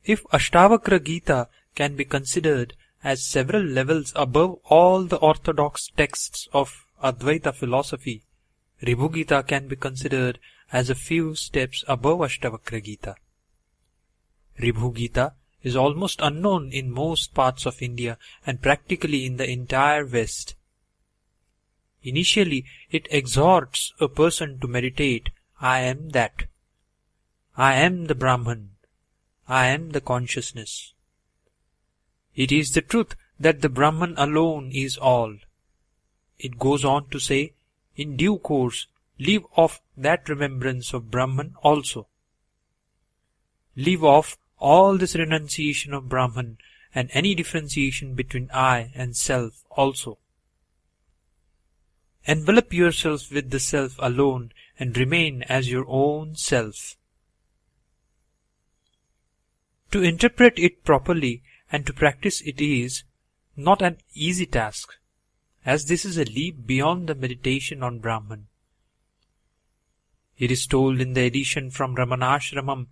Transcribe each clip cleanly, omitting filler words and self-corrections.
If Ashtavakra Gita can be considered as several levels above all the orthodox texts of Advaita philosophy, Ribhu Gita can be considered as a few steps above Ashtavakra Gita. Ribhu Gita is almost unknown in most parts of India and practically in the entire West. Initially, it exhorts a person to meditate, I am that. I am the Brahman. I am the consciousness. It is the truth that the Brahman alone is all. It goes on to say, in due course, leave off that remembrance of Brahman also. Leave off all this renunciation of Brahman and any differentiation between I and self also. Envelop yourself with the self alone and remain as your own self. To interpret it properly and to practice it is not an easy task, as this is a leap beyond the meditation on Brahman. It is told in the edition from Ramanashramam,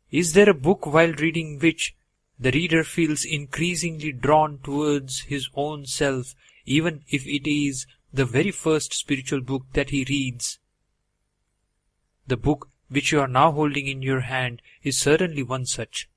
is there a book while reading which the reader feels increasingly drawn towards his own self, even if it is the very first spiritual book that he reads? The book which you are now holding in your hand is certainly one such.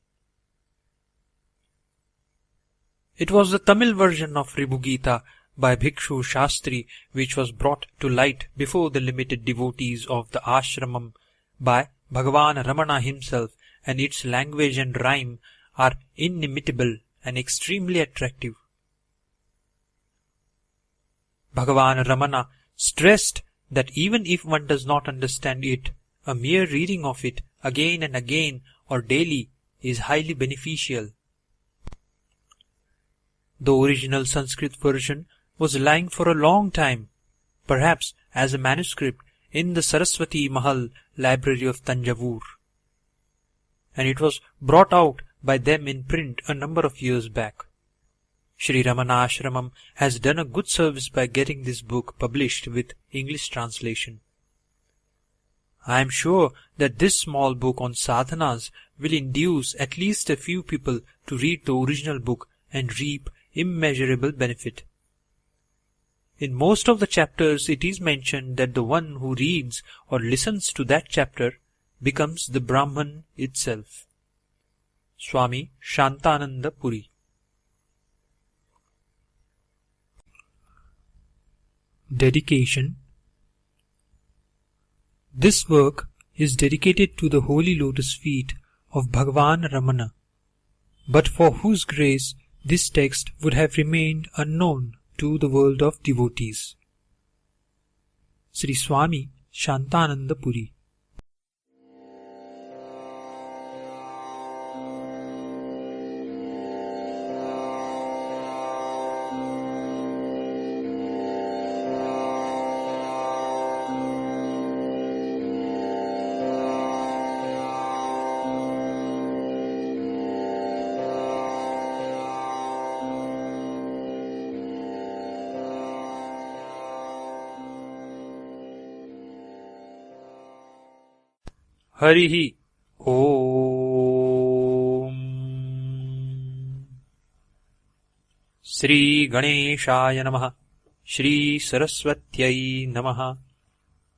It was the Tamil version of Ribhu Gita by Bhikshu Shastri which was brought to light before the limited devotees of the ashramam by Bhagavan Ramana himself, and its language and rhyme are inimitable and extremely attractive. Bhagavan Ramana stressed that even if one does not understand it, a mere reading of it again and again or daily is highly beneficial. The original Sanskrit version was lying for a long time, perhaps as a manuscript, in the Saraswati Mahal library of Tanjavur, and it was brought out by them in print a number of years back. Sri Ramana Ashramam has done a good service by getting this book published with English translation. I am sure that this small book on sadhanas will induce at least a few people to read the original book and reap immeasurable benefit. In most of the chapters it is mentioned that the one who reads or listens to that chapter becomes the Brahman itself. Swami Shantananda Puri. Dedication. This work is dedicated to the holy lotus feet of Bhagavan Ramana, but for whose grace this text would have remained unknown to the world of devotees. Sri Swami Shantananda Puri. Harihi Om. Shri Ganeshaya Namaha, Shri Saraswatyai Namaha,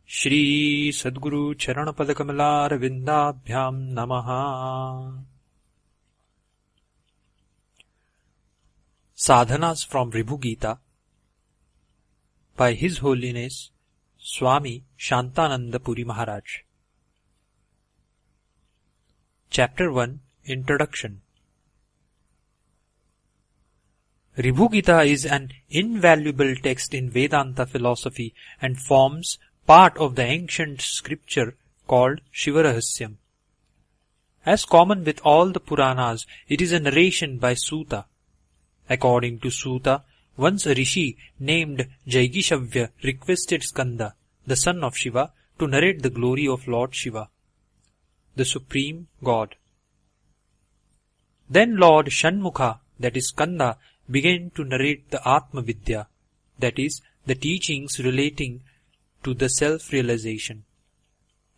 Shri Sadguru Charanapadakamalar Vindabhyam Namaha. Sadhanas from Ribhu Gita by His Holiness Swami Shantananda Puri Maharaj. Chapter 1 Introduction. Ribhu Gita is an invaluable text in Vedanta philosophy and forms part of the ancient scripture called Shivarahasyam. As common with all the Puranas, it is a narration by Suta. According to Suta, once a rishi named Jaigishavya requested Skanda, the son of Shiva, to narrate the glory of Lord Shiva, the Supreme God. Then Lord Shanmukha, that is Skanda, began to narrate the Atma Vidya, that is, the teachings relating to the self-realization,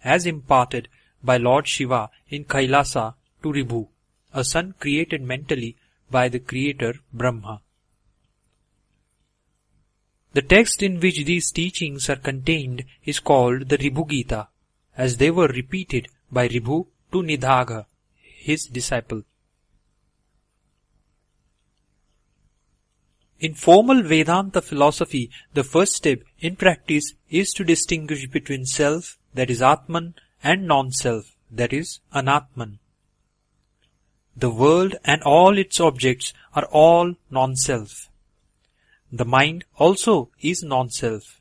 as imparted by Lord Shiva in Kailasa to Ribhu, a son created mentally by the creator Brahma. The text in which these teachings are contained is called the Ribhu Gita, as they were repeated by Ribhu to Nidhaga, his disciple. In formal Vedanta philosophy, the first step in practice is to distinguish between self, that is Atman, and non-self, that is Anatman. The world and all its objects are all non-self. The mind also is non-self.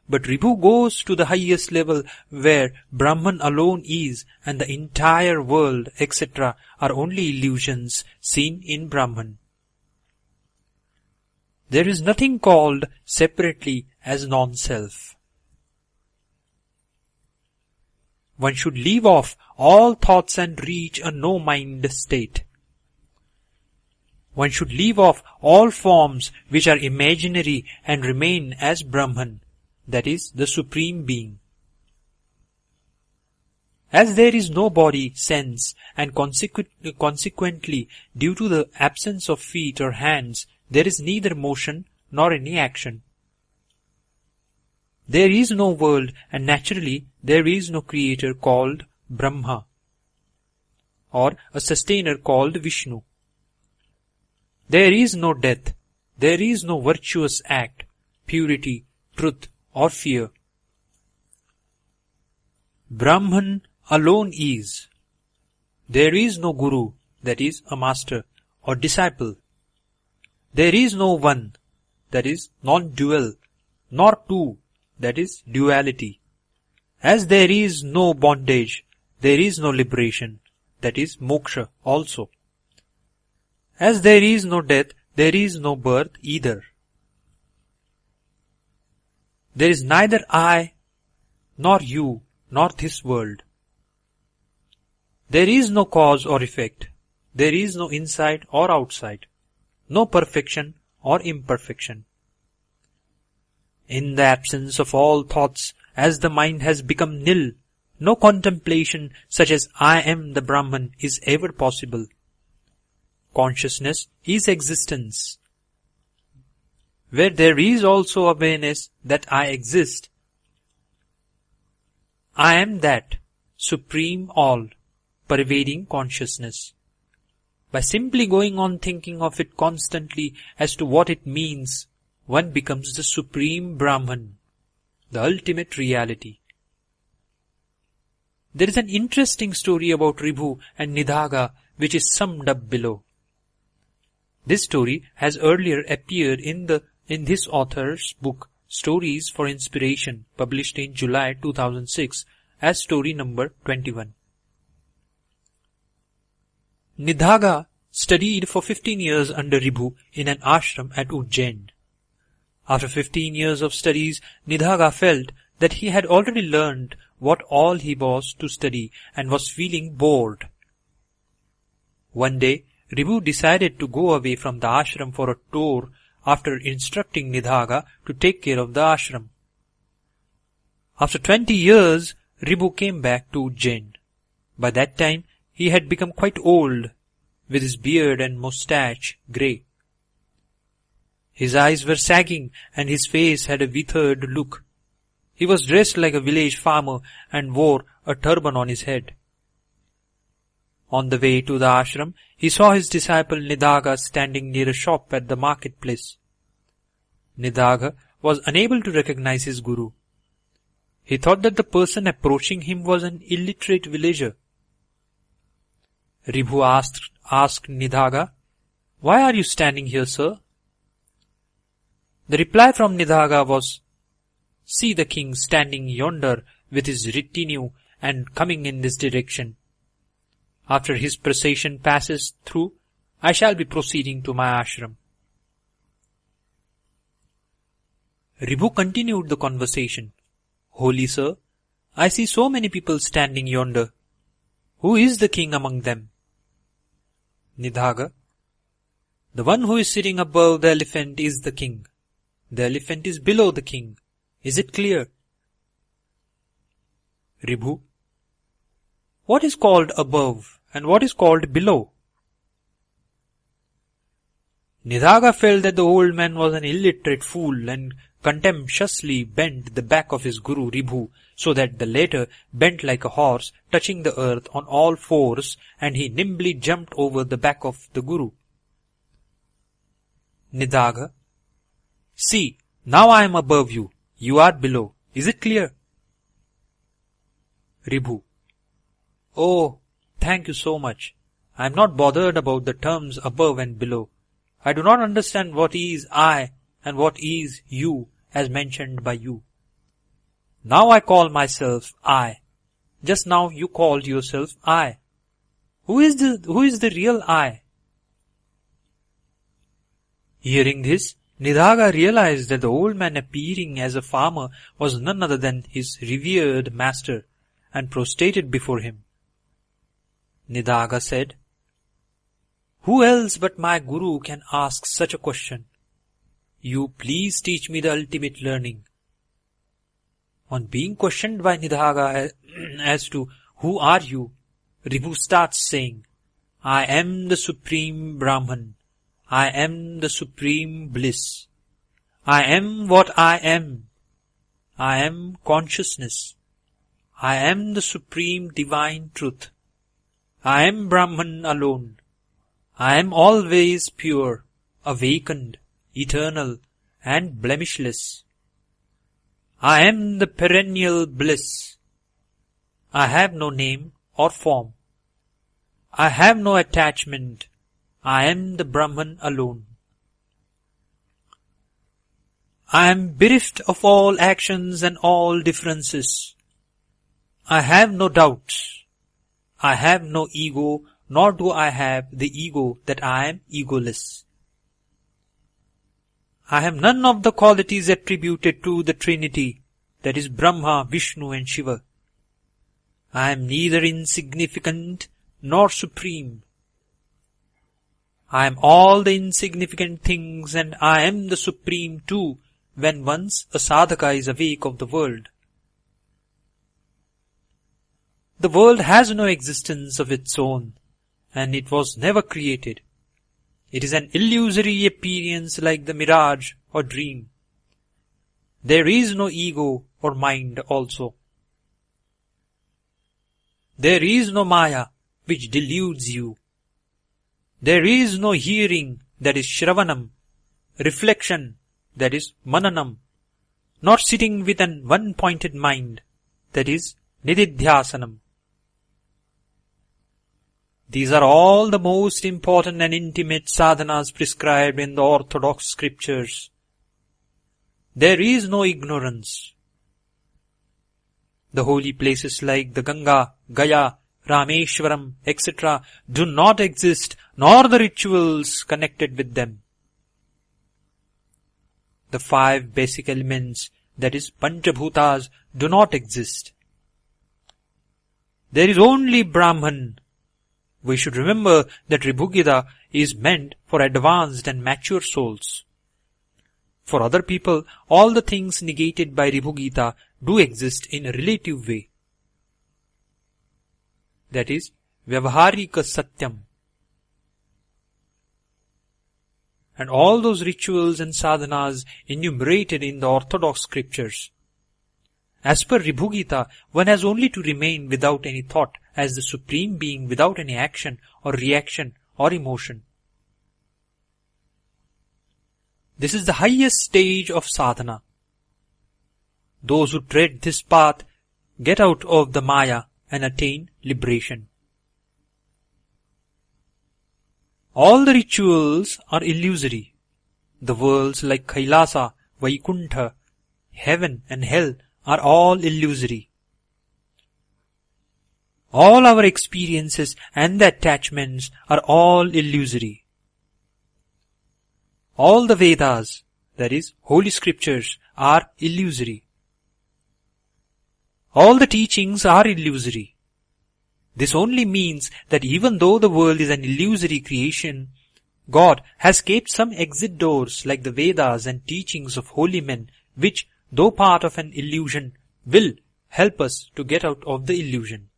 But Ribhu goes to the highest level where Brahman alone is and the entire world, etc. are only illusions seen in Brahman. There is nothing called separately as non-self. One should leave off all thoughts and reach a no-mind state. One should leave off all forms which are imaginary and remain as Brahman, that is, the Supreme Being. As there is no body, sense, and consequently, due to the absence of feet or hands, there is neither motion nor any action. There is no world, and naturally there is no creator called Brahma, or a sustainer called Vishnu. There is no death, there is no virtuous act, purity, truth, or fear. Brahman alone is. There is no guru, that is a master, or disciple. There is no one, that is non-dual, nor two, that is duality. As there is no bondage, there is no liberation, that is moksha also. As there is no death, there is no birth either. There is neither I, nor you, nor this world. There is no cause or effect. There is no inside or outside. No perfection or imperfection. In the absence of all thoughts, as the mind has become nil, no contemplation such as I am the Brahman is ever possible. Consciousness is existence. Where there is also awareness that I exist. I am that supreme all, pervading consciousness. By simply going on thinking of it constantly as to what it means, one becomes the supreme Brahman, the ultimate reality. There is an interesting story about Ribhu and Nidhaga which is summed up below. This story has earlier appeared in this author's book Stories for Inspiration, published in July 2006 as story number 21. Nidhaga studied for 15 years under Ribhu in an ashram at Ujjain. After 15 years of studies, Nidhaga felt that he had already learned what all he was to study and was feeling bored. One day, Ribhu decided to go away from the ashram for a tour after instructing Nidhaga to take care of the ashram. After 20 years, Ribhu came back to Ujjain. By that time, he had become quite old, with his beard and moustache grey. His eyes were sagging and his face had a withered look. He was dressed like a village farmer and wore a turban on his head. On the way to the ashram, he saw his disciple Nidhaga standing near a shop at the marketplace. Nidhaga was unable to recognize his guru. He thought that the person approaching him was an illiterate villager. Ribhu asked Nidhaga, "Why are you standing here, sir?" The reply from Nidhaga was, "See the king standing yonder with his retinue and coming in this direction. After his procession passes through, I shall be proceeding to my ashram." Ribhu continued the conversation. "Holy sir, I see so many people standing yonder. Who is the king among them?" Nidhaga, "The one who is sitting above the elephant is the king. The elephant is below the king. Is it clear?" Ribhu, "What is called above and what is called below? Nidhaga felt that the old man was an illiterate fool and contemptuously bent the back of his guru Ribhu so that the latter bent like a horse, touching the earth on all fours, and he nimbly jumped over the back of the guru. Nidhaga: see, now I am above you, you are below. Is it clear? Ribhu: oh, thank you so much. I am not bothered about the terms above and below. I do not understand what is I and what is you as mentioned by you. Now I call myself I. Just now you called yourself I. Who is the real I? Hearing this, Nidhaga realized that the old man appearing as a farmer was none other than his revered master, and prostrated before him. Nidhaga said, who else but my guru can ask such a question? You please teach me the ultimate learning. On being questioned by Nidhaga as to who are you, Ribhu starts saying, I am the Supreme Brahman. I am the Supreme Bliss. I am what I am. I am consciousness. I am the Supreme Divine Truth. I am Brahman alone. I am always pure, awakened, eternal, and blemishless. I am the perennial bliss. I have no name or form. I have no attachment. I am the Brahman alone. I am bereft of all actions and all differences. I have no doubts. I have no ego, nor do I have the ego that I am egoless. I have none of the qualities attributed to the Trinity, that is Brahma, Vishnu and Shiva. I am neither insignificant nor supreme. I am all the insignificant things, and I am the supreme too when once a sadhaka is awake of the world. The world has no existence of its own, and it was never created. It is an illusory appearance like the mirage or dream. There is no ego or mind also. There is no maya which deludes you. There is no hearing, that is Shravanam, reflection, that is Mananam, nor sitting with an one-pointed mind, that is Nididhyasanam. These are all the most important and intimate sadhanas prescribed in the orthodox scriptures. There is no ignorance. The holy places like the Ganga, Gaya, Rameshwaram, etc. do not exist, nor the rituals connected with them. The 5 basic elements, that is Panchabhutas, do not exist. There is only Brahman. We should remember that Ribhu Gita is meant for advanced and mature souls. For other people, all the things negated by Ribhu Gita do exist in a relative way. That is, Vyavaharika Satyam. And all those rituals and sadhanas enumerated in the orthodox scriptures. As per Ribhu Gita, one has only to remain without any thought as the Supreme Being without any action or reaction or emotion. This is the highest stage of sadhana. Those who tread this path get out of the maya and attain liberation. All the rituals are illusory. The worlds like Kailasa, Vaikuntha, heaven and hell are all illusory. All our experiences and the attachments are all illusory. All the Vedas, that is, holy scriptures, are illusory. All the teachings are illusory. This only means that even though the world is an illusory creation, God has kept some exit doors like the Vedas and teachings of holy men, which, though part of an illusion, will help us to get out of the illusion.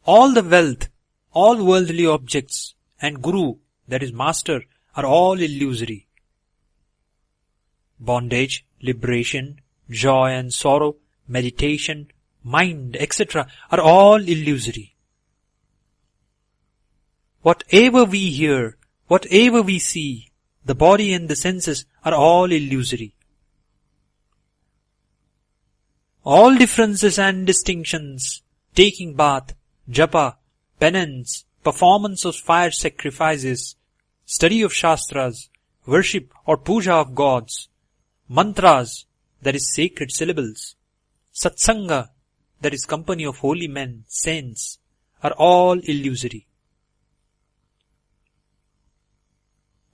All the wealth, all worldly objects, and Guru, that is Master, are all illusory. Bondage, liberation, joy and sorrow, meditation, mind, etc. are all illusory. Whatever we hear, whatever we see, the body and the senses are all illusory. All differences and distinctions, taking bath, japa, penance, performance of fire sacrifices, study of shastras, worship or puja of gods, mantras, that is sacred syllables, satsanga, that is company of holy men, saints, are all illusory.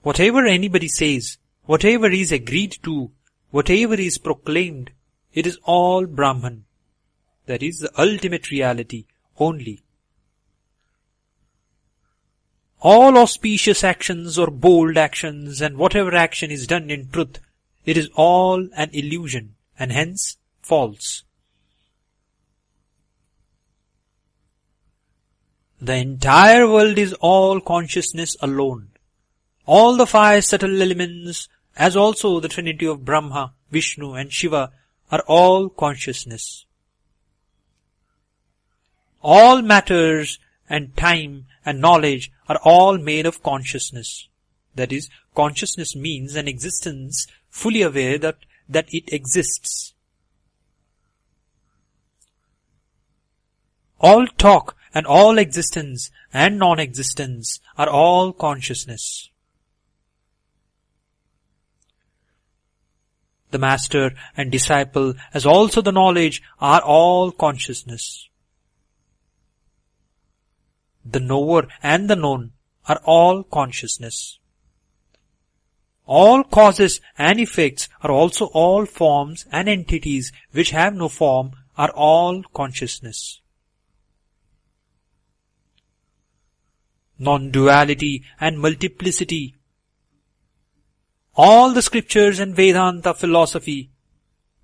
Whatever anybody says, whatever is agreed to, whatever is proclaimed, it is all Brahman. That is the ultimate reality only. All auspicious actions or bold actions and whatever action is done in truth, it is all an illusion and hence false. The entire world is all consciousness alone. All the five subtle elements, as also the trinity of Brahma, Vishnu and Shiva, are all consciousness. All matters and time and knowledge are all made of consciousness. That is, consciousness means an existence fully aware that it exists. All talk and all existence and non-existence are all consciousness. The master and disciple, as also the knowledge, are all consciousness. The knower and the known are all consciousness. All causes and effects are also all forms and entities which have no form are all consciousness. Non-duality and multiplicity. All the scriptures and Vedanta philosophy,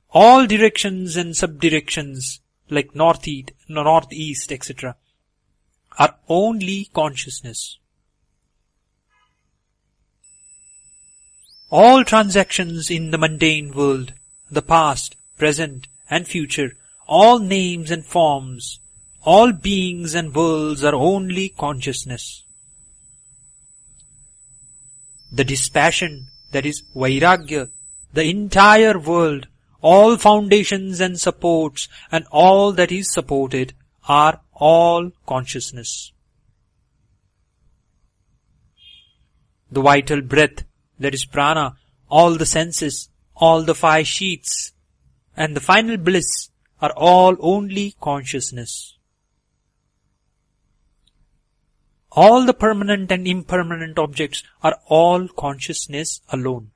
all directions and subdirections like northeast, etc. are only consciousness. All transactions in the mundane world, the past, present and future, all names and forms, all beings and worlds are only consciousness. The dispassion, that is Vairagya, the entire world, all foundations and supports and all that is supported are all consciousness. The vital breath, that is prana, all the senses, all the five sheaths, and the final bliss are all only consciousness. All the permanent and impermanent objects are all consciousness alone.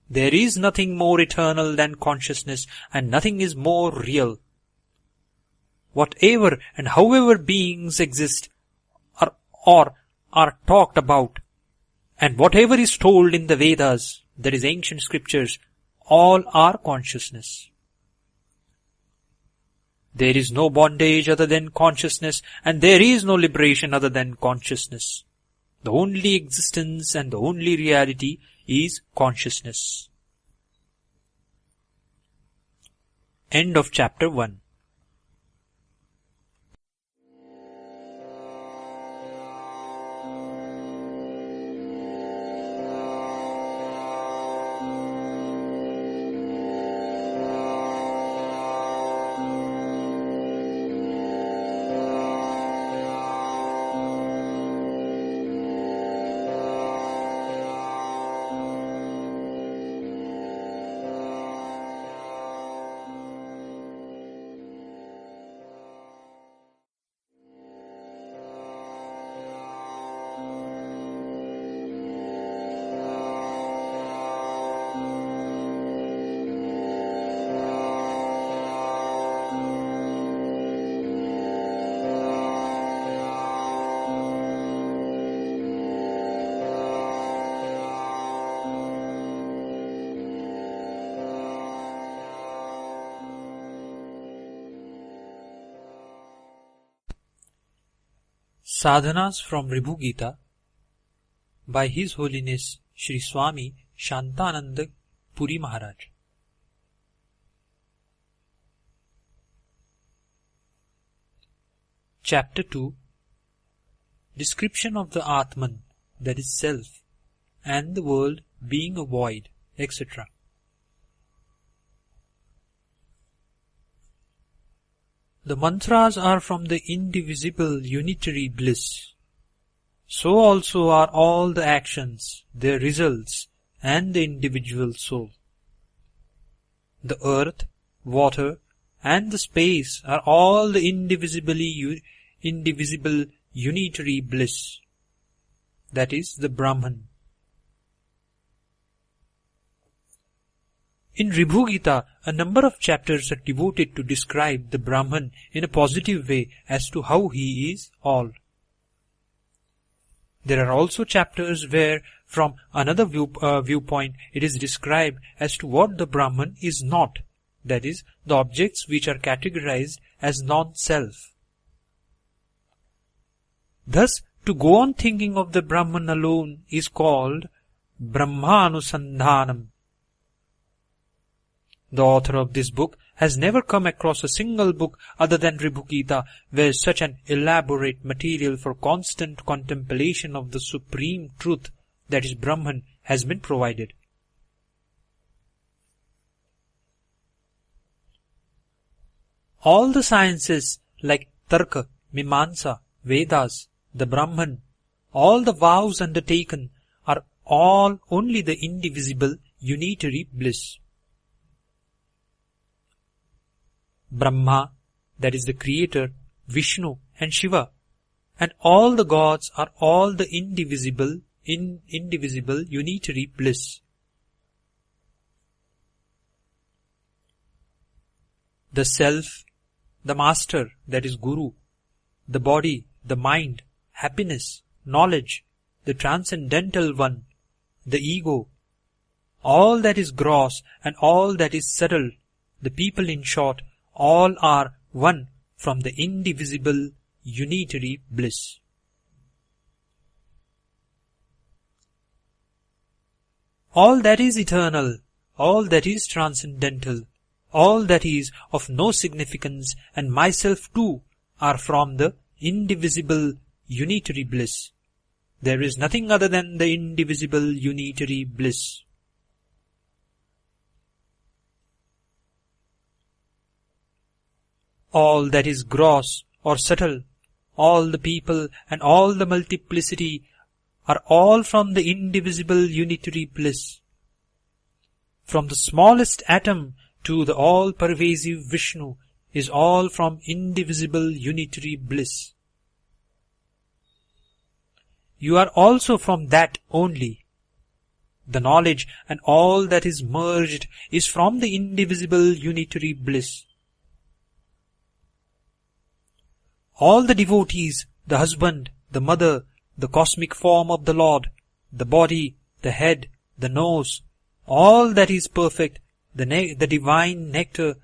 There is nothing more eternal than consciousness and nothing is more real. Whatever and however beings exist are talked about, and whatever is told in the Vedas, that is ancient scriptures, all are consciousness. There is no bondage other than consciousness, and there is no liberation other than consciousness. The only existence and the only reality is consciousness. End of chapter 1. Sadhanas from Ribhu Gita by His Holiness Sri Swami Shantananda Puri Maharaj. Chapter 2. Description of the Atman, that is Self, and the world being a void, etc. The mantras are from the indivisible unitary bliss. So also are all the actions, their results, and the individual soul. The earth, water, and the space are all the indivisible unitary bliss. That is the Brahman. In Ribhu Gita, a number of chapters are devoted to describe the Brahman in a positive way as to how he is all. There are also chapters where, from another viewpoint, it is described as to what the Brahman is not, that is, the objects which are categorized as non-self. Thus, to go on thinking of the Brahman alone is called Brahmanusandhanam. The author of this book has never come across a single book other than Ribhu Gita where such an elaborate material for constant contemplation of the supreme truth, that is Brahman, has been provided. All the sciences like Tarka, Mimamsa, Vedas, the Brahman, all the vows undertaken are all only the indivisible unitary bliss. Brahma, that is the creator, Vishnu and Shiva, and all the gods are all the indivisible unitary bliss. The self, the master, that is Guru, the body, the mind, happiness, knowledge, the transcendental one, the ego, all that is gross and all that is subtle, the people in short, all are one from the indivisible unitary bliss. All that is eternal, all that is transcendental, all that is of no significance, and myself too, are from the indivisible unitary bliss. There is nothing other than the indivisible unitary bliss. All that is gross or subtle, all the people and all the multiplicity are all from the indivisible unitary bliss. From the smallest atom to the all-pervasive Vishnu is all from indivisible unitary bliss. You are also from that only. The knowledge and all that is merged is from the indivisible unitary bliss. All the devotees, the husband, the mother, the cosmic form of the Lord, the body, the head, the nose, all that is perfect, the divine nectar,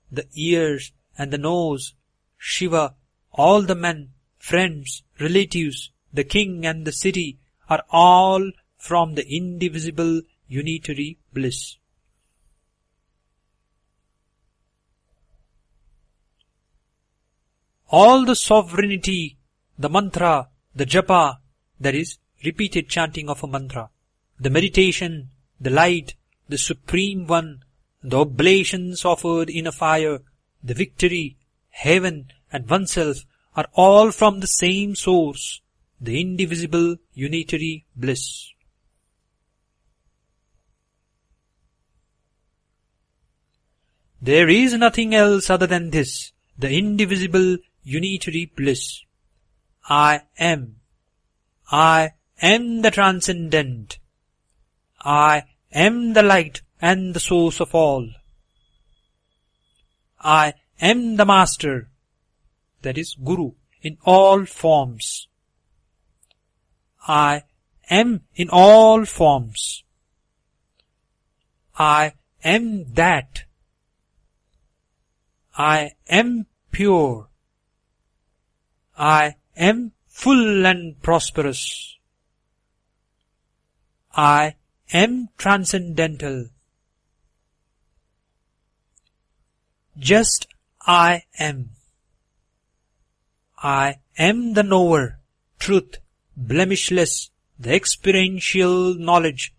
the ears and the nose, Shiva, all the men, friends, relatives, the king and the city are all from the indivisible unitary bliss. All the sovereignty, the mantra, the japa, that is, repeated chanting of a mantra, the meditation, the light, the supreme one, the oblations offered in a fire, the victory, heaven and oneself are all from the same source, the indivisible unitary bliss. There is nothing else other than this, the indivisible unitary bliss. I am the transcendent. I am the light and the source of all. I am the master, that is Guru, in all forms. I am in all forms. I am that. I am pure. I am full and prosperous. I am transcendental. Just I am. I am the knower, truth, blemishless, the experiential knowledge,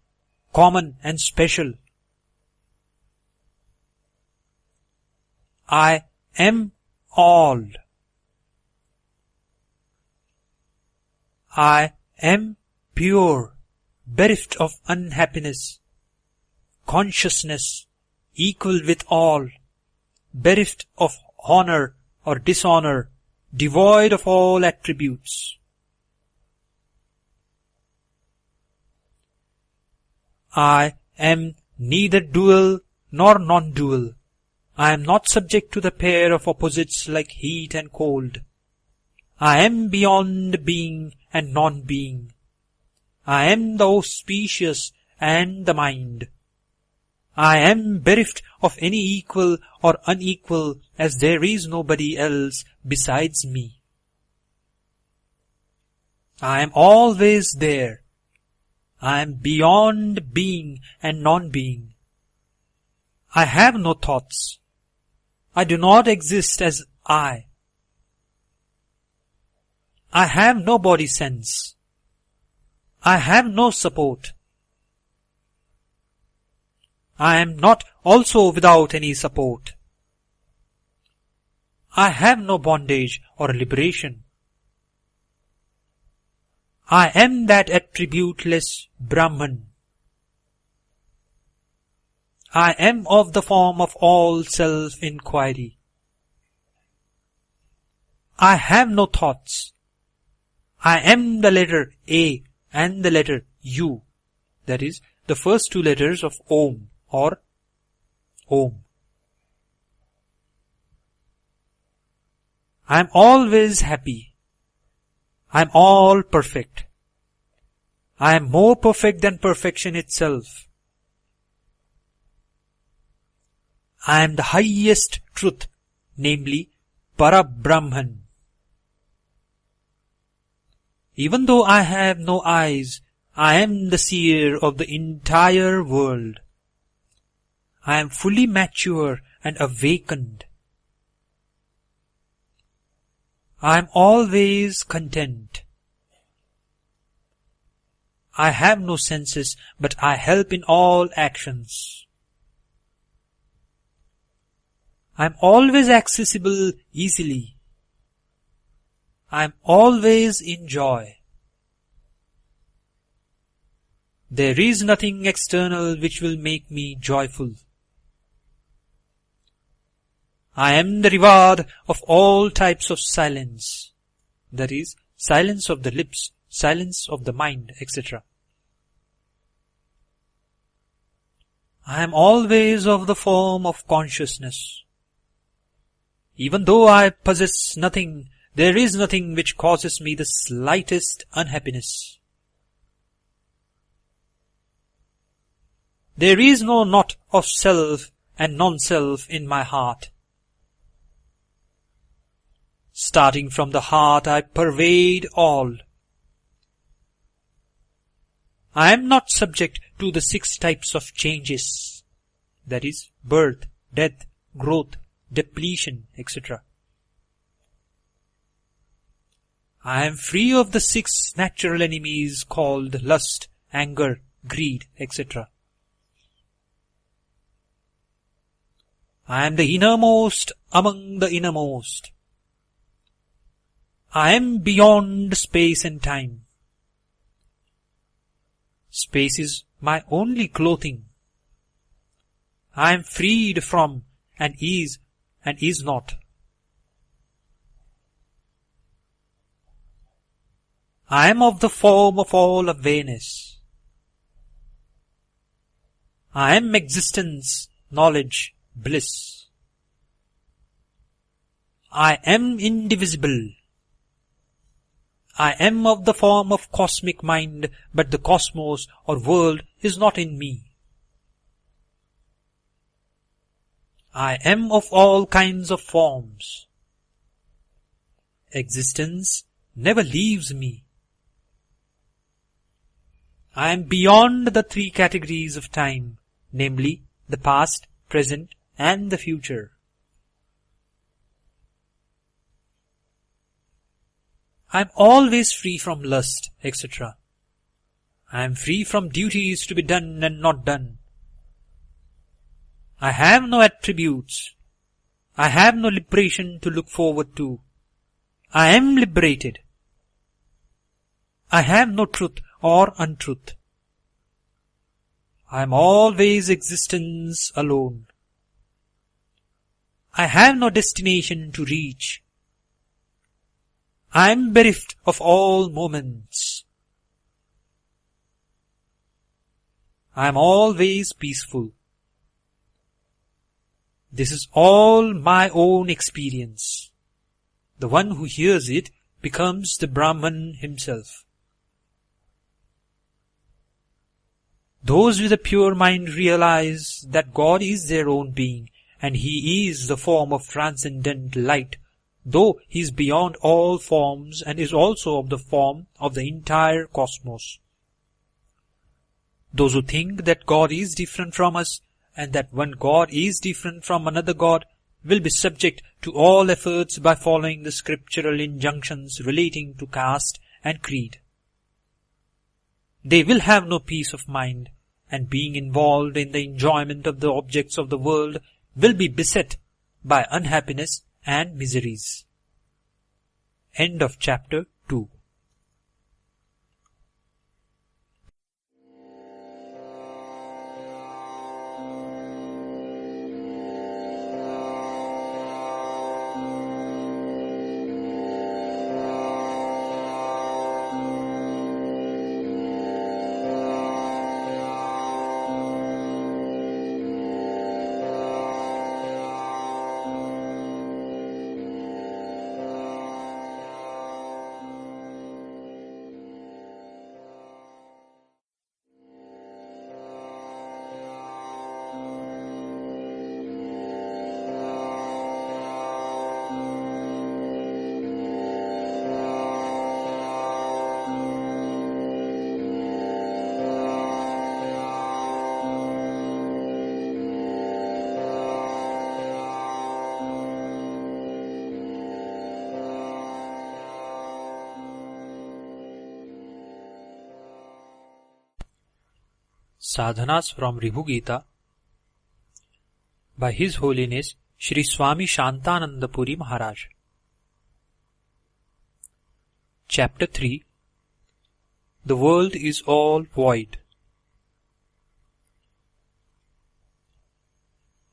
common and special. I am all. I am pure, bereft of unhappiness, consciousness, equal with all, bereft of honor or dishonor, devoid of all attributes. I am neither dual nor non-dual. I am not subject to the pair of opposites like heat and cold. I am beyond being and non-being. I am the auspicious and the mind. I am bereft of any equal or unequal, as there is nobody else besides me. I am always there. I am beyond being and non-being. I have no thoughts. I do not exist as I. I have no body sense. I have no support. I am not also without any support. I have no bondage or liberation. I am that attributeless Brahman. I am of the form of all self-inquiry. I have no thoughts. I am the letter A and the letter U, that is, the first two letters of Om or Om. I am always happy. I am all perfect. I am more perfect than perfection itself. I am the highest truth, namely Parabrahman. Even though I have no eyes, I am the seer of the entire world. I am fully mature and awakened. I am always content. I have no senses, but I help in all actions. I am always accessible easily. I am always in joy. There is nothing external which will make me joyful. I am the reward of all types of silence, that is, silence of the lips, silence of the mind, etc. I am always of the form of consciousness. Even though I possess nothing, there is nothing which causes me the slightest unhappiness. There is no knot of self and non-self in my heart. Starting from the heart, I pervade all. I am not subject to the 6 types of changes, that is, birth, death, growth, depletion, etc. I am free of the 6 natural enemies called lust, anger, greed, etc. I am the innermost among the innermost. I am beyond space and time. Space is my only clothing. I am freed from and is not. I am of the form of all awareness. I am existence, knowledge, bliss. I am indivisible. I am of the form of cosmic mind, but the cosmos or world is not in me. I am of all kinds of forms. Existence, never leaves me. I am beyond the three categories of time, namely the past, present, and the future. I am always free from lust, etc. I am free from duties to be done and not done. I have no attributes. I have no liberation to look forward to. I am liberated. I have no truth or untruth. I am always existence alone. I have no destination to reach. I am bereft of all moments. I am always peaceful. This is all my own experience. The one who hears it becomes the Brahman himself. Those with a pure mind realize that God is their own being, and He is the form of transcendent light, though He is beyond all forms and is also of the form of the entire cosmos. Those who think that God is different from us, and that one God is different from another God, will be subject to all efforts by following the scriptural injunctions relating to caste and creed. They will have no peace of mind, and being involved in the enjoyment of the objects of the world, will be beset by unhappiness and miseries. End of chapter 2. Sadhanas from Ribhu Gita by His Holiness Shri Swami Shantananda Puri Maharaj. Chapter 3. The world is all void.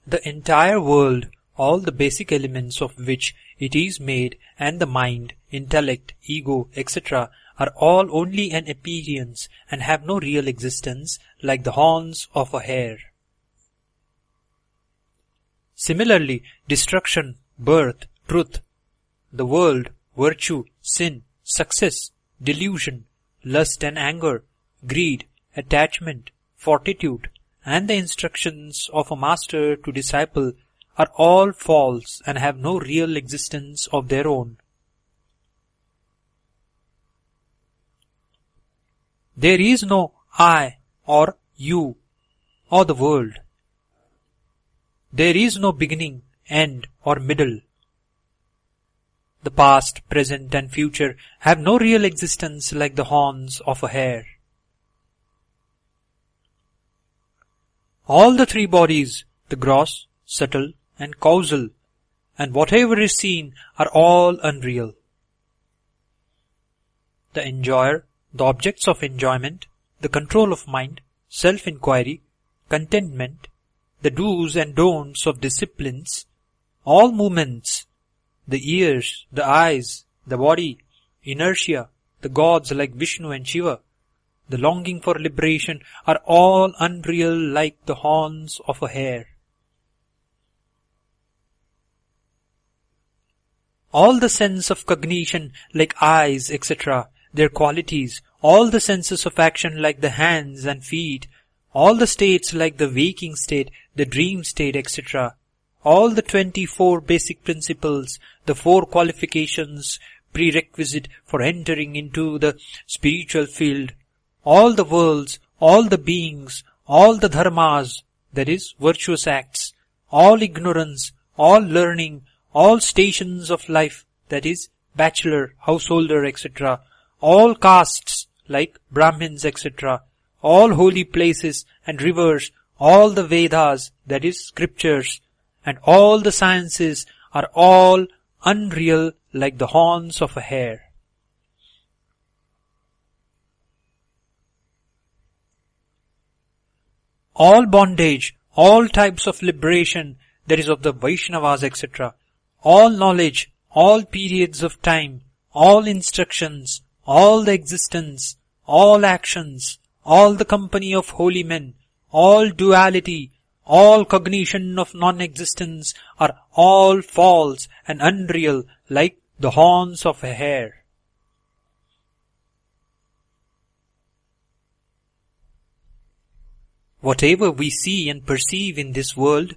The entire world, all the basic elements of which it is made, and the mind, intellect, ego, etc., are all only an appearance and have no real existence, like the horns of a hare. Similarly, destruction, birth, truth, the world, virtue, sin, success, delusion, lust and anger, greed, attachment, fortitude, and the instructions of a master to disciple are all false and have no real existence of their own. There is no I or you or the world. There is no beginning, end or middle. The past, present and future have no real existence like the horns of a hare. All the three bodies, the gross, subtle and causal, and whatever is seen are all unreal. The enjoyer, the objects of enjoyment, the control of mind, self-inquiry, contentment, the do's and don'ts of disciplines, all movements, the ears, the eyes, the body, inertia, the gods like Vishnu and Shiva, the longing for liberation are all unreal like the horns of a hare. All the sense of cognition like eyes, etc., their qualities, all the senses of action like the hands and feet, all the states like the waking state, the dream state, etc., all the 24 basic principles, the 4 qualifications prerequisite for entering into the spiritual field. All the worlds, all the beings, all the dharmas, that is, virtuous acts, all ignorance, all learning, all stations of life, that is, bachelor, householder, etc., all castes, like Brahmins, etc., all holy places and rivers, all the Vedas, that is, scriptures, and all the sciences are all unreal like the horns of a hare. All bondage, all types of liberation, that is of the Vaishnavas, etc., all knowledge, all periods of time, all instructions, all the existence, all actions, all the company of holy men, all duality, all cognition of non-existence are all false and unreal like the horns of a hare. Whatever we see and perceive in this world,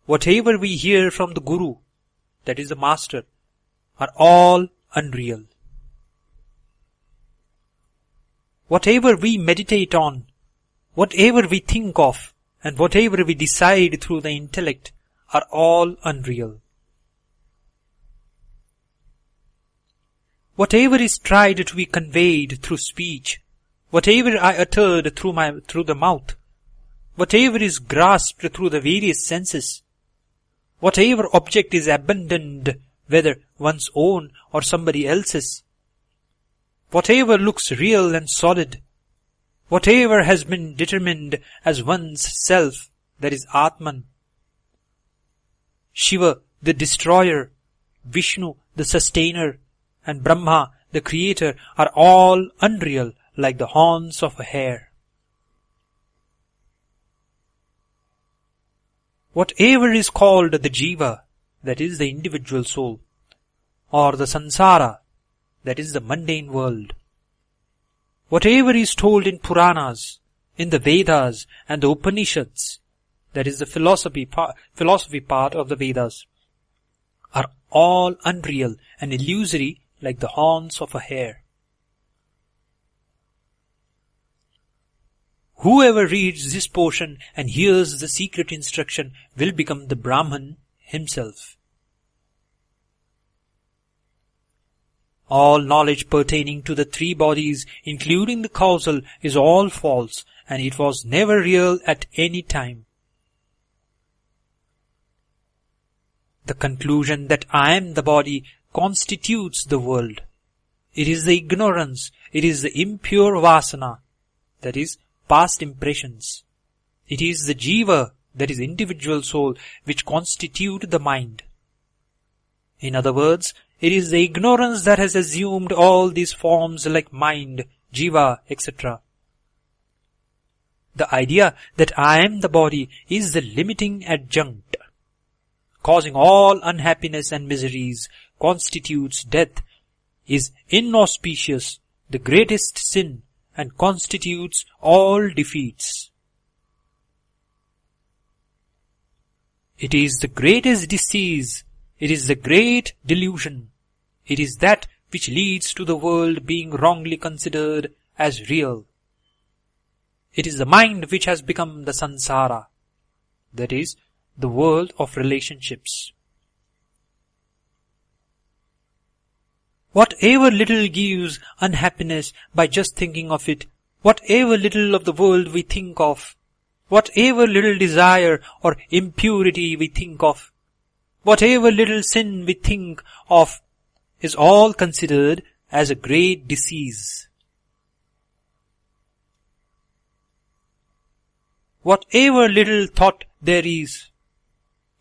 whatever we hear from the Guru, that is the Master, are all unreal. Whatever we meditate on, whatever we think of, and whatever we decide through the intellect are all unreal. Whatever is tried to be conveyed through speech, whatever I uttered through the mouth, whatever is grasped through the various senses, whatever object is abandoned, whether one's own or somebody else's, whatever looks real and solid, whatever has been determined as one's self, that is Atman, Shiva, the destroyer, Vishnu, the sustainer, and Brahma, the creator, are all unreal like the horns of a hare. Whatever is called the Jiva, that is the individual soul, or the Sansara, that is the mundane world, whatever is told in Puranas, in the Vedas and the Upanishads, that is the philosophy part of the Vedas, are all unreal and illusory like the horns of a hare. Whoever reads this portion and hears the secret instruction will become the Brahman himself. All knowledge pertaining to the three bodies, including the causal, is all false, and it was never real at any time. The conclusion that I am the body constitutes the world. It is the ignorance, it is the impure vasana, that is, past impressions. It is the jiva, that is individual soul, which constitute the mind. In other words, it is the ignorance that has assumed all these forms like mind, jiva, etc. The idea that I am the body is the limiting adjunct, causing all unhappiness and miseries, constitutes death, is inauspicious, the greatest sin, and constitutes all defeats. It is the greatest disease, it is the great delusion, it is that which leads to the world being wrongly considered as real. It is the mind which has become the sansara, that is, the world of relationships. Whatever little gives unhappiness by just thinking of it, whatever little of the world we think of, whatever little desire or impurity we think of, whatever little sin we think of, is all considered as a great disease. Whatever little thought there is,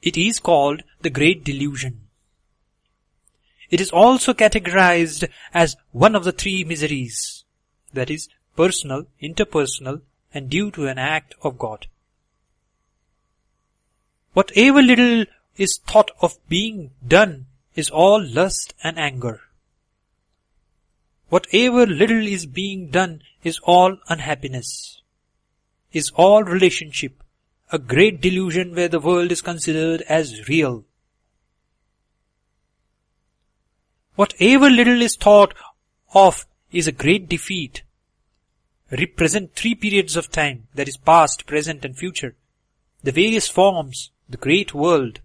it is called the great delusion. It is also categorized as one of the three miseries, that is, personal, interpersonal, and due to an act of God. Whatever little is thought of being done is all lust and anger. Whatever little is being done is all unhappiness, is all relationship, a great delusion where the world is considered as real. Whatever little is thought of is a great defeat. Represent 3 periods of time, that is past, present and future. The various forms, the great world.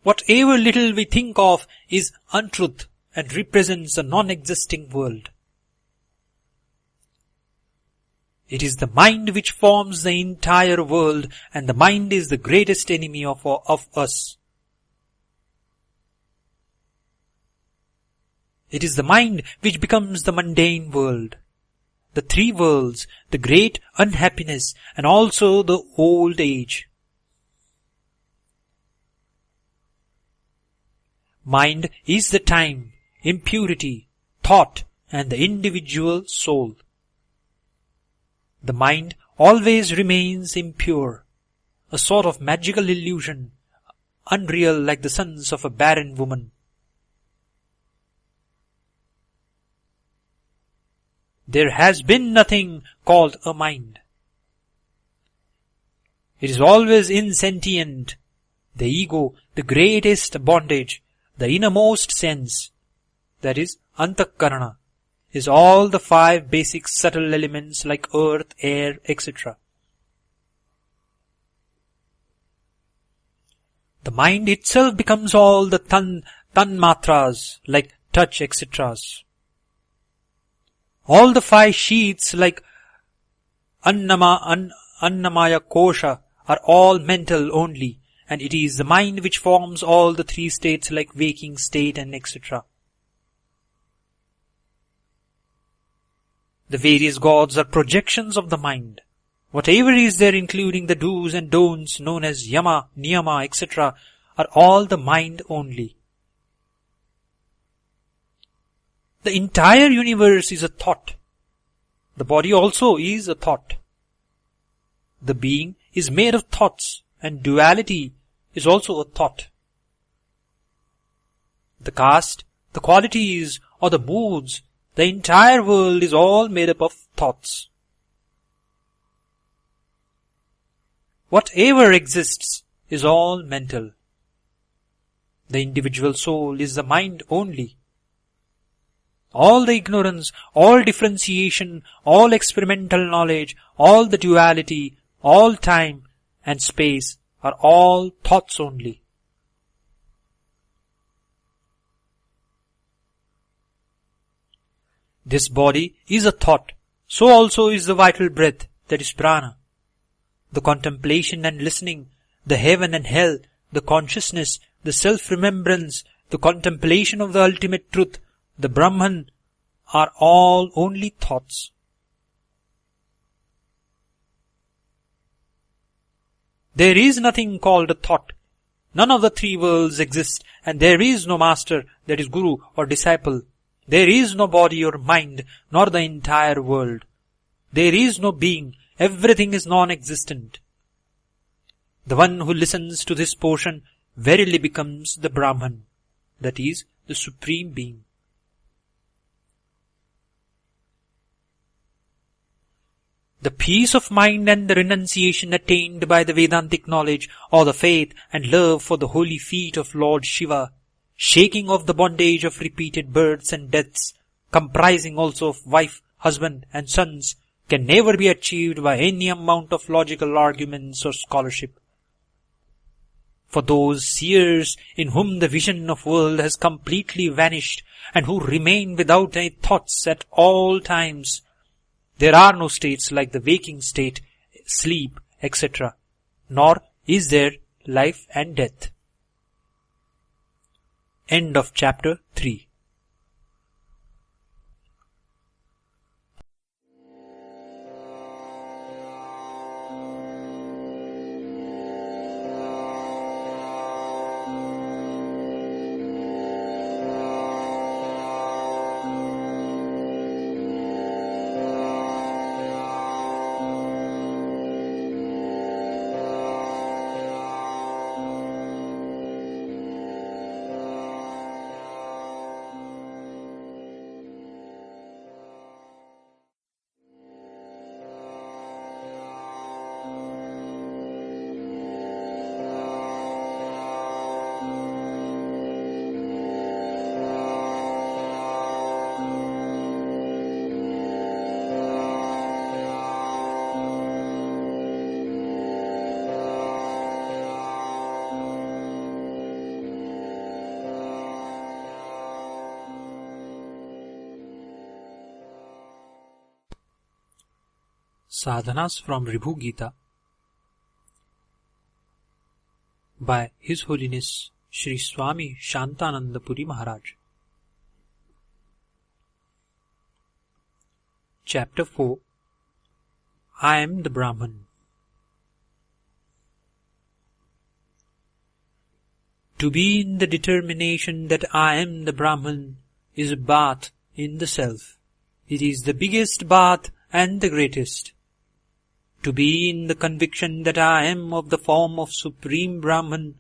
Whatever little we think of is untruth and represents a non-existing world. It is the mind which forms the entire world, and the mind is the greatest enemy of us. It is the mind which becomes the mundane world, the 3 worlds, the great unhappiness, and also the old age. Mind is the time, impurity, thought, and the individual soul. The mind always remains impure, a sort of magical illusion, unreal like the sons of a barren woman. There has been nothing called a mind. It is always insentient. The ego, the greatest bondage, the innermost sense, that is antakarana, is all the 5 basic subtle elements like earth, air, etc. The mind itself becomes all the tanmatras like touch, etc. All the 5 sheaths like annamaya kosha are all mental only, and it is the mind which forms all the 3 states like waking state and etc. The various gods are projections of the mind. Whatever is there, including the do's and don'ts known as yama, niyama, etc., are all the mind only. The entire universe is a thought. The body also is a thought. The being is made of thoughts, and duality is also a thought. The caste, the qualities, or the moods, the entire world is all made up of thoughts. Whatever exists is all mental. The individual soul is the mind only. All the ignorance, all differentiation, all experimental knowledge, all the duality, all time and space are all thoughts only. This body is a thought, so also is the vital breath, that is prana. The contemplation and listening, the heaven and hell, the consciousness, the self-remembrance, the contemplation of the ultimate truth, the Brahman, are all only thoughts. There is nothing called a thought. None of the 3 worlds exist, and there is no master, that is guru or disciple. There is no body or mind, nor the entire world. There is no being. Everything is non-existent. The one who listens to this portion verily becomes the Brahman, that is, the Supreme Being. The peace of mind and the renunciation attained by the Vedantic knowledge, or the faith and love for the holy feet of Lord Shiva, shaking off the bondage of repeated births and deaths, comprising also of wife, husband and sons, can never be achieved by any amount of logical arguments or scholarship. For those seers in whom the vision of world has completely vanished and who remain without any thoughts at all times, there are no states like the waking state, sleep, etc., nor is there life and death. End of chapter 3. Sadhanas from Ribhu Gita by His Holiness Sri Swami Shantananda Puri Maharaj. Chapter 4. I am the Brahman. To be in the determination that I am the Brahman is a bath in the self. It is the biggest bath and the greatest. To be in the conviction that I am of the form of Supreme Brahman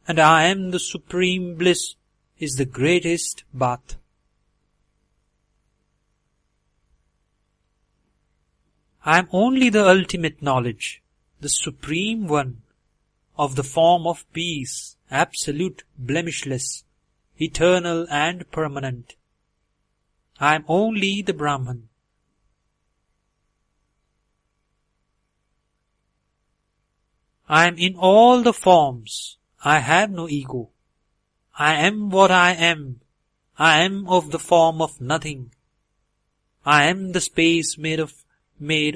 and I am the Supreme Bliss is the greatest bath. I am only the ultimate knowledge, the Supreme One, of the form of peace, absolute, blemishless, eternal and permanent. I am only the Brahman. I am in all the forms. I have no ego. I am what I am. I am of the form of nothing. I am the space made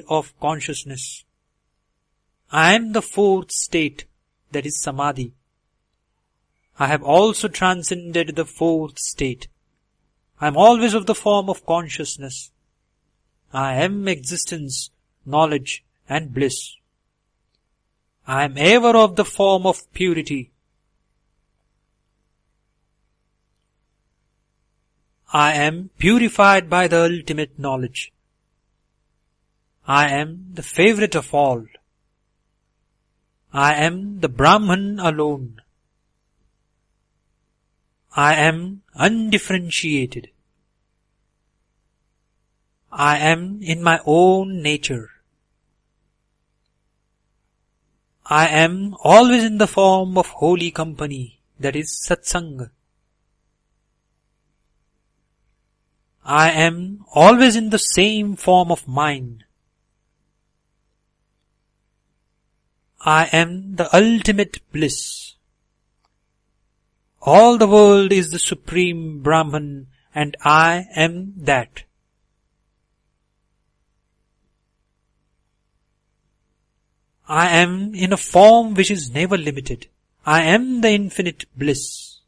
of consciousness. I am the fourth state, that is Samadhi. I have also transcended the fourth state. I am always of the form of consciousness. I am existence, knowledge and bliss. I am ever of the form of purity. I am purified by the ultimate knowledge. I am the favorite of all. I am the Brahman alone. I am undifferentiated. I am in my own nature. I am always in the form of holy company, that is satsang. I am always in the same form of mind. I am the ultimate bliss. All the world is the Supreme Brahman and I am that. I am in a form which is never limited. I am the infinite bliss.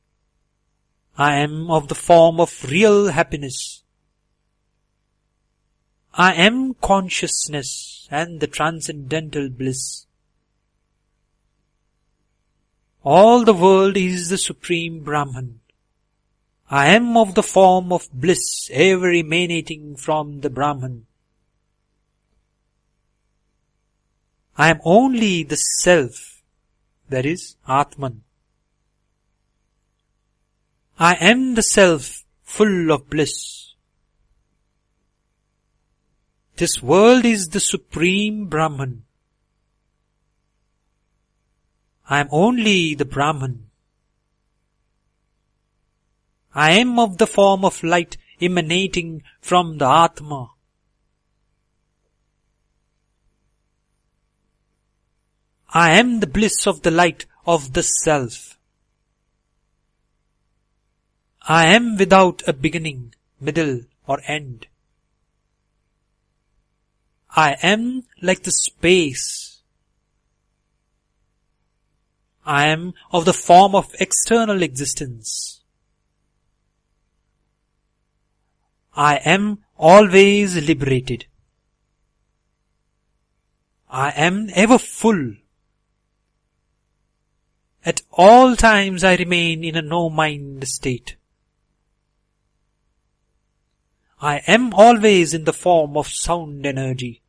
I am of the form of real happiness. I am consciousness and the transcendental bliss. All the world is the Supreme Brahman. I am of the form of bliss ever emanating from the Brahman. I am only the Self, that is Atman. I am the Self full of bliss. This world is the Supreme Brahman. I am only the Brahman. I am of the form of light emanating from the Atma. I am the bliss of the light of the Self. I am without a beginning, middle or end. I am like the space. I am of the form of external existence. I am always liberated. I am ever full. At all times I remain in a no-mind state. I am always in the form of sound energy.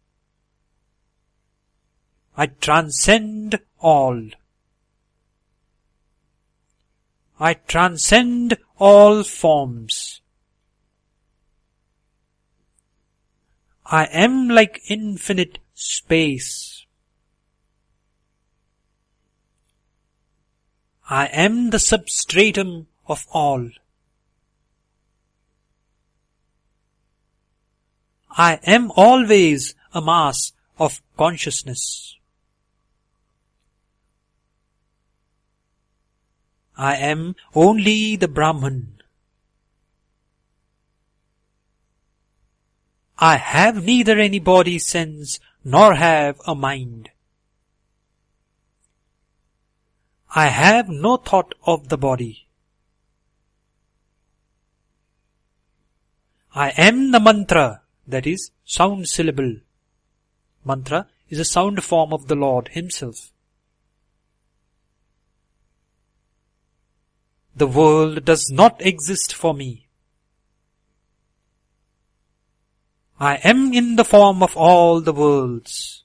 I transcend all. I transcend all forms. I am like infinite space. I am the substratum of all. I am always a mass of consciousness. I am only the Brahman. I have neither any body sense nor have a mind. I have no thought of the body. I am the mantra, that is, sound syllable. Mantra is a sound form of the Lord Himself. The world does not exist for me. I am in the form of all the worlds.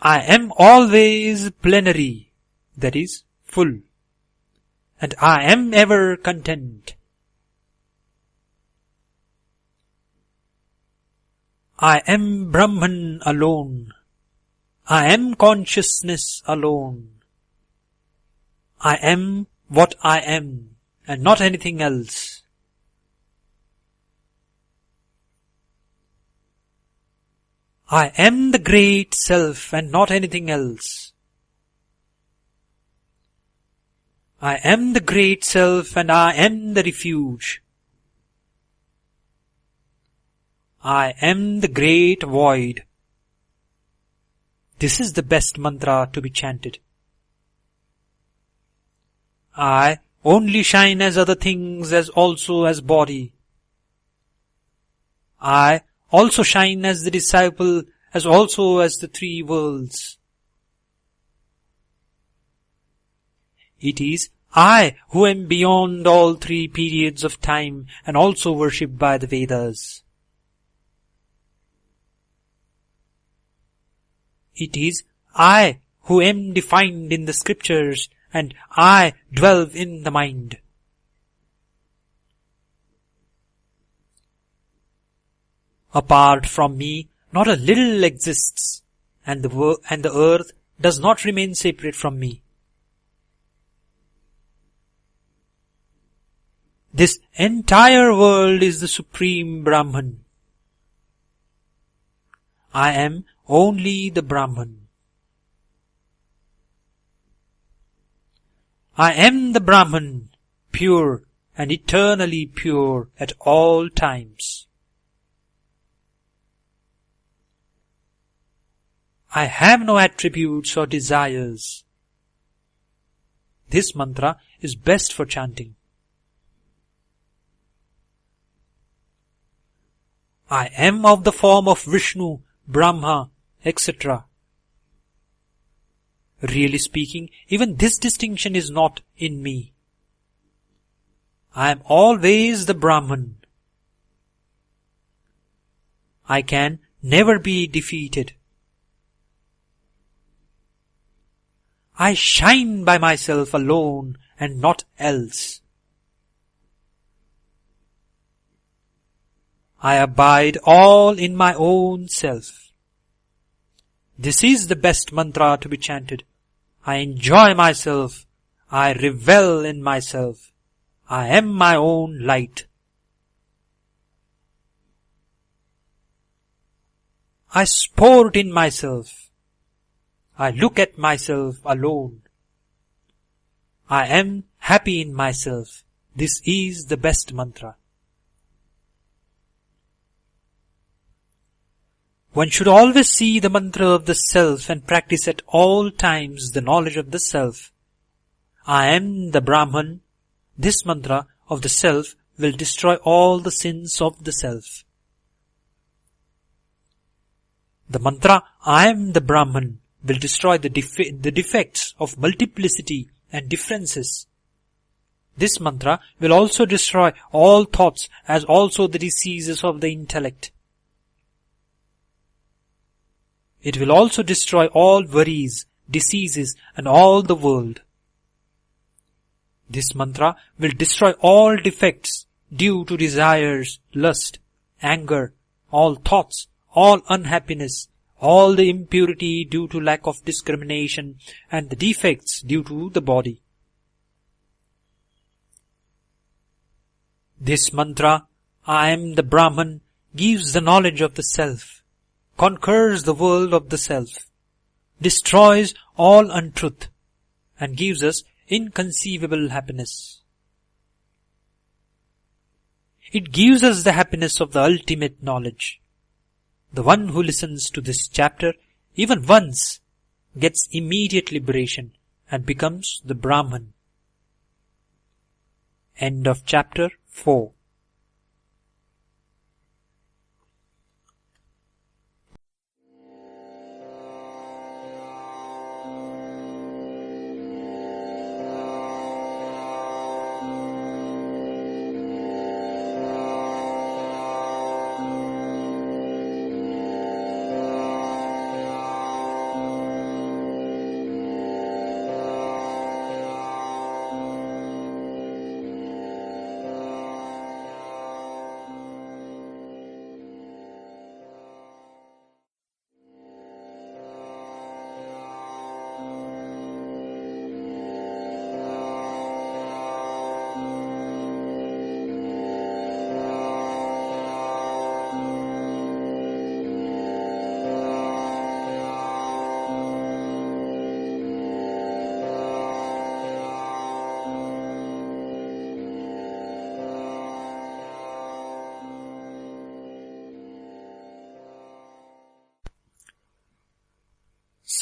I am always plenary, that is, full, and I am ever content. I am Brahman alone. I am consciousness alone. I am what I am, and not anything else. I am the great self and not anything else. I am the great self and I am the refuge. I am the great void. This is the best mantra to be chanted. I only shine as other things, as also as body. I also shine as the disciple, as also as the three worlds. It is I who am beyond all three periods of time and also worshipped by the Vedas. It is I who am defined in the scriptures and I dwell in the mind. Apart from me, not a little exists, and the earth does not remain separate from me. This entire world is the Supreme Brahman. I am only the Brahman. I am the Brahman, pure and eternally pure at all times. I have no attributes or desires. This mantra is best for chanting. I am of the form of Vishnu, Brahma, etc. Really speaking, even this distinction is not in me. I am always the Brahman. I can never be defeated. I shine by myself alone and not else. I abide all in my own self. This is the best mantra to be chanted. I enjoy myself. I revel in myself. I am my own light. I sport in myself. I look at myself alone. I am happy in myself. This is the best mantra. One should always see the mantra of the self and practice at all times the knowledge of the self. I am the Brahman. This mantra of the self will destroy all the sins of the self. The mantra I am the Brahman will destroy the defects of multiplicity and differences. This mantra will also destroy all thoughts as also the diseases of the intellect. It will also destroy all worries, diseases and all the world. This mantra will destroy all defects due to desires, lust, anger, all thoughts, all unhappiness, all the impurity due to lack of discrimination and the defects due to the body. This mantra, I am the Brahman, gives the knowledge of the self, conquers the world of the self, destroys all untruth, and gives us inconceivable happiness. It gives us the happiness of the ultimate knowledge. The one who listens to this chapter even once gets immediate liberation and becomes the Brahman. End of chapter 4.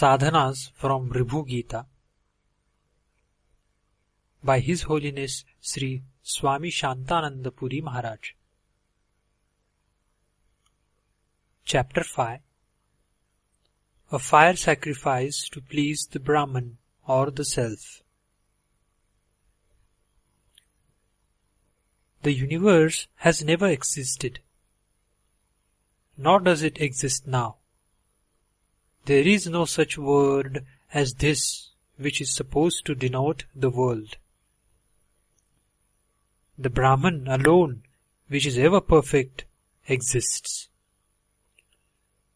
Sadhanas from Ribhu Gita by His Holiness Sri Swami Shantananda Puri Maharaj. Chapter 5. A fire sacrifice to please the Brahman or the Self. The universe has never existed, nor does it exist now. There is no such word as this which is supposed to denote the world. The Brahman alone, which is ever perfect, exists.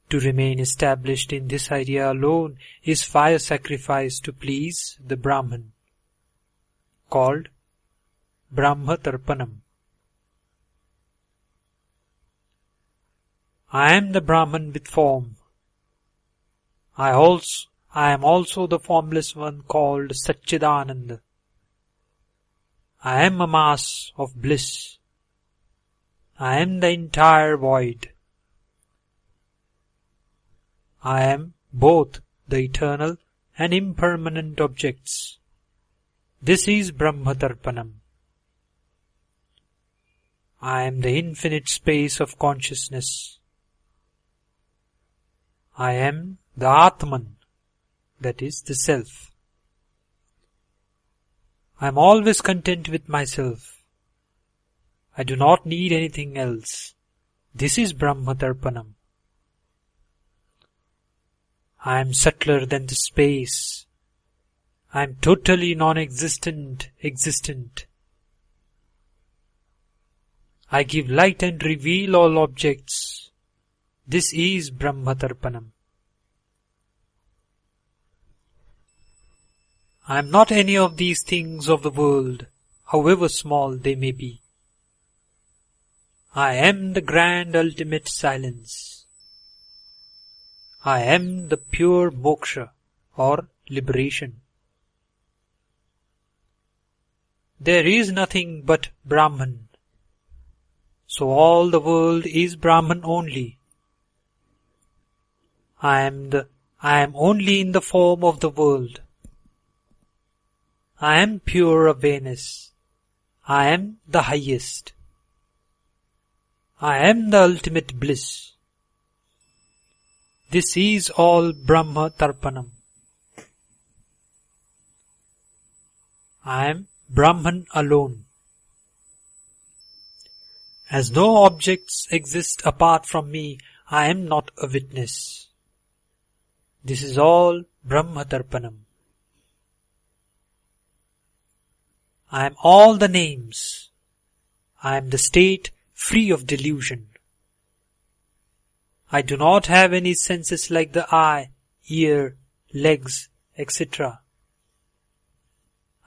To remain established in this idea alone is fire sacrifice to please the Brahman, called Brahma Tarpanam. I am the Brahman with form. I am also the formless one called Satchidananda. I am a mass of bliss. I am the entire void. I am both the eternal and impermanent objects. This is Brahma Tarpanam. I am the infinite space of consciousness. I am the Atman, that is the Self. I am always content with myself. I do not need anything else. This is Brahma Tarpanam. I am subtler than the space. I am totally non-existent, existent. I give light and reveal all objects. This is Brahma Tarpanam. I am not any of these things of the world, however small they may be. I am the grand ultimate silence. I am the pure moksha or liberation. There is nothing but Brahman. So all the world is Brahman only. I am only in the form of the world. I am pure awareness. I am the highest. I am the ultimate bliss. This is all Brahma Tarpanam. I am Brahman alone. As no objects exist apart from me, I am not a witness. This is all Brahma Tarpanam. I am all the names. I am the state free of delusion. I do not have any senses like the eye, ear, legs, etc.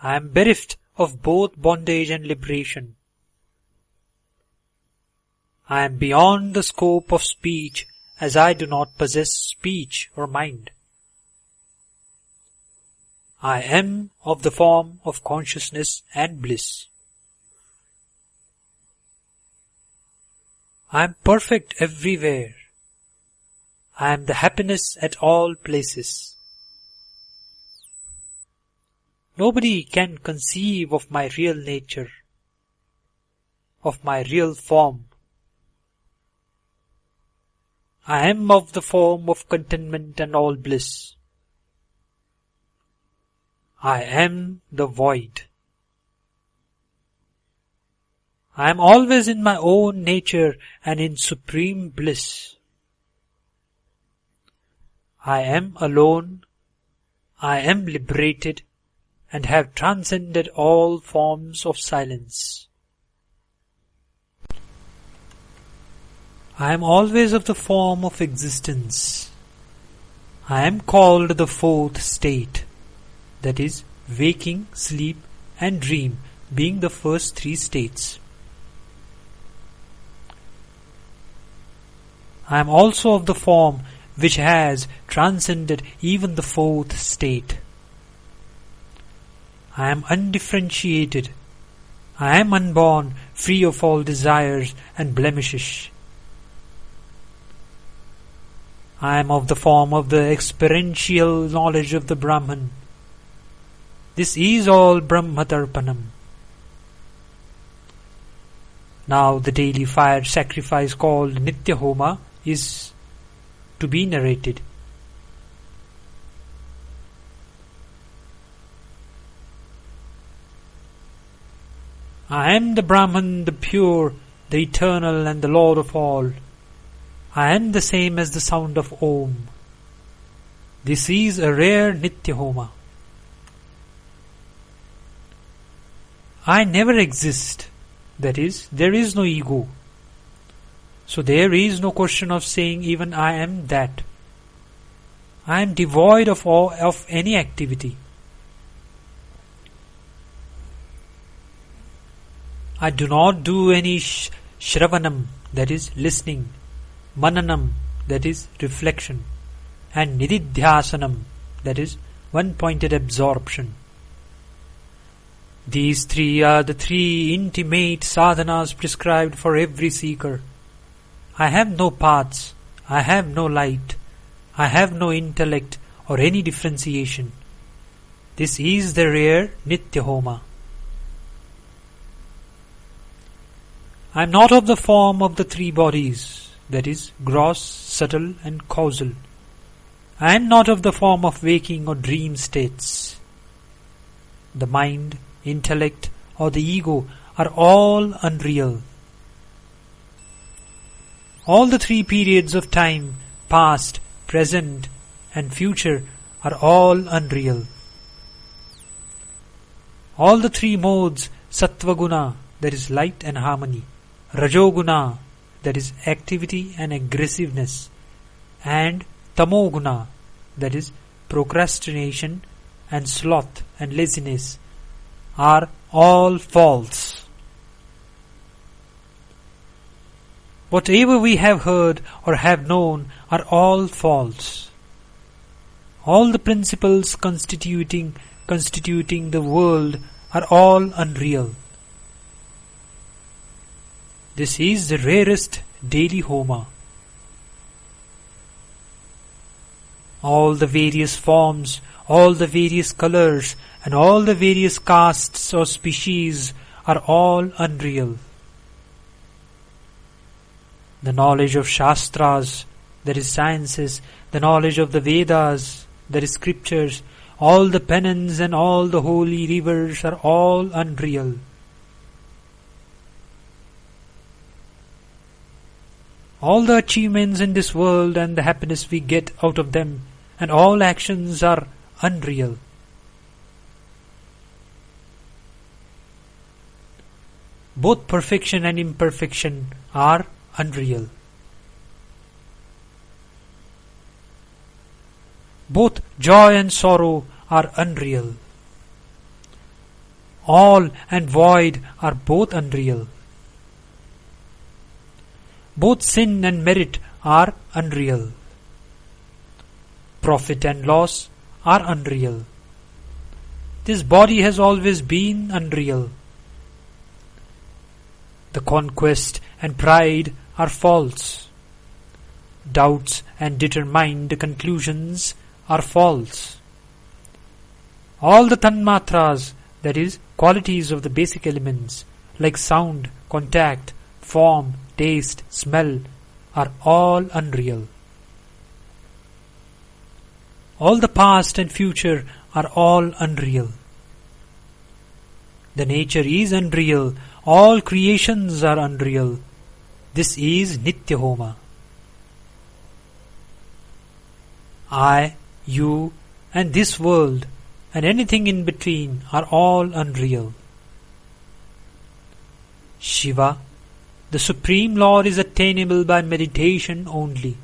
I am bereft of both bondage and liberation. I am beyond the scope of speech, as I do not possess speech or mind. I am of the form of consciousness and bliss. I am perfect everywhere. I am the happiness at all places. Nobody can conceive of my real nature, of my real form. I am of the form of contentment and all bliss. I am the void. I am always in my own nature and in supreme bliss. I am alone, I am liberated, and have transcended all forms of silence. I am always of the form of existence. I am called the fourth state, that is, waking, sleep, and dream being the first three states. I am also of the form which has transcended even the fourth state. I am undifferentiated. I am unborn, free of all desires and blemishes. I am of the form of the experiential knowledge of the Brahman. This is all Brahmatarpanam. Now the daily fire sacrifice called Nitya Homa is to be narrated. I am the Brahman, the pure, the eternal and the Lord of all. I am the same as the sound of Om. This is a rare Nitya Homa. I never exist. That is, there is no ego. So there is no question of saying even I am that. I am devoid of any activity. I do not do any shravanam, that is listening, mananam, that is reflection, and nididhyasanam, that is one-pointed absorption. These three are the three intimate sadhanas prescribed for every seeker. I have no paths, I have no light, I have no intellect or any differentiation. This is the rare Nitya Homa. I am not of the form of the three bodies, that is, gross, subtle and causal. I am not of the form of waking or dream states. The mind, intellect or the ego are all unreal. All the three periods of time, past, present and future, are all unreal. All the three modes, sattva-guna, that is light and harmony, rajoguna, that is activity and aggressiveness, and tamoguna, that is procrastination and sloth and laziness, are all false. Whatever we have heard or have known are all false. All the principles constituting the world are all unreal. This is the rarest daily Homa. All the various forms, all the various colors, and all the various castes or species are all unreal. The knowledge of Shastras, that is sciences, the knowledge of the Vedas, that is scriptures, all the penance and all the holy rivers are all unreal. All the achievements in this world and the happiness we get out of them and all actions are unreal. Both perfection and imperfection are unreal. Both joy and sorrow are unreal. All and void are both unreal. Both sin and merit are unreal. Profit and loss are unreal. This body has always been unreal. The conquest and pride are false. Doubts and determined conclusions are false. All the tanmatras, that is, qualities of the basic elements, like sound, contact, form, taste, smell, are all unreal. All the past and future are all unreal. The nature is unreal. All creations are unreal. This is Nitya Homa. I, you, and this world, and anything in between are all unreal. Shiva, the Supreme Lord, is attainable by meditation only.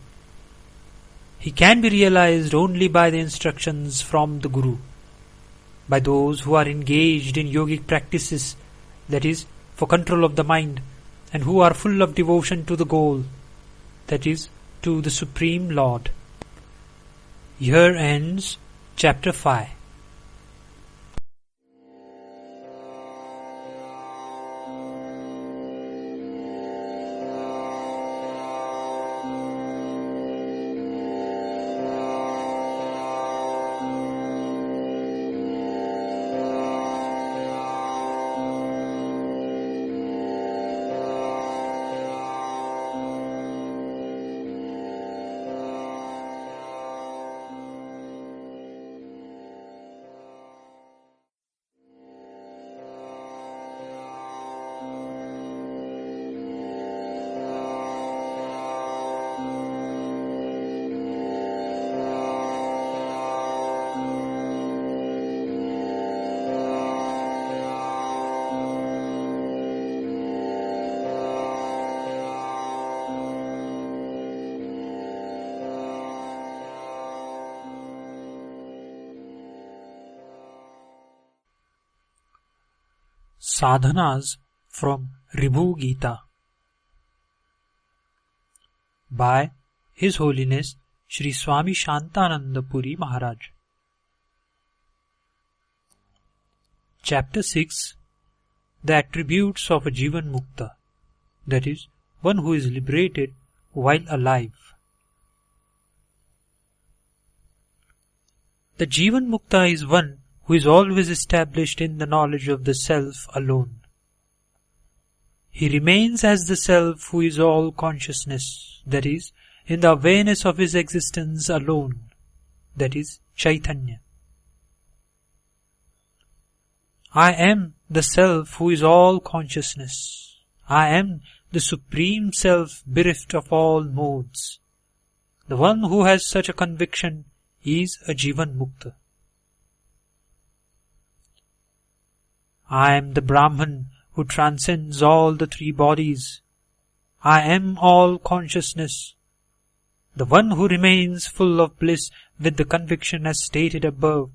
He can be realized only by the instructions from the Guru, by those who are engaged in yogic practices, that is, for control of the mind, and who are full of devotion to the goal, that is, to the Supreme Lord. Here ends Chapter 5. Sadhanas from Ribhu Gita by His Holiness Shri Swami Shantananda Puri Maharaj. Chapter 6. The Attributes of a Jivanmukta, that is, one who is liberated while alive. The Jivanmukta is one who is always established in the knowledge of the Self alone. He remains as the Self who is all consciousness, that is, in the awareness of his existence alone, that is, Chaitanya. I am the Self who is all consciousness. I am the Supreme Self bereft of all modes. The one who has such a conviction is a Jivanmukta. I am the Brahman who transcends all the three bodies. I am all consciousness. The one who remains full of bliss with the conviction as stated above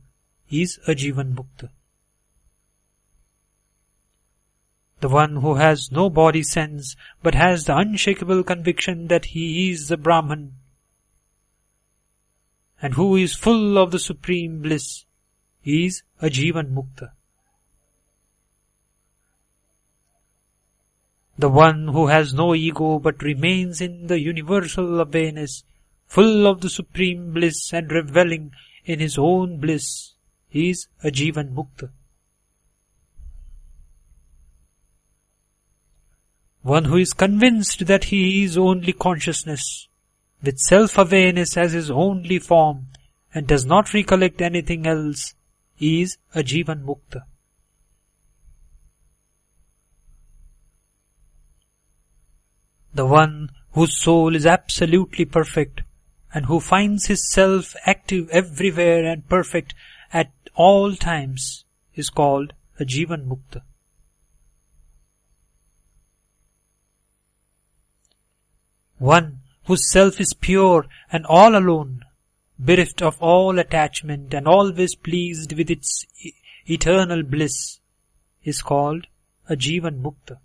is a Jivanmukta. The one who has no body sense but has the unshakable conviction that he is the Brahman and who is full of the supreme bliss is a Jivanmukta. The one who has no ego but remains in the universal awareness, full of the supreme bliss and reveling in his own bliss, is a Jivanmukta. One who is convinced that he is only consciousness, with self-awareness as his only form, and does not recollect anything else, is a Jivanmukta. The one whose soul is absolutely perfect and who finds his self active everywhere and perfect at all times is called a Jivanmukta. One whose self is pure and all alone, bereft of all attachment and always pleased with its eternal bliss, is called a Jivanmukta.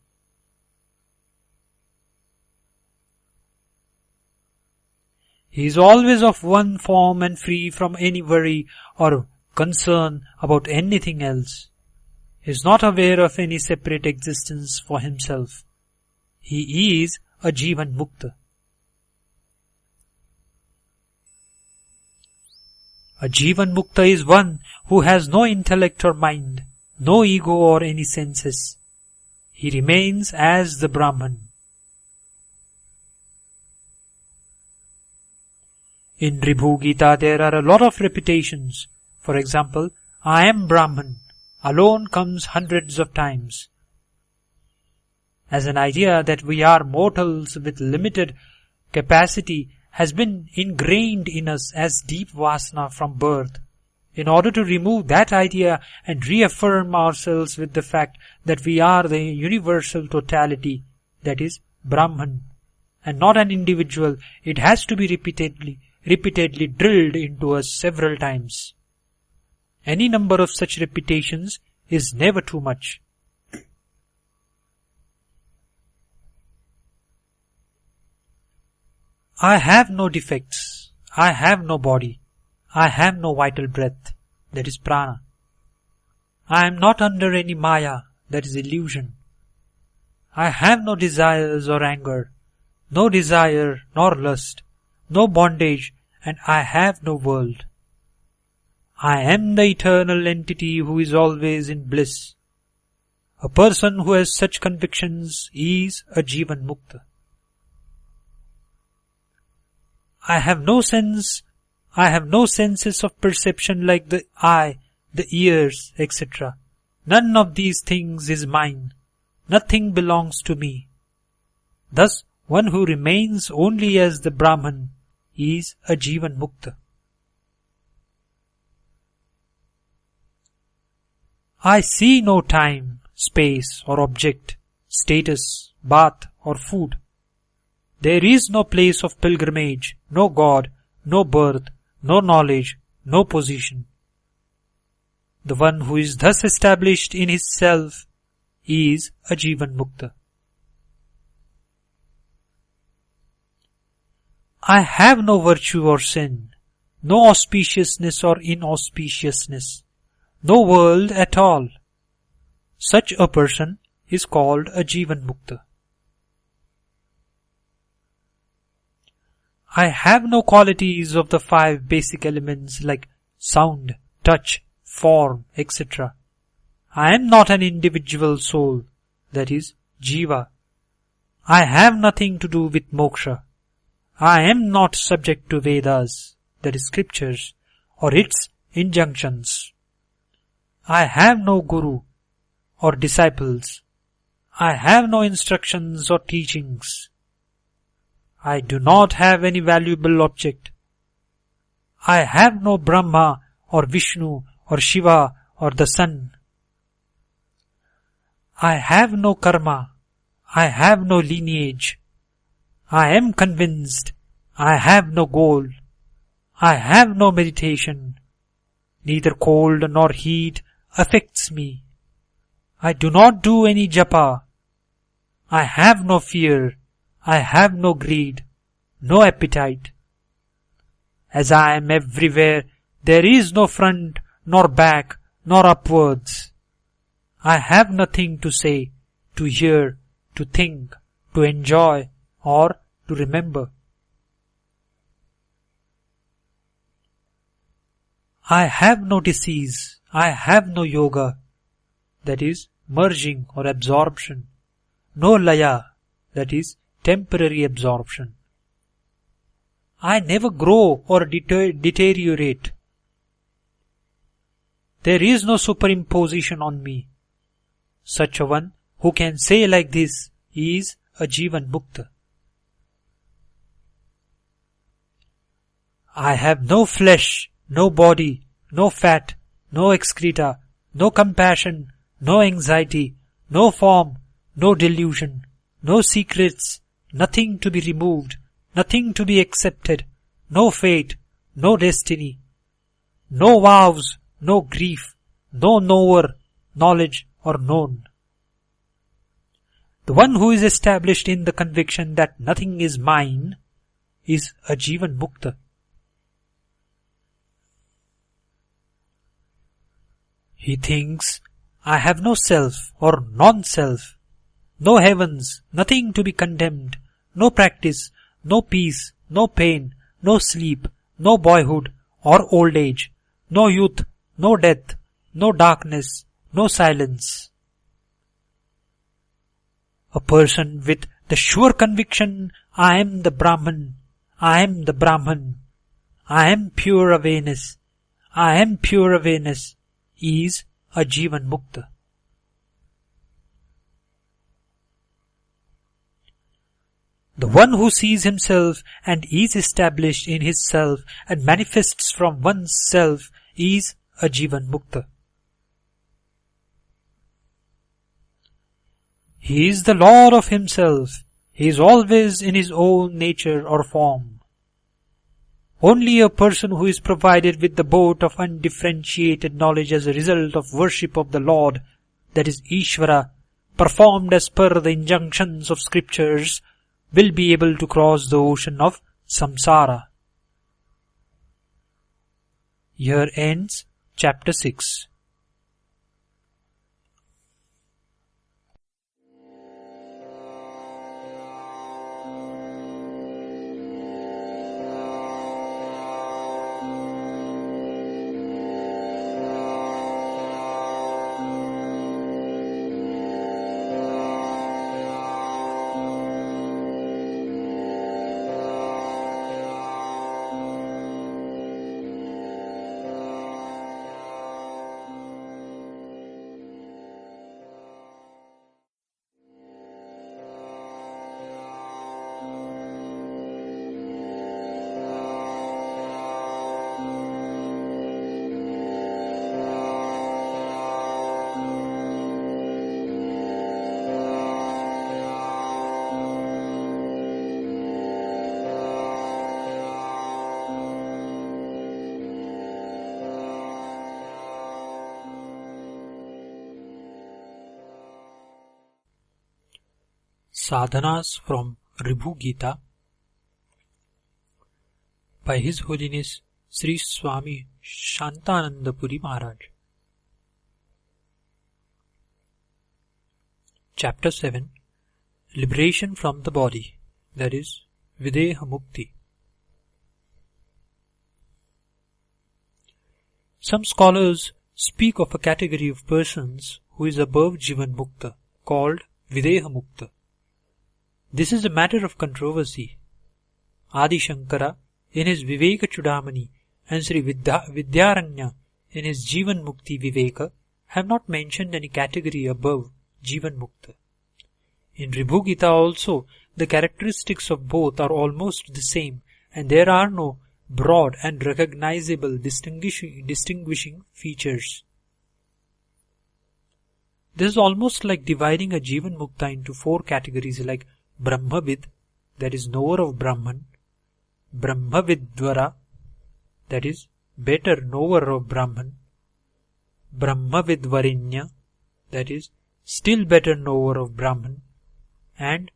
He is always of one form and free from any worry or concern about anything else. He is not aware of any separate existence for himself. He is a Jivanmukta. A Jivanmukta is one who has no intellect or mind, no ego or any senses. He remains as the Brahman. In Ribhu Gita there are a lot of repetitions. For example, I am Brahman alone comes hundreds of times. As an idea that we are mortals with limited capacity has been ingrained in us as deep vasana from birth. In order to remove that idea and reaffirm ourselves with the fact that we are the universal totality, that is, Brahman, and not an individual, it has to be repeatedly drilled into us several times. Any number of such repetitions is never too much. I have no defects. I have no body. I have no vital breath, that is prana. I am not under any maya, that is illusion. I have no desires or anger, no desire nor lust, no bondage, and I have no world. I am the eternal entity who is always in bliss. A person who has such convictions is a Jivanmukta. I have no senses of perception like the eye, the ears, etc. None of these things is mine. Nothing belongs to me. Thus, one who remains only as the Brahman is a Jivanmukta. I see no time, space or object, status, bath or food. There is no place of pilgrimage, no God, no birth, no knowledge, no position. The one who is thus established in his self is a Jivanmukta. I have no virtue or sin, no auspiciousness or inauspiciousness, no world at all. Such a person is called a Jivanmukta. I have no qualities of the 5 basic elements like sound, touch, form, etc. I am not an individual soul, that is, Jiva. I have nothing to do with moksha. I am not subject to Vedas, that is, scriptures, or its injunctions. I have no guru or disciples. I have no instructions or teachings. I do not have any valuable object. I have no Brahma or Vishnu or Shiva or the sun. I have no karma. I have no lineage. I am convinced. I have no goal. I have no meditation. Neither cold nor heat affects me. I do not do any japa. I have no fear. I have no greed, no appetite. As I am everywhere, there is no front, nor back, nor upwards. I have nothing to say, to hear, to think, to enjoy, or to remember. I have no disease. I have no yoga, that is, merging or absorption. No laya, that is, temporary absorption. I never grow or deteriorate. There is no superimposition on me. Such a one who can say like this is a Jivanmukta. I have no flesh, no body, no fat, no excreta, no compassion, no anxiety, no form, no delusion, no secrets, nothing to be removed, nothing to be accepted, no fate, no destiny, no vows, no grief, no knower, knowledge or known. The one who is established in the conviction that nothing is mine is a Jivanmukta. He thinks, I have no self or non-self, no heavens, nothing to be condemned, no practice, no peace, no pain, no sleep, no boyhood or old age, no youth, no death, no darkness, no silence. A person with the sure conviction, I am the Brahman, I am the Brahman, I am pure awareness, I am pure awareness, is a Jivanmukta. The one who sees himself and is established in his self and manifests from one's self is a Jivanmukta. He is the Lord of himself. He is always in his own nature or form. Only a person who is provided with the boat of undifferentiated knowledge as a result of worship of the Lord, that is Ishvara, performed as per the injunctions of scriptures, will be able to cross the ocean of samsara. Here ends Chapter 6. Sadhanas from Ribhu Gita by His Holiness Sri Swami Shantanandapuri Maharaj. Chapter 7. Liberation from the body, that is videhamukti. Some scholars speak of a category of persons who is above Jivanmukta, called videhamukta. This is a matter of controversy. Adi Shankara in his Viveka Chudamani and Sri Vidyaranya in his Jivanmukti Viveka have not mentioned any category above Jivanmukta. In Ribhu Gita also, the characteristics of both are almost the same, and there are no broad and recognizable distinguishing features. This is almost like dividing a Jivanmukta into four categories like Brahmavid, that is knower of Brahman, Brahmavidvara, that is better knower of Brahman, Brahmavidvarinya, that is still better knower of Brahman, and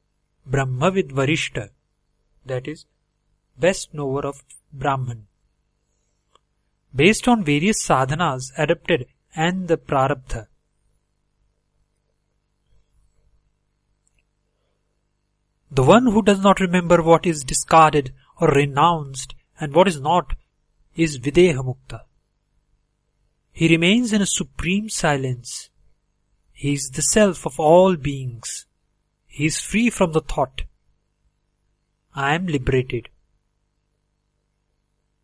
Brahmavidvarishta, that is best knower of Brahman. Based on various sadhanas adopted and the prarabdha. The one who does not remember what is discarded or renounced and what is not is videhamukta. He remains in a supreme silence. He is the self of all beings. He is free from the thought, I am liberated.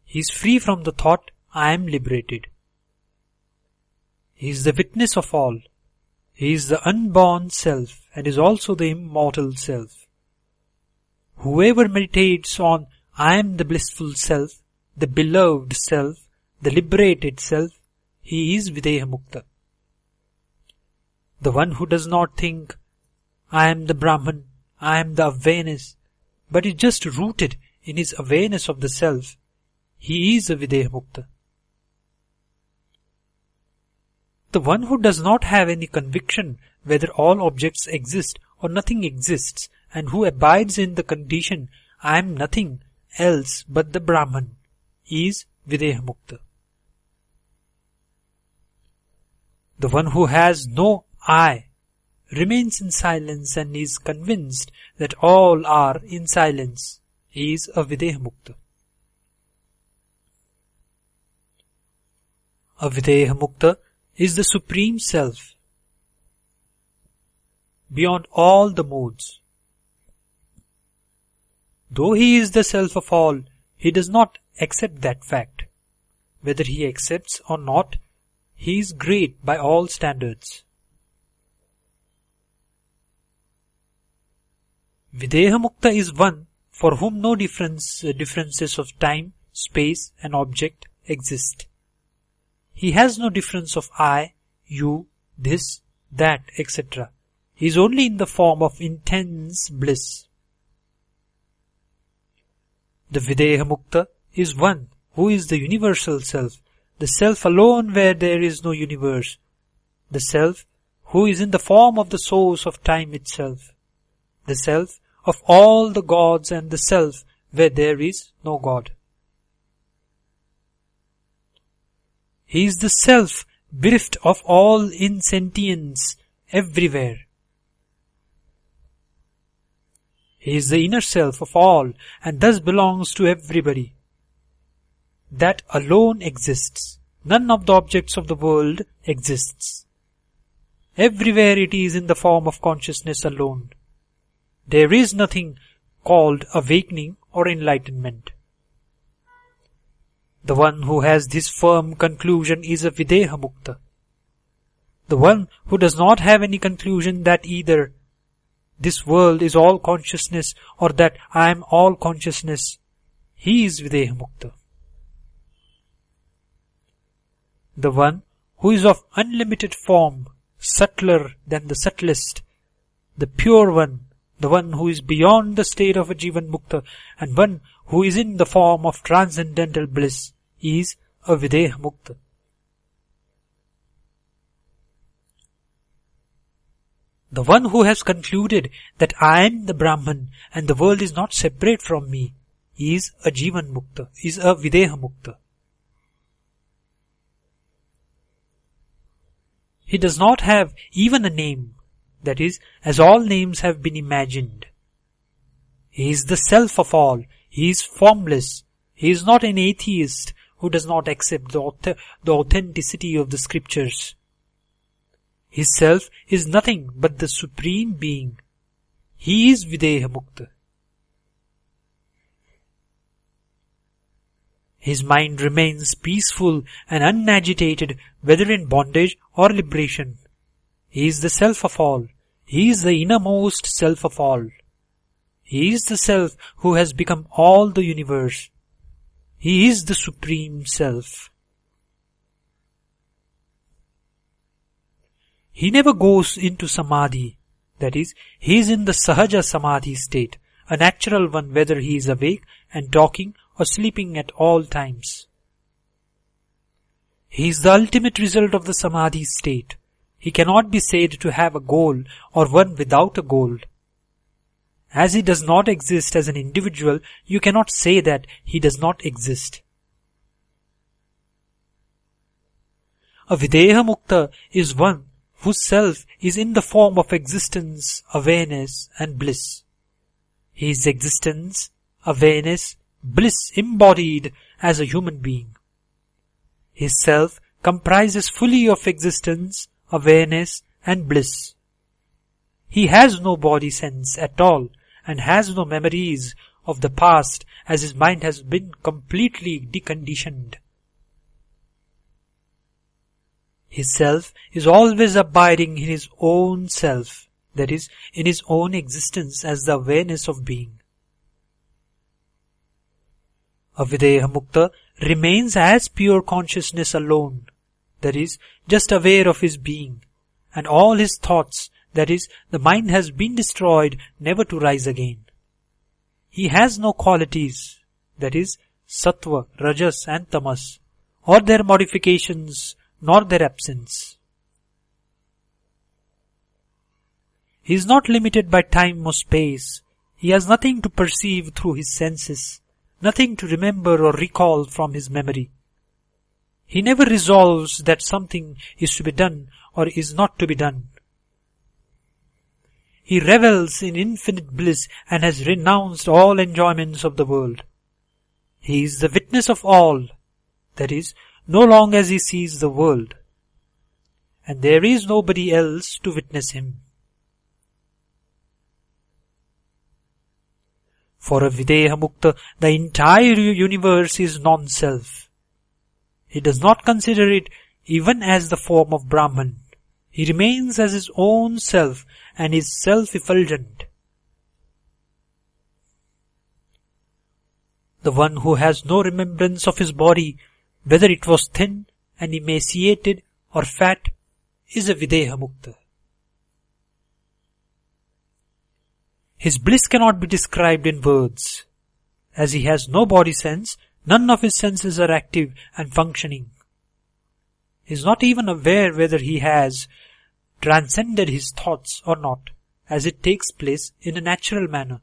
He is free from the thought, I am liberated. He is the witness of all. He is the unborn self and is also the immortal self. Whoever meditates on I am the blissful self, the beloved self, the liberated self, he is videhamukta. The one who does not think I am the Brahman, I am the awareness, but is just rooted in his awareness of the self, he is a videhamukta. The one who does not have any conviction whether all objects exist or nothing exists, and who abides in the condition I am nothing else but the Brahman, is videhamukta. The one who has no I remains in silence and is convinced that all are in silence is a videhamukta. A videhamukta is the Supreme Self, beyond all the modes. Though he is the Self of all, he does not accept that fact. Whether he accepts or not, he is great by all standards. Videhamukta is one for whom no differences of time, space and object exist. He has no difference of I, you, this, that, etc. He is only in the form of intense bliss. The videhamukta is one who is the universal self, the self alone where there is no universe, the self who is in the form of the source of time itself, the self of all the gods and the self where there is no God. He is the self bereft of all insentience everywhere. He is the inner self of all and thus belongs to everybody. That alone exists. None of the objects of the world exists. Everywhere it is in the form of consciousness alone. There is nothing called awakening or enlightenment. The one who has this firm conclusion is a videhamukta. The one who does not have any conclusion that either this world is all consciousness or that I am all consciousness, he is videhamukta. The one who is of unlimited form, subtler than the subtlest, the pure one, the one who is beyond the state of a Jivanmukta and one who is in the form of transcendental bliss is a videhamukta. The one who has concluded that I am the Brahman and the world is not separate from me is a Jivanmukta, is a videhamukta. He does not have even a name, that is, as all names have been imagined. He is the self of all. He is formless. He is not an atheist who does not accept the authenticity of the scriptures. His self is nothing but the Supreme Being. He is videhamukta. His mind remains peaceful and unagitated whether in bondage or liberation. He is the self of all. He is the innermost self of all. He is the self who has become all the universe. He is the Supreme Self. He never goes into samadhi, that is, he is in the sahaja samadhi state, a natural one whether he is awake and talking or sleeping at all times. He is the ultimate result of the samadhi state. He cannot be said to have a goal or one without a goal. As he does not exist as an individual, you cannot say that he does not exist. A videhamukta is one whose self is in the form of existence, awareness and bliss. He is existence, awareness, bliss embodied as a human being. His self comprises fully of existence, awareness and bliss. He has no body sense at all and has no memories of the past as his mind has been completely deconditioned. His self is always abiding in his own self, that is, in his own existence as the awareness of being. A videhamukta remains as pure consciousness alone, that is, just aware of his being, and all his thoughts, that is, the mind has been destroyed never to rise again. He has no qualities, that is, sattva, rajas and tamas, or their modifications, nor their absence. He is not limited by time or space. He has nothing to perceive through his senses, nothing to remember or recall from his memory. He never resolves that something is to be done or is not to be done. he revels in infinite bliss and has renounced all enjoyments of the world. He is the witness of all, that is, no longer as he sees the world, and there is nobody else to witness him. For a videhamukta, the entire universe is non-self. He does not consider it even as the form of Brahman. He remains as his own self and is self-effulgent. The one who has no remembrance of his body, whether it was thin and emaciated or fat, is a videhamukta. His bliss cannot be described in words. As he has no body sense, none of his senses are active and functioning. He is not even aware whether he has transcended his thoughts or not, as it takes place in a natural manner.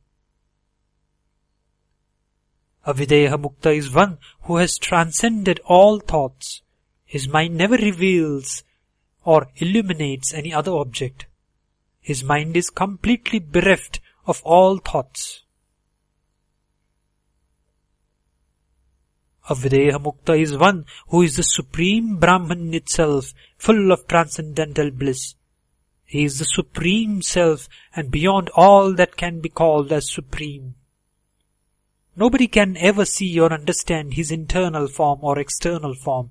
A videhamukta is one who has transcended all thoughts. His mind never reveals or illuminates any other object. His mind is completely bereft of all thoughts. A videhamukta is one who is the supreme Brahman itself, full of transcendental bliss. He is the supreme self and beyond all that can be called as supreme. Nobody can ever see or understand his internal form or external form.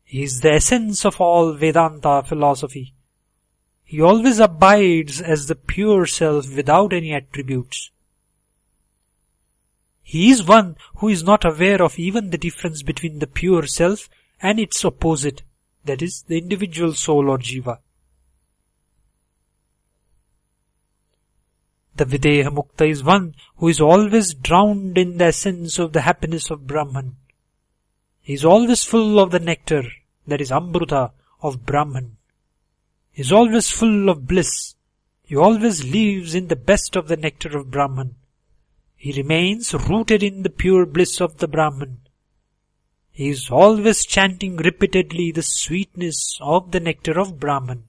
He is the essence of all Vedanta philosophy. He always abides as the pure self without any attributes. He is one who is not aware of even the difference between the pure self and its opposite, that is, the individual soul or jiva. The videhamukta is one who is always drowned in the essence of the happiness of Brahman. He is always full of the nectar, that is Amruta, of Brahman. He is always full of bliss. He always lives in the best of the nectar of Brahman. He remains rooted in the pure bliss of the Brahman. He is always chanting repeatedly the sweetness of the nectar of Brahman.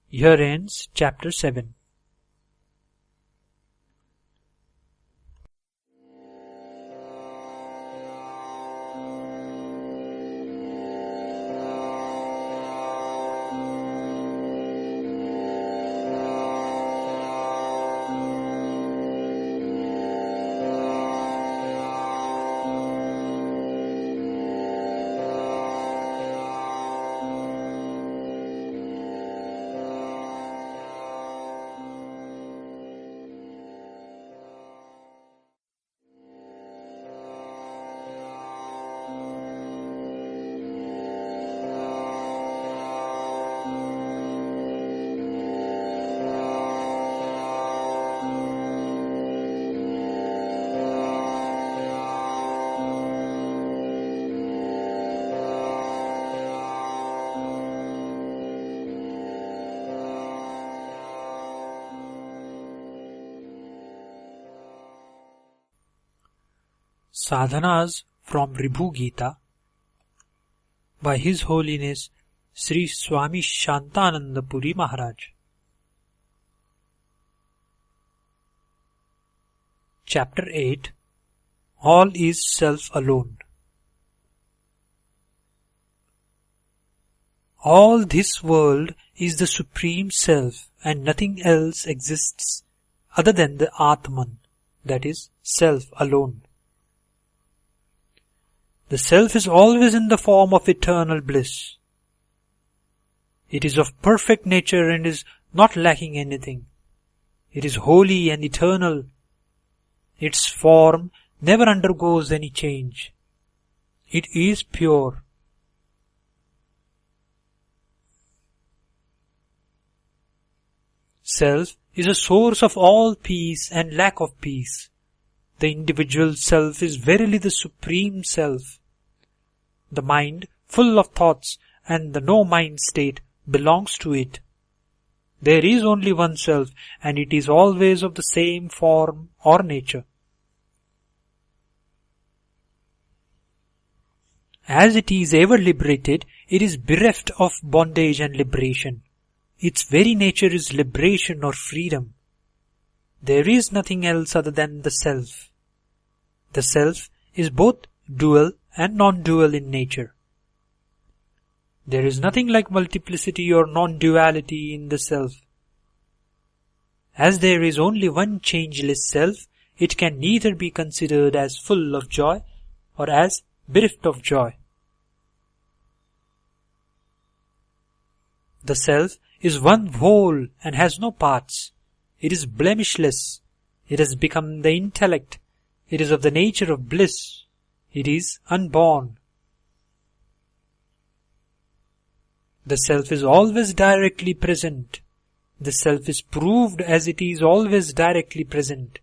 Here ends Chapter 7. Sadhanas from Ribhu Gita by His Holiness Sri Swami Shantananda Puri Maharaj. Chapter 8. All is Self Alone. All this world is the Supreme Self and nothing else exists other than the Atman, that is, Self alone. The Self is always in the form of eternal bliss. It is of perfect nature and is not lacking anything. It is holy and eternal. Its form never undergoes any change. It is pure. Self is a source of all peace and lack of peace. The individual self is verily the Supreme Self. The mind, full of thoughts, and the no-mind state belongs to it. There is only one self, and it is always of the same form or nature. As it is ever liberated, it is bereft of bondage and liberation. Its very nature is liberation or freedom. There is nothing else other than the Self. The Self is both dual and non-dual in nature. There is nothing like multiplicity or non-duality in the Self. As there is only one changeless Self, it can neither be considered as full of joy or as bereft of joy. The Self is one whole and has no parts. It is blemishless. It has become the intellect. It is of the nature of bliss. It is unborn. The Self is always directly present. The Self is proved as it is always directly present.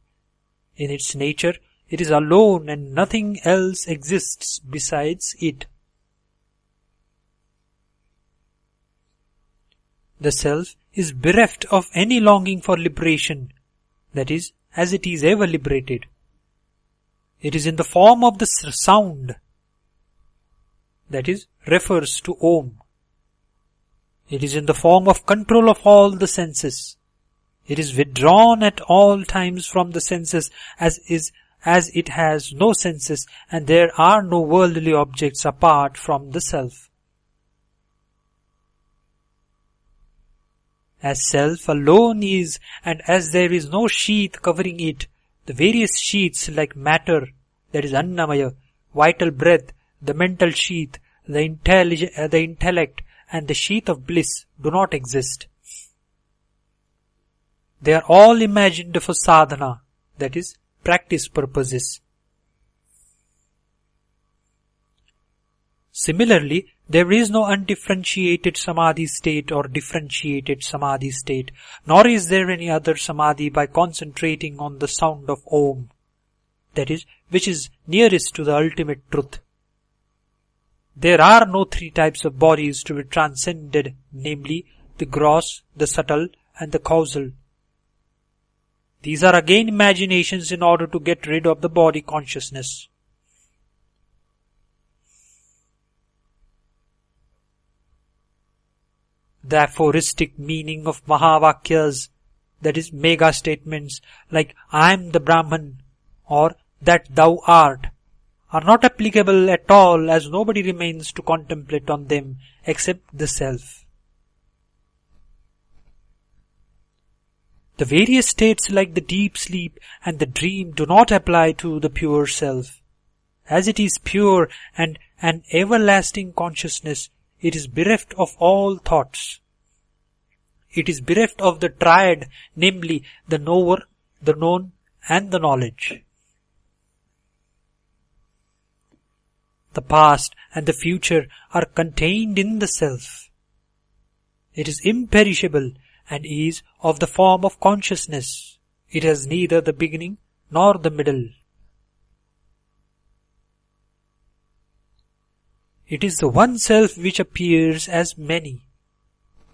In its nature, it is alone and nothing else exists besides it. The Self is bereft of any longing for liberation, that is, as it is ever liberated. It is in the form of the sound, that is, refers to Om. It is in the form of control of all the senses. It is withdrawn at all times from the senses as it has no senses and there are no worldly objects apart from the Self. As Self alone is, and as there is no sheath covering it, the various sheaths like matter, that is Annamaya, vital breath, the mental sheath, the intellect, and the sheath of bliss do not exist. They are all imagined for sadhana, that is, practice purposes. Similarly, there is no undifferentiated samadhi state or differentiated samadhi state, nor is there any other samadhi by concentrating on the sound of Om, that is, which is nearest to the ultimate truth. There are no three types of bodies to be transcended, namely, the gross, the subtle, and the causal. These are again imaginations in order to get rid of the body consciousness. The aphoristic meaning of mahavakyas, that is mega statements like I am the Brahman or that thou art, are not applicable at all as nobody remains to contemplate on them except the Self. The various states like the deep sleep and the dream do not apply to the pure Self. As it is pure and an everlasting consciousness, it is bereft of all thoughts. It is bereft of the triad, namely the knower, the known, and the knowledge. The past and the future are contained in the Self. It is imperishable and is of the form of consciousness. It has neither the beginning nor the middle. It is the one Self which appears as many.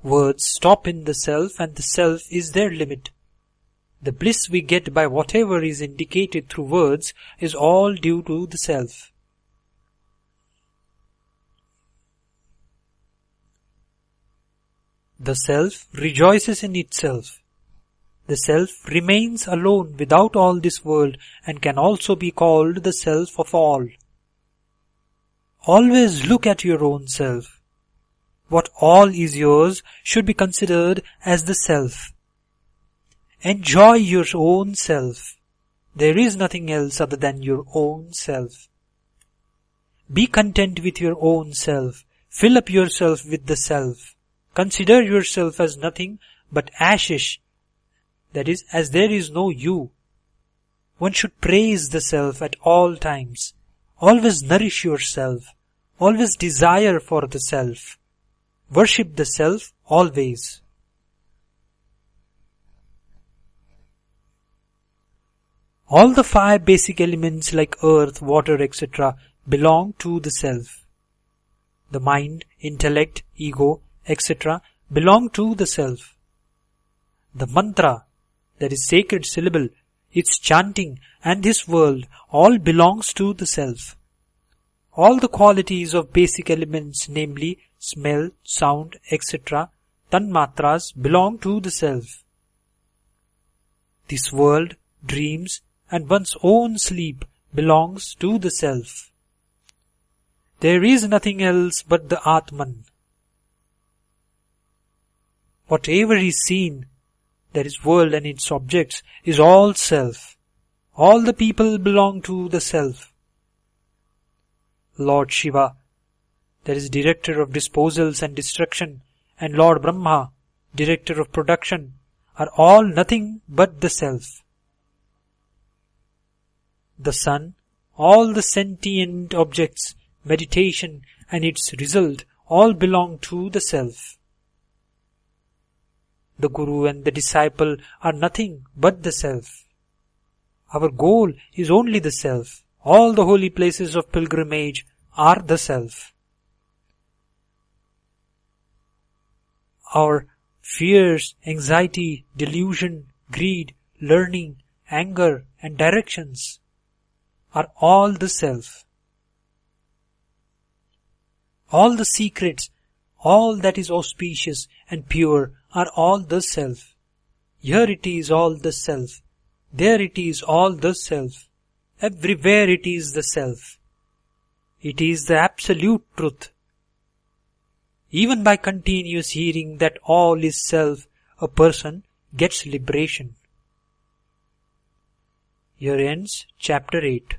Words stop in the Self and the Self is their limit. The bliss we get by whatever is indicated through words is all due to the Self. The Self rejoices in itself. The Self remains alone without all this world and can also be called the Self of all. Always look at your own Self. What all is yours should be considered as the Self. Enjoy your own Self. There is nothing else other than your own Self. Be content with your own Self. Fill up yourself with the Self. Consider yourself as nothing but ashish, that is, as there is no you. One should praise the Self at all times. Always nourish yourself. Always desire for the Self. Worship the Self always. All the 5 basic elements like earth, water, etc. belong to the Self. The mind, intellect, ego, etc. belong to the Self. The mantra, that is sacred syllable, its chanting and this world all belongs to the Self. All the qualities of basic elements, namely smell, sound, etc. tanmatras belong to the self. This world, dreams, and one's own sleep belongs to the self. There is nothing else but the Atman. Whatever is seen, that is world and its objects, is all self. All the people belong to the self. Lord Shiva, that is director of disposals and destruction, and Lord Brahma, director of production, are all nothing but the self. The sun, all the sentient objects, meditation and its result all belong to the self. The Guru and the disciple are nothing but the self. Our goal is only the self. All the holy places of pilgrimage are the self. Our fears, anxiety, delusion, greed, learning, anger and directions are all the self. All the secrets, all that is auspicious and pure are all the self. Here it is all the self. There it is all the self. Everywhere it is the self. It is the absolute truth. Even by continuous hearing that all is self, a person gets liberation. Here ends Chapter 8.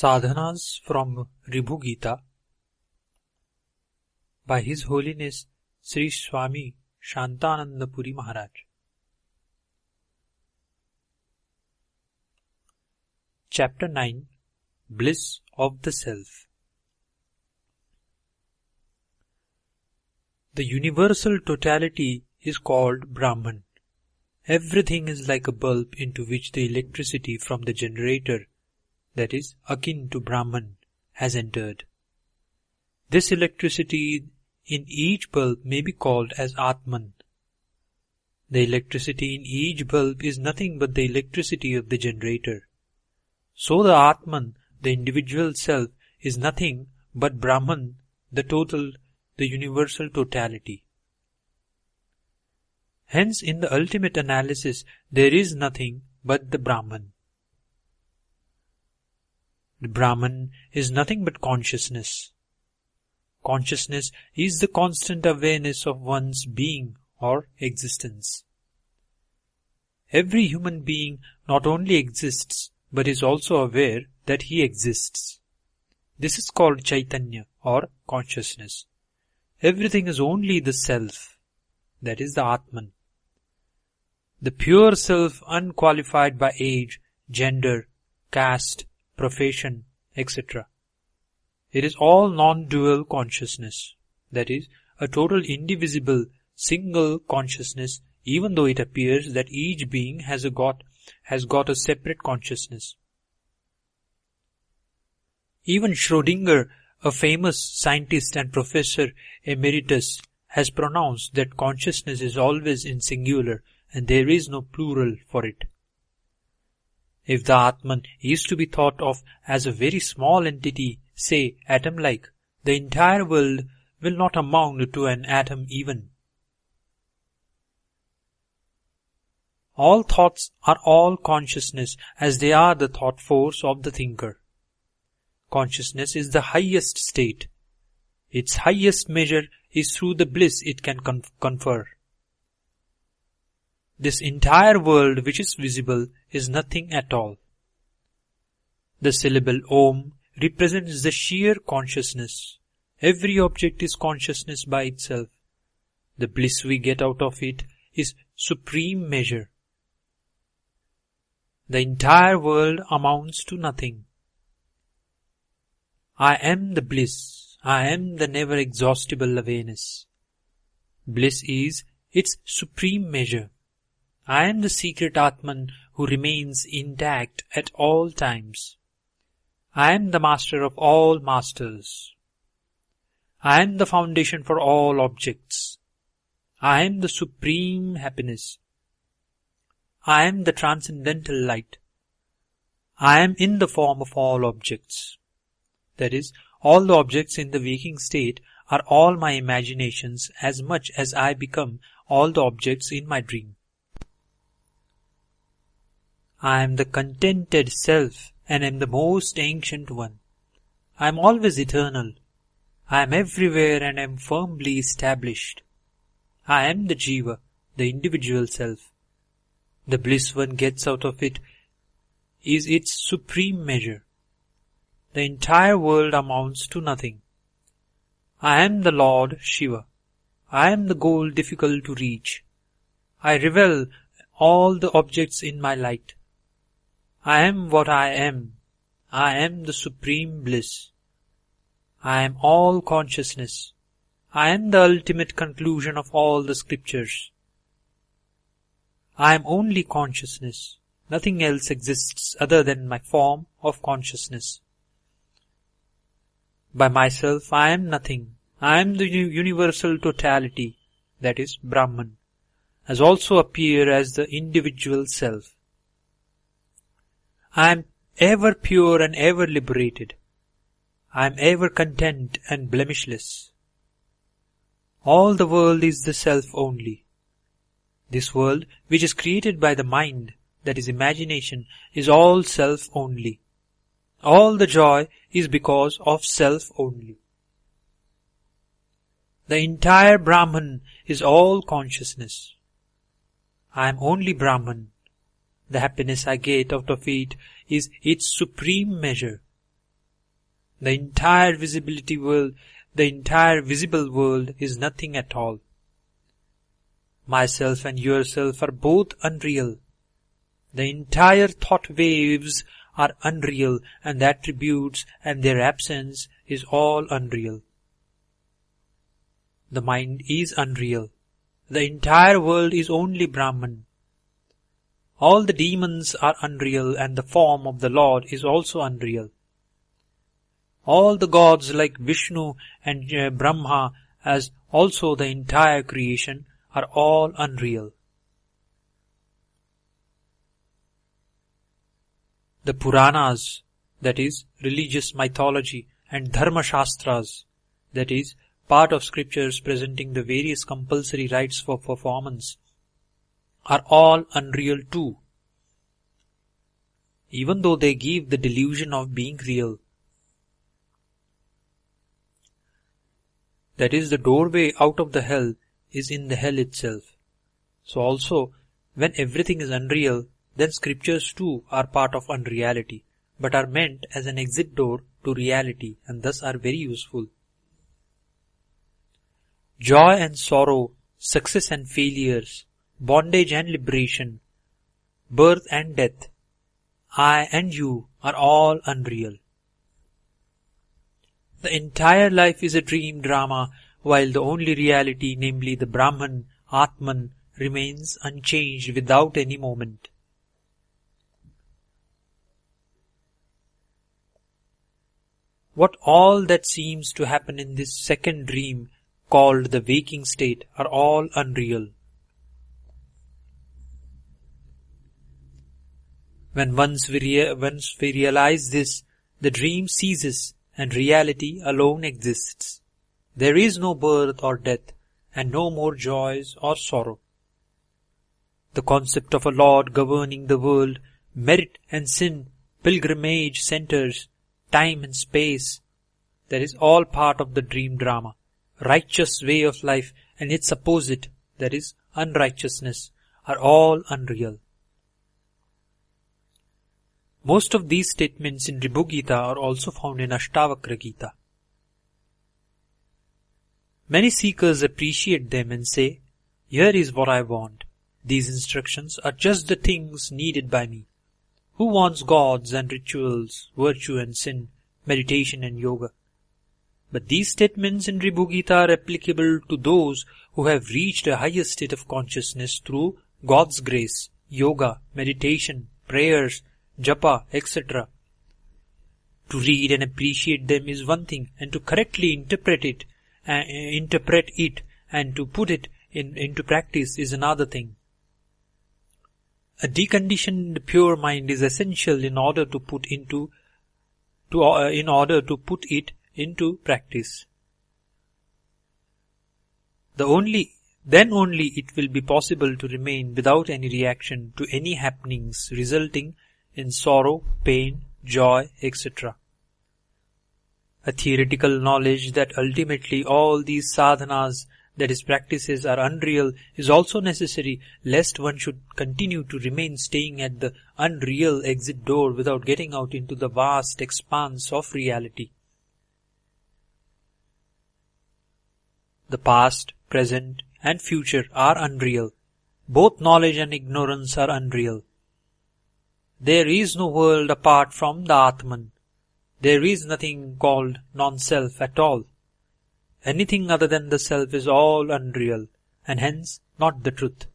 Sadhanas from Ribhu Gita by His Holiness Sri Swami Shantananda Puri Maharaj. Chapter 9 Bliss of the Self. The universal totality is called Brahman. Everything is like a bulb into which the electricity from the generator, that is akin to Brahman, has entered. This electricity in each bulb may be called as Atman. The electricity in each bulb is nothing but the electricity of the generator. So the Atman, the individual self, is nothing but Brahman, the total, the universal totality. Hence, in the ultimate analysis, there is nothing but the Brahman. The Brahman is nothing but consciousness. Consciousness is the constant awareness of one's being or existence. Every human being not only exists, but is also aware that he exists. This is called Chaitanya or consciousness. Everything is only the self, that is the Atman. The pure self unqualified by age, gender, caste, profession, etc. It is all non-dual consciousness, that is, a total indivisible, single consciousness, even though it appears that each being has got a separate consciousness. Even Schrödinger, a famous scientist and professor emeritus, has pronounced that consciousness is always in singular and there is no plural for it. If the Atman is to be thought of as a very small entity, say atom-like, the entire world will not amount to an atom even. All thoughts are all consciousness as they are the thought force of the thinker. Consciousness is the highest state. Its highest measure is through the bliss it can confer. This entire world which is visible is nothing at all. The syllable Om represents the sheer consciousness. Every object is consciousness by itself. The bliss we get out of it is supreme measure. The entire world amounts to nothing. I am the bliss. I am the never exhaustible awareness. Bliss is its supreme measure. I am the secret Atman who remains intact at all times. I am the master of all masters. I am the foundation for all objects. I am the supreme happiness. I am the transcendental light. I am in the form of all objects. That is, all the objects in the waking state are all my imaginations as much as I become all the objects in my dream. I am the contented self and am the most ancient one. I am always eternal. I am everywhere and am firmly established. I am the Jiva, the individual self. The bliss one gets out of it is its supreme measure. The entire world amounts to nothing. I am the Lord Shiva. I am the goal difficult to reach. I revel all the objects in my light. I am what I am. I am the supreme bliss. I am all consciousness. I am the ultimate conclusion of all the scriptures. I am only consciousness. Nothing else exists other than my form of consciousness. By myself I am nothing. I am the universal totality, that is Brahman, as also appear as the individual self. I am ever pure and ever liberated. I am ever content and blemishless. All the world is the self only. This world, which is created by the mind, that is imagination, is all self only. All the joy is because of self only. The entire Brahman is all consciousness. I am only Brahman. The happiness I get out of it is its supreme measure. The entire visible world is nothing at all. Myself and yourself are both unreal. The entire thought waves are unreal, and the attributes and their absence is all unreal. The mind is unreal. The entire world is only Brahman. All the demons are unreal, and the form of the Lord is also unreal. All the gods like Vishnu and Brahma, as also the entire creation, are all unreal. The Puranas, that is, religious mythology, and Dharma Shastras, that is, part of scriptures presenting the various compulsory rites for performance, are all unreal too, even though they give the delusion of being real. That is, the doorway out of the hell is in the hell itself. So also, when everything is unreal, then scriptures too are part of unreality, but are meant as an exit door to reality and thus are very useful. Joy and sorrow, success and failures, bondage and liberation, birth and death, I and you are all unreal. The entire life is a dream drama, while the only reality, namely the Brahman, Atman, remains unchanged without any moment. What all that seems to happen in this second dream, called the waking state, are all unreal. Once we realize this, the dream ceases and reality alone exists. There is no birth or death, and no more joys or sorrow. The concept of a Lord governing the world, merit and sin, pilgrimage centers, time and space, that is all part of the dream drama. Righteous way of life and its opposite, that is unrighteousness, are all unreal. Most of these statements in Ribhu Gita are also found in Ashtavakra Gita. Many seekers appreciate them and say, "Here is what I want. These instructions are just the things needed by me. Who wants gods and rituals, virtue and sin, meditation and yoga?" But these statements in Ribhu Gita are applicable to those who have reached a higher state of consciousness through God's grace, yoga, meditation, prayers, japa, etc. To read and appreciate them is one thing, and to correctly interpret it and to put it into practice is another thing. A deconditioned pure mind is essential in order to put it into practice. Then only it will be possible to remain without any reaction to any happenings resulting in sorrow, pain, joy, etc. A theoretical knowledge that ultimately all these sadhanas, that is practices, are unreal is also necessary, lest one should continue to remain staying at the unreal exit door without getting out into the vast expanse of reality. The past, present, and future are unreal. Both knowledge and ignorance are unreal. There is no world apart from the Atman. There is nothing called non-self at all. Anything other than the self is all unreal, and hence not the truth.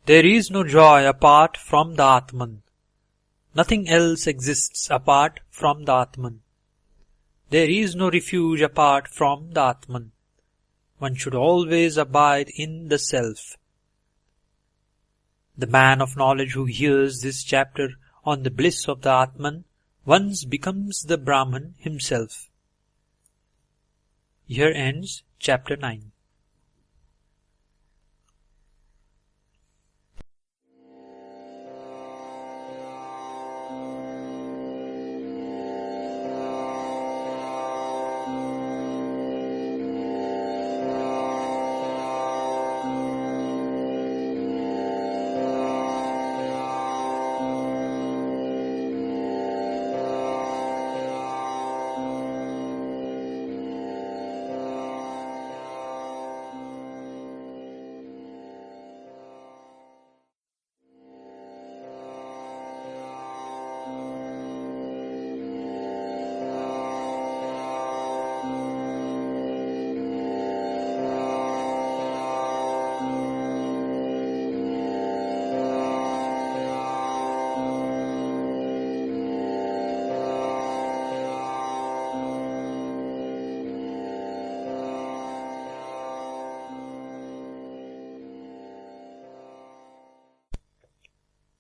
There is no joy apart from the Atman. Nothing else exists apart from the Atman. There is no refuge apart from the Atman. One should always abide in the self. The man of knowledge who hears this chapter on the bliss of the Atman once becomes the Brahman himself. Here ends chapter 9.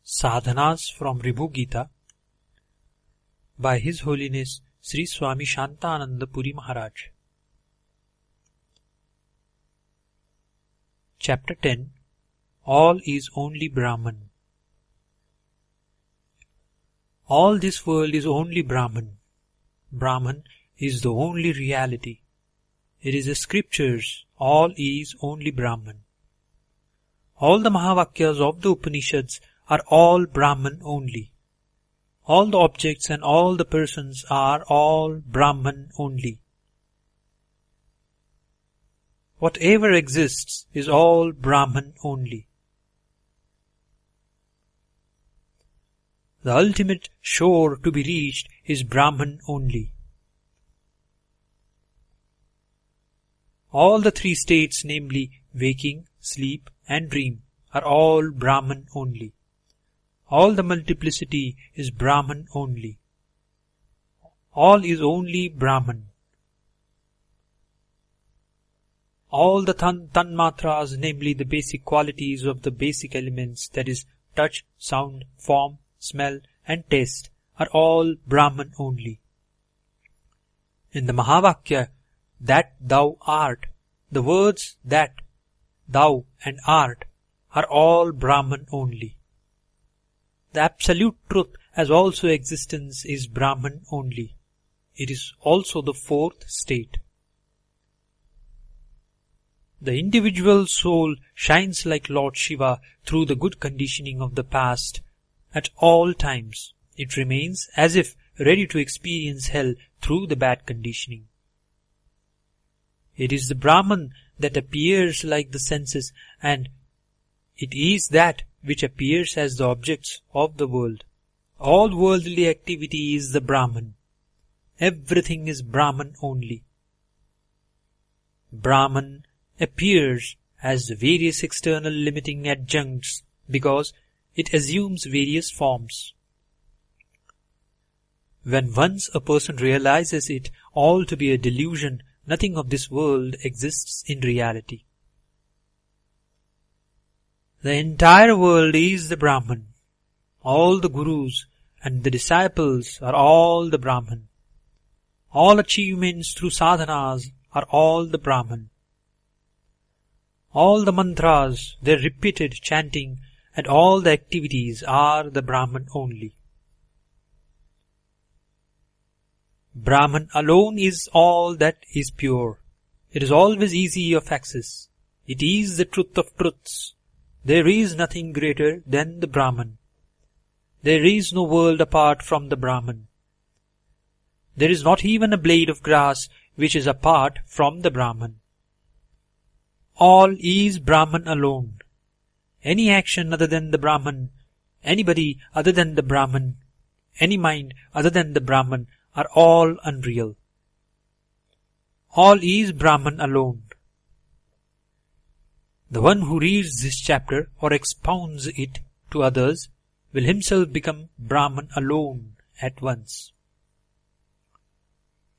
Sadhanas from Ribhu Gita by His Holiness Sri Swami Shantananda Puri Maharaj. Chapter 10. All is only Brahman. All this world is only Brahman. Brahman is the only reality. It is the scriptures. All is only Brahman. All the mahavakyas of the Upanishads are all Brahman only. All the objects and all the persons are all Brahman only. Whatever exists is all Brahman only. The ultimate shore to be reached is Brahman only. All the three states, namely waking, sleep, and dream, are all Brahman only. All the multiplicity is Brahman only. All is only Brahman. All the tanmatras, namely the basic qualities of the basic elements, that is touch, sound, form, smell, and taste, are all Brahman only. In the Mahavakya, that thou art, the words that, thou, and art are all Brahman only. The absolute truth as also existence is Brahman only. It is also the fourth state. The individual soul shines like Lord Shiva through the good conditioning of the past. At all times, it remains as if ready to experience hell through the bad conditioning. It is the Brahman that appears like the senses, and it is that which appears as the objects of the world. All worldly activity is the Brahman. Everything is Brahman only. Brahman appears as the various external limiting adjuncts because it assumes various forms. When once a person realizes it all to be a delusion, nothing of this world exists in reality. The entire world is the Brahman. All the gurus and the disciples are all the Brahman. All achievements through sadhanas are all the Brahman. All the mantras, their repeated chanting, and all the activities are the Brahman only. Brahman alone is all that is pure. It is always easy of access. It is the truth of truths. There is nothing greater than the Brahman. There is no world apart from the Brahman. There is not even a blade of grass which is apart from the Brahman. All is Brahman alone. Any action other than the Brahman, anybody other than the Brahman, any mind other than the Brahman are all unreal. All is Brahman alone. The one who reads this chapter or expounds it to others will himself become Brahman alone at once.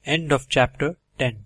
End of chapter 10.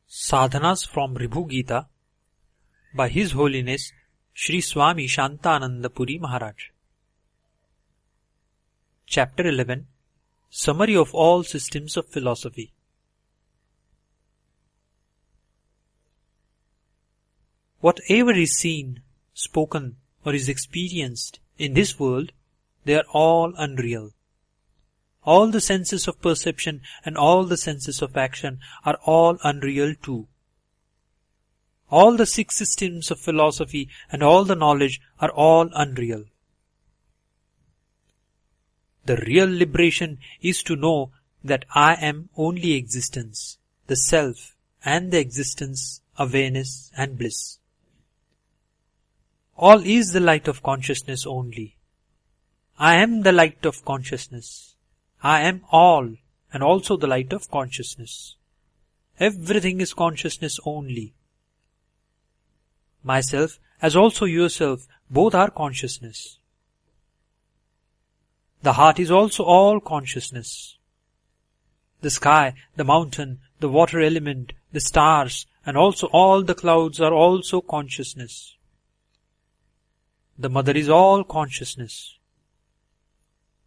Sadhanas from Ribhu Gita by His Holiness Sri Swami Shantananda Puri Maharaj. Chapter 11. Summary of all systems of philosophy. Whatever is seen, spoken, or is experienced in this world, they are all unreal. All the senses of perception and all the senses of action are all unreal too. All the 6 systems of philosophy and all the knowledge are all unreal. The real liberation is to know that I am only existence, the self and the existence, awareness and bliss. All is the light of consciousness only. I am the light of consciousness. I am all and also the light of consciousness. Everything is consciousness only. Myself as also yourself, both are consciousness. The heart is also all consciousness. The sky, the mountain, the water element, the stars, and also all the clouds are also consciousness. The mother is all consciousness.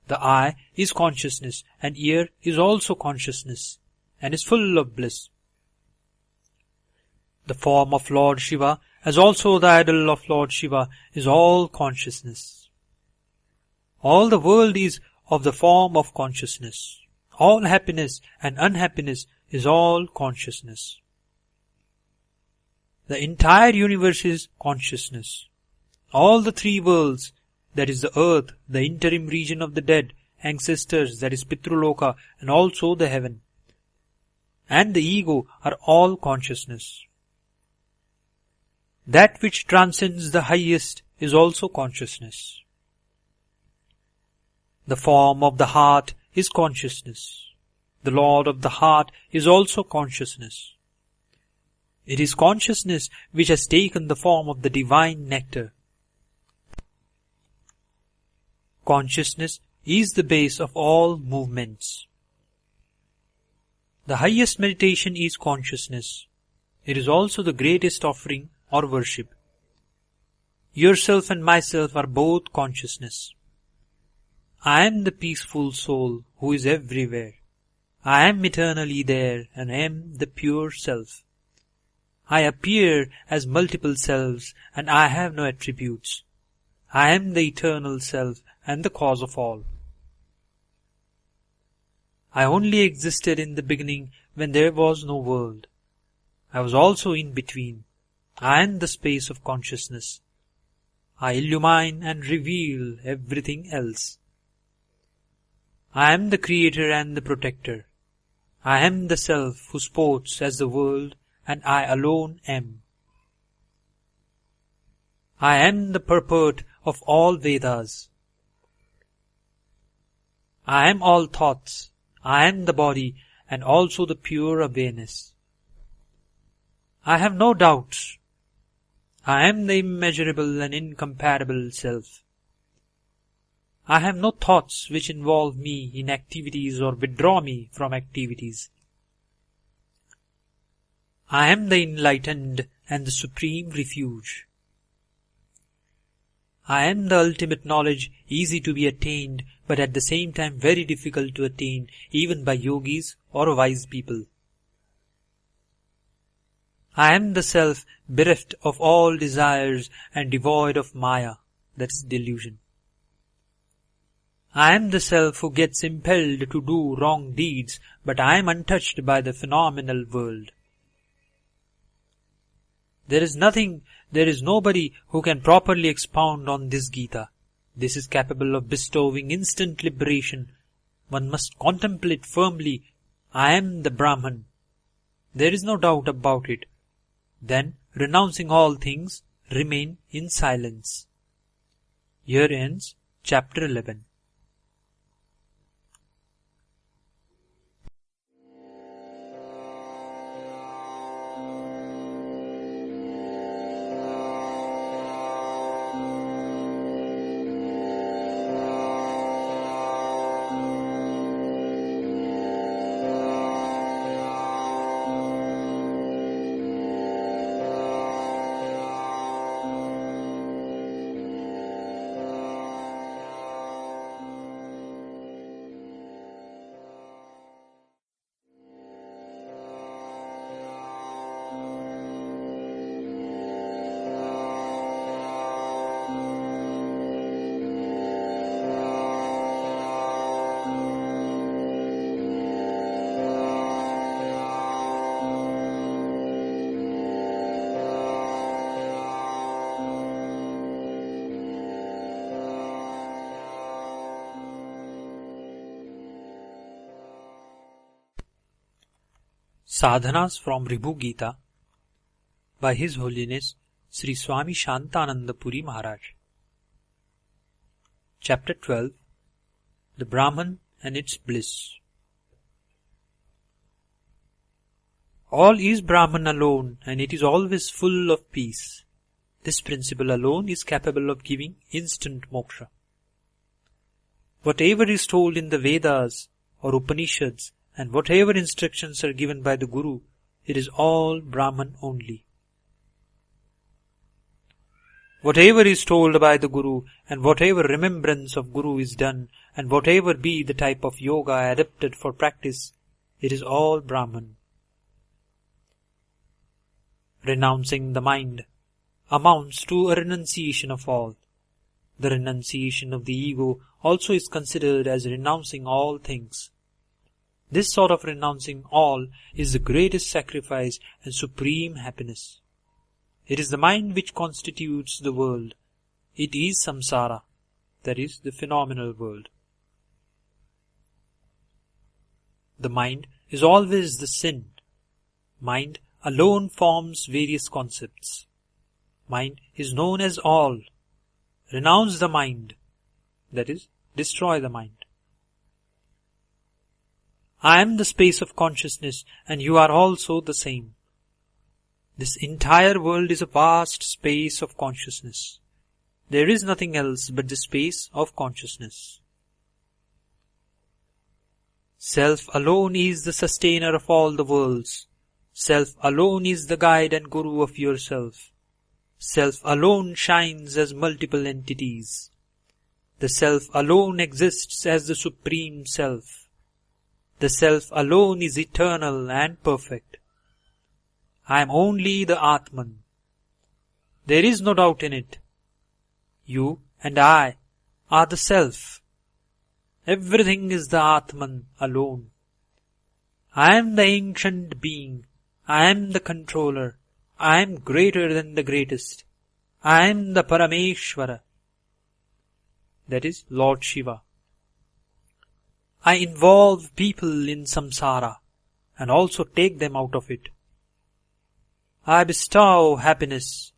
The eye is consciousness, and ear is also consciousness, and is full of bliss. The form of Lord Shiva, as also the idol of Lord Shiva, is all consciousness. All the world is of the form of consciousness. All happiness and unhappiness is all consciousness. The entire universe is consciousness. All the three worlds, that is the earth, the interim region of the dead, ancestors, that is Pitruloka, and also the heaven, and the ego are all consciousness. That which transcends the highest is also consciousness. The form of the heart is consciousness. The Lord of the heart is also consciousness. It is consciousness which has taken the form of the divine nectar. Consciousness is the base of all movements. The highest meditation is consciousness. It is also the greatest offering or worship. Yourself and myself are both consciousness. I am the peaceful soul who is everywhere. I am eternally there and am the pure self. I appear as multiple selves and I have no attributes. I am the eternal self and the cause of all. I only existed in the beginning when there was no world. I was also in between. I am the space of consciousness. I illumine and reveal everything else. I am the creator and the protector. I am the self who sports as the world, and I alone am. I am the purport of all Vedas. I am all thoughts. I am the body and also the pure awareness. I have no doubts. I am the immeasurable and incomparable self. I have no thoughts which involve me in activities or withdraw me from activities. I am the enlightened and the supreme refuge. I am the ultimate knowledge, easy to be attained, but at the same time very difficult to attain even by yogis or wise people. I am the self bereft of all desires and devoid of maya, that is delusion. I am the self who gets impelled to do wrong deeds, but I am untouched by the phenomenal world. There is nobody who can properly expound on this Gita. This is capable of bestowing instant liberation. One must contemplate firmly, I am the Brahman. There is no doubt about it. Then, renouncing all things, remain in silence. Here ends Chapter 11. Sadhanas from Ribhu Gita by His Holiness Sri Swami Shantananda Puri Maharaj. Chapter 12. The Brahman and its Bliss. All is Brahman alone, and it is always full of peace. This principle alone is capable of giving instant moksha. Whatever is told in the Vedas or Upanishads, and whatever instructions are given by the Guru, it is all Brahman only. Whatever is told by the Guru, and whatever remembrance of Guru is done, and whatever be the type of yoga adapted for practice, it is all Brahman. Renouncing the mind amounts to a renunciation of all. The renunciation of the ego also is considered as renouncing all things. This sort of renouncing all is the greatest sacrifice and supreme happiness. It is the mind which constitutes the world. It is samsara, that is, the phenomenal world. The mind is always the sin. Mind alone forms various concepts. Mind is known as all. Renounce the mind, that is, destroy the mind. I am the space of consciousness, and you are also the same. This entire world is a vast space of consciousness. There is nothing else but the space of consciousness. Self alone is the sustainer of all the worlds. Self alone is the guide and guru of yourself. Self alone shines as multiple entities. The Self alone exists as the Supreme Self. The Self alone is eternal and perfect. I am only the Atman. There is no doubt in it. You and I are the Self. Everything is the Atman alone. I am the ancient being. I am the controller. I am greater than the greatest. I am the Parameshvara. That is Lord Shiva. I involve people in samsara and also take them out of it. I bestow happiness.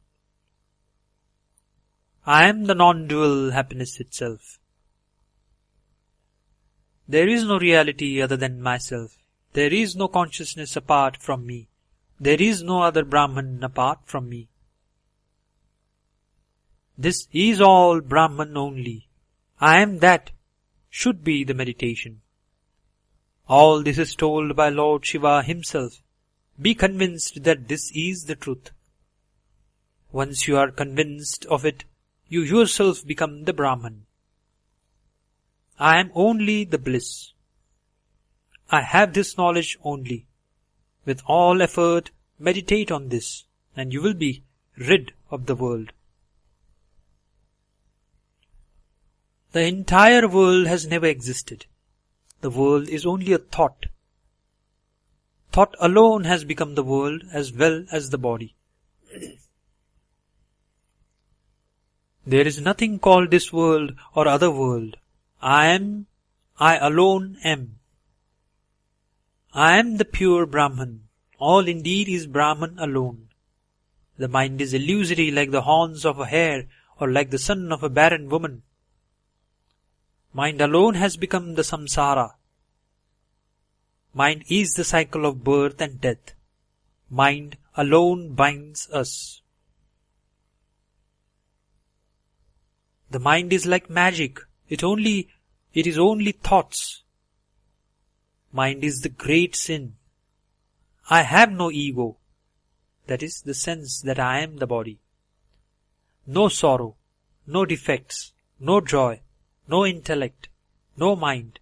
I am the non-dual happiness itself. There is no reality other than myself. There is no consciousness apart from me. There is no other Brahman apart from me. This is all Brahman only. I am that should be the meditation. All this is told by Lord Shiva himself. Be convinced that this is the truth. Once you are convinced of it, you yourself become the Brahman. I am only the bliss. I have this knowledge only. With all effort, meditate on this, and you will be rid of the world. The entire world has never existed. The world is only a thought. Thought alone has become the world as well as the body. There is nothing called this world or other world. I alone am. I am the pure Brahman. All indeed is Brahman alone. The mind is illusory like the horns of a hare or like the son of a barren woman. Mind alone has become the samsara. Mind is the cycle of birth and death. Mind alone binds us. The mind is like magic. It is only thoughts. Mind is the great sin. I have no ego. That is the sense that I am the body. No sorrow, no defects, no joy, no intellect, no mind,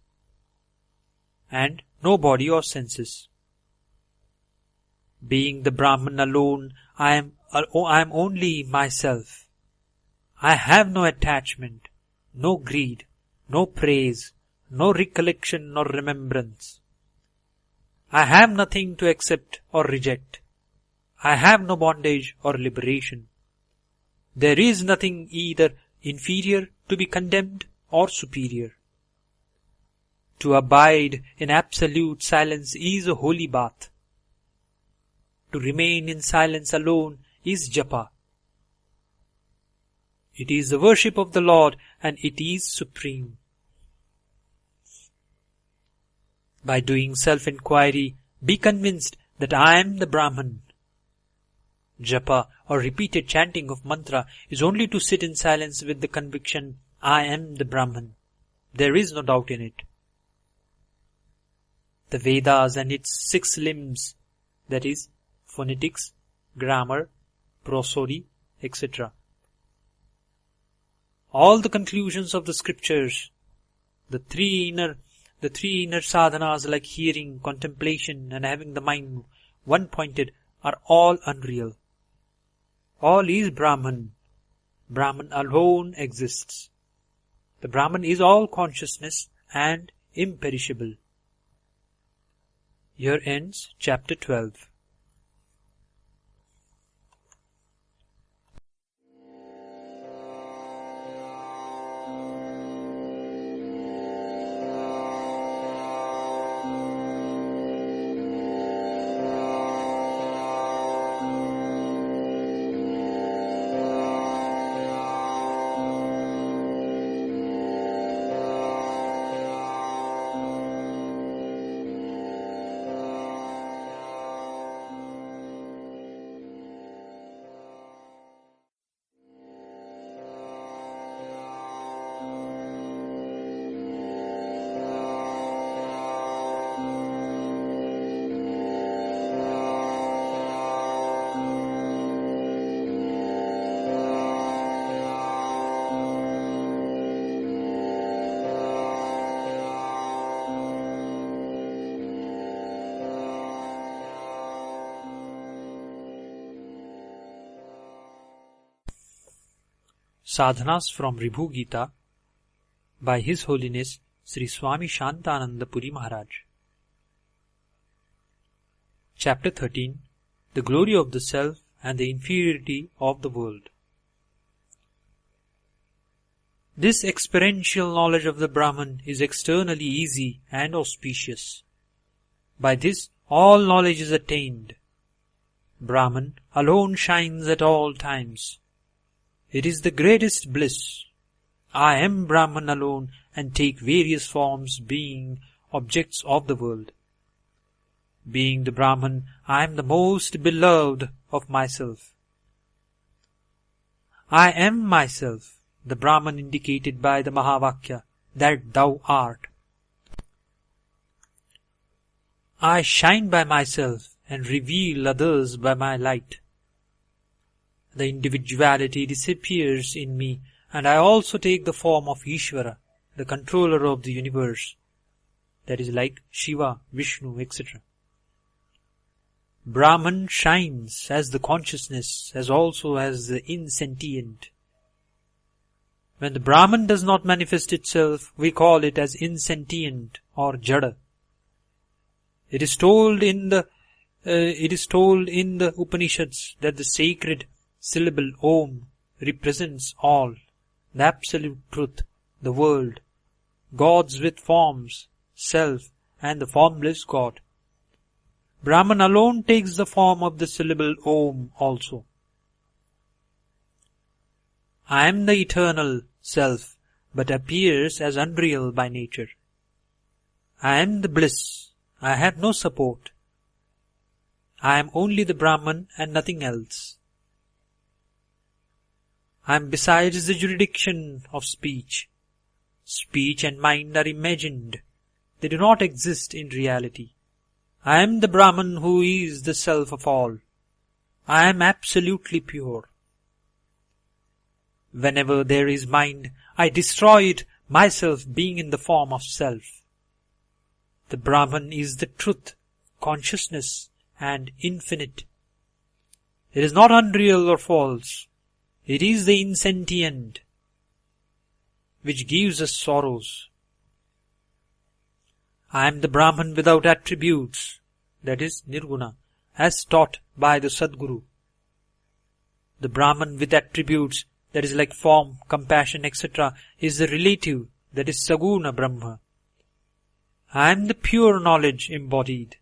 and no body or senses. Being the Brahman alone, I am only myself. I have no attachment, no greed, no praise, no recollection or remembrance. I have nothing to accept or reject. I have no bondage or liberation. There is nothing either inferior to be condemned or superior. To abide in absolute silence is a holy bath. To remain in silence alone is japa. It is the worship of the Lord and it is supreme. By doing self-inquiry, be convinced that I am the Brahman. Japa or repeated chanting of mantra is only to sit in silence with the conviction, I am the Brahman. There is no doubt in it. The Vedas and its 6 limbs, that is, phonetics, grammar, prosody, etc. All the conclusions of the scriptures, the three inner sadhanas like hearing, contemplation and having the mind one-pointed are all unreal. All is Brahman. Brahman alone exists. The Brahman is all consciousness and imperishable. Here ends Chapter 12. Sadhanas from Ribhu Gita by His Holiness Sri Swami Shantananda Puri Maharaj. Chapter 13. The Glory of the Self and the Inferiority of the World. This experiential knowledge of the Brahman is externally easy and auspicious. By this all knowledge is attained. Brahman alone shines at all times. It is the greatest bliss. I am Brahman alone and take various forms being objects of the world. Being the Brahman, I am the most beloved of myself. I am myself, the Brahman indicated by the mahavakya, that thou art. I shine by myself and reveal others by my light. The individuality disappears in me, and I also take the form of Ishvara, the controller of the universe, that is like Shiva, Vishnu, etc. Brahman shines as the consciousness, as also as the insentient. When the Brahman does not manifest itself, we call it as insentient or jada. It is told in the Upanishads that the sacred syllable Om represents all, the absolute truth, the world, gods with forms, self, and the formless God. Brahman alone takes the form of the syllable Om also. I am the eternal self, but appears as unreal by nature. I am the bliss. I have no support. I am only the Brahman and nothing else. I am besides the jurisdiction of speech. Speech and mind are imagined. They do not exist in reality. I am the Brahman who is the self of all. I am absolutely pure. Whenever there is mind, I destroy it, myself being in the form of self. The Brahman is the truth, consciousness, and infinite. It is not unreal or false. It is the insentient, which gives us sorrows. I am the Brahman without attributes, that is Nirguna, as taught by the Sadguru. The Brahman with attributes, that is like form, compassion, etc., is the relative, that is Saguna Brahma. I am the pure knowledge embodied.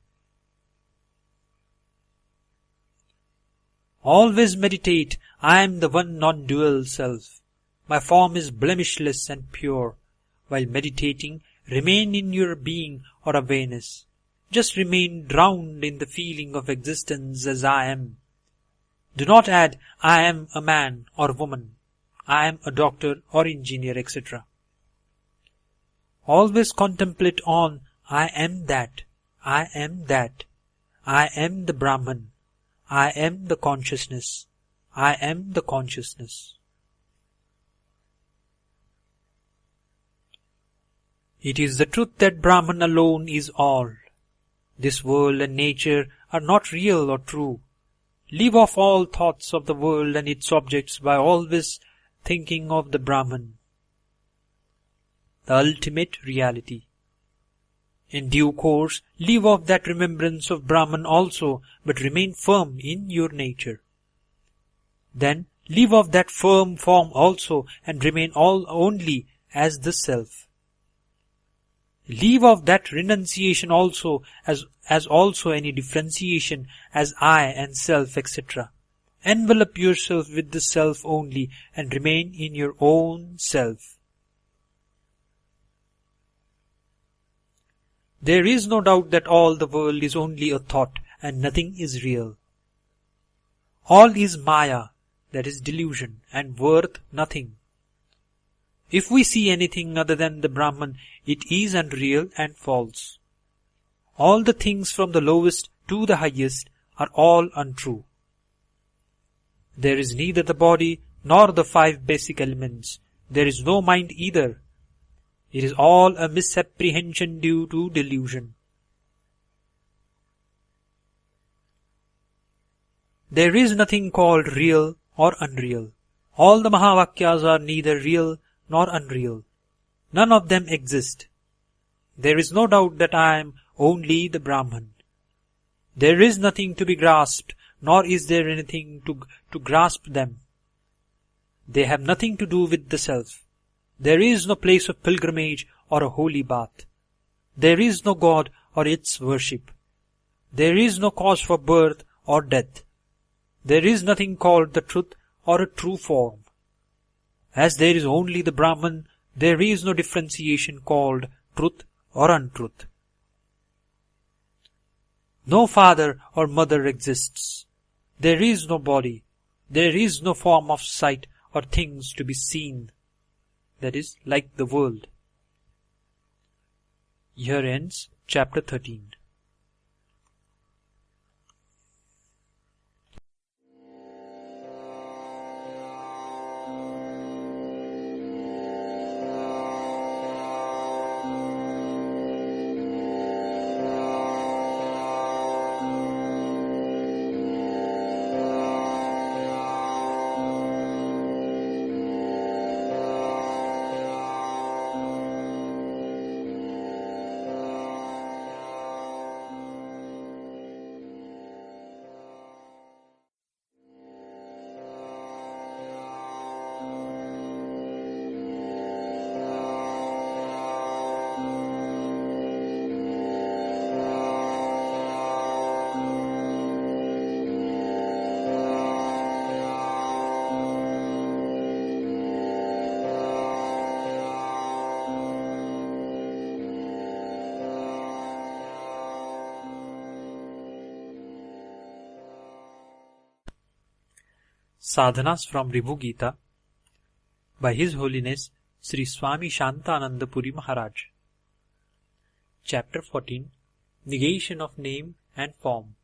Always meditate, I am the one non-dual self. My form is blemishless and pure. While meditating, remain in your being or awareness. Just remain drowned in the feeling of existence as I am. Do not add, I am a man or woman. I am a doctor or engineer, etc. Always contemplate on, I am that, I am that, I am the Brahman, I am the consciousness, I am the consciousness. It is the truth that Brahman alone is all. This world and nature are not real or true. Leave off all thoughts of the world and its objects by always thinking of the Brahman, the ultimate reality. In due course, leave off that remembrance of Brahman also, but remain firm in your nature. Then leave off that firm form also and remain all only as the self. Leave off that renunciation also as also any differentiation as I and self, etc. Envelop yourself with the self only and remain in your own self. There is no doubt that all the world is only a thought and nothing is real. All is Maya, that is delusion, and worth nothing. If we see anything other than the Brahman, it is unreal and false. All the things from the lowest to the highest are all untrue. There is neither the body nor the 5 basic elements. There is no mind either. It is all a misapprehension due to delusion. There is nothing called real or unreal. All the mahavakyas are neither real nor unreal. None of them exist. There is no doubt that I am only the Brahman. There is nothing to be grasped, nor is there anything to grasp them. They have nothing to do with the self. There is no place of pilgrimage or a holy bath. There is no God or its worship. There is no cause for birth or death. There is nothing called the truth or a true form. As there is only the Brahman, there is no differentiation called truth or untruth. No father or mother exists. There is no body. There is no form of sight or things to be seen. That is, like the world. Here ends chapter 13. Sadhanas from Ribhu Gita by His Holiness Sri Swami Shantananda Puri Maharaj. Chapter 14. Negation of Name and Form.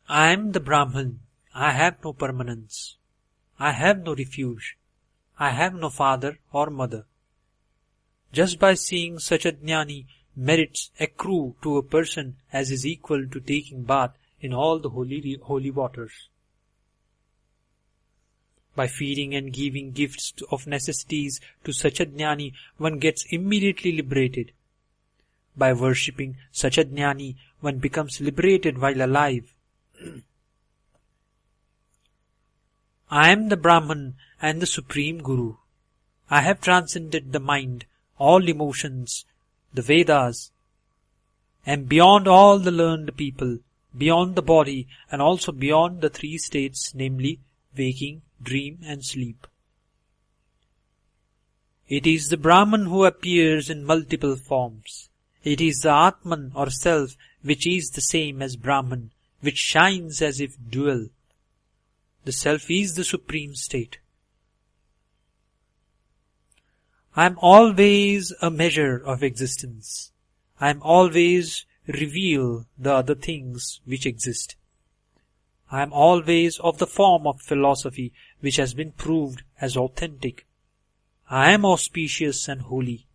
I am the Brahman. I have no permanence. I have no refuge. I have no father or mother. Just by seeing such a jnani, merits accrue to a person as is equal to taking bath in all the holy waters. By feeding and giving gifts of necessities to such a jnani, one gets immediately liberated. By worshipping such a jnani, one becomes liberated while alive. I am the Brahman and the Supreme Guru. I have transcended the mind, all emotions, the Vedas, and beyond all the learned people, beyond the body, and also beyond the three states, namely waking, dream, and sleep. It is the Brahman who appears in multiple forms. It is the Atman or Self which is the same as Brahman, which shines as if dual. The Self is the supreme state. I am always a measure of existence. I am always reveal the other things which exist. I am always of the form of philosophy which has been proved as authentic. I am auspicious and holy.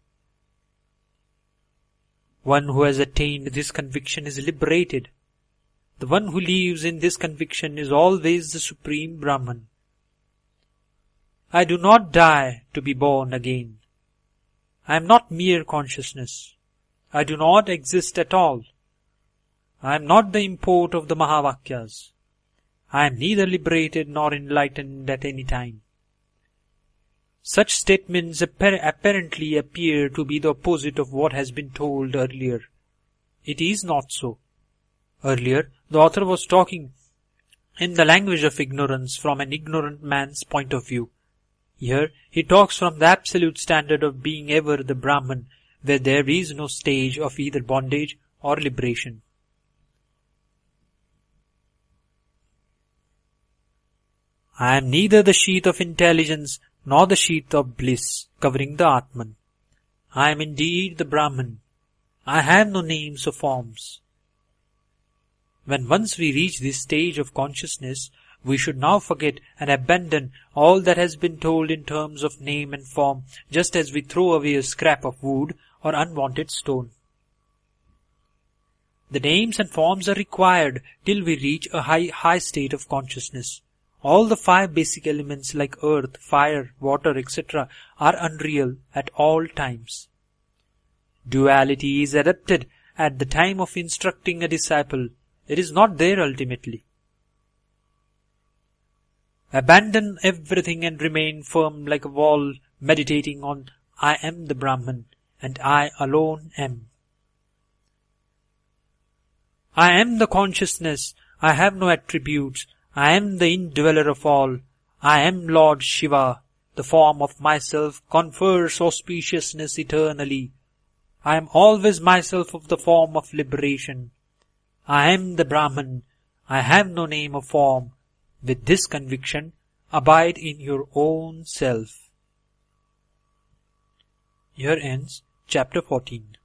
One who has attained this conviction is liberated. The one who lives in this conviction is always the Supreme Brahman. I do not die to be born again. I am not mere consciousness. I do not exist at all. I am not the import of the mahavakyas. I am neither liberated nor enlightened at any time. Such statements apparently appear to be the opposite of what has been told earlier. It is not so. Earlier, the author was talking in the language of ignorance from an ignorant man's point of view. Here, he talks from the absolute standard of being ever the Brahman, where there is no stage of either bondage or liberation. I am neither the sheath of intelligence nor the sheath of bliss covering the Atman. I am indeed the Brahman. I have no names or forms. When once we reach this stage of consciousness, we should now forget and abandon all that has been told in terms of name and form, just as we throw away a scrap of wood or unwanted stone. The names and forms are required till we reach a high state of consciousness. All the 5 basic elements like earth, fire, water, etc. are unreal at all times. Duality is adapted at the time of instructing a disciple. It is not there ultimately. Abandon everything and remain firm like a wall, meditating on I am the Brahman and I alone am. I am the consciousness, I have no attributes, I am the indweller of all, I am Lord Shiva, the form of myself confers auspiciousness eternally. I am always myself of the form of liberation. I am the Brahman, I have no name or form. With this conviction, abide in your own self. Here ends Chapter 14.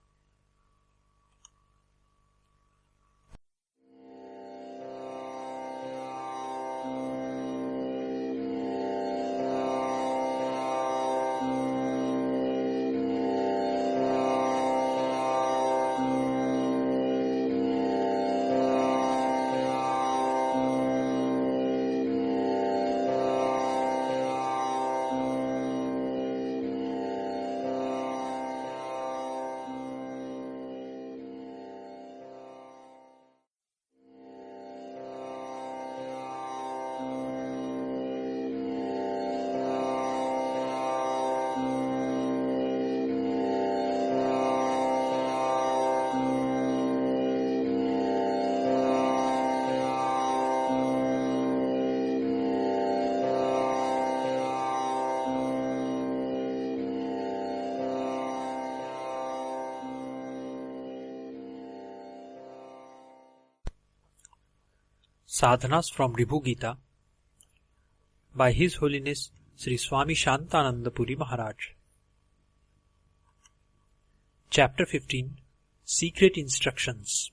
Sadhanas from Ribhu Gita by His Holiness Sri Swami Shantananda Puri Maharaj. Chapter 15 Secret Instructions.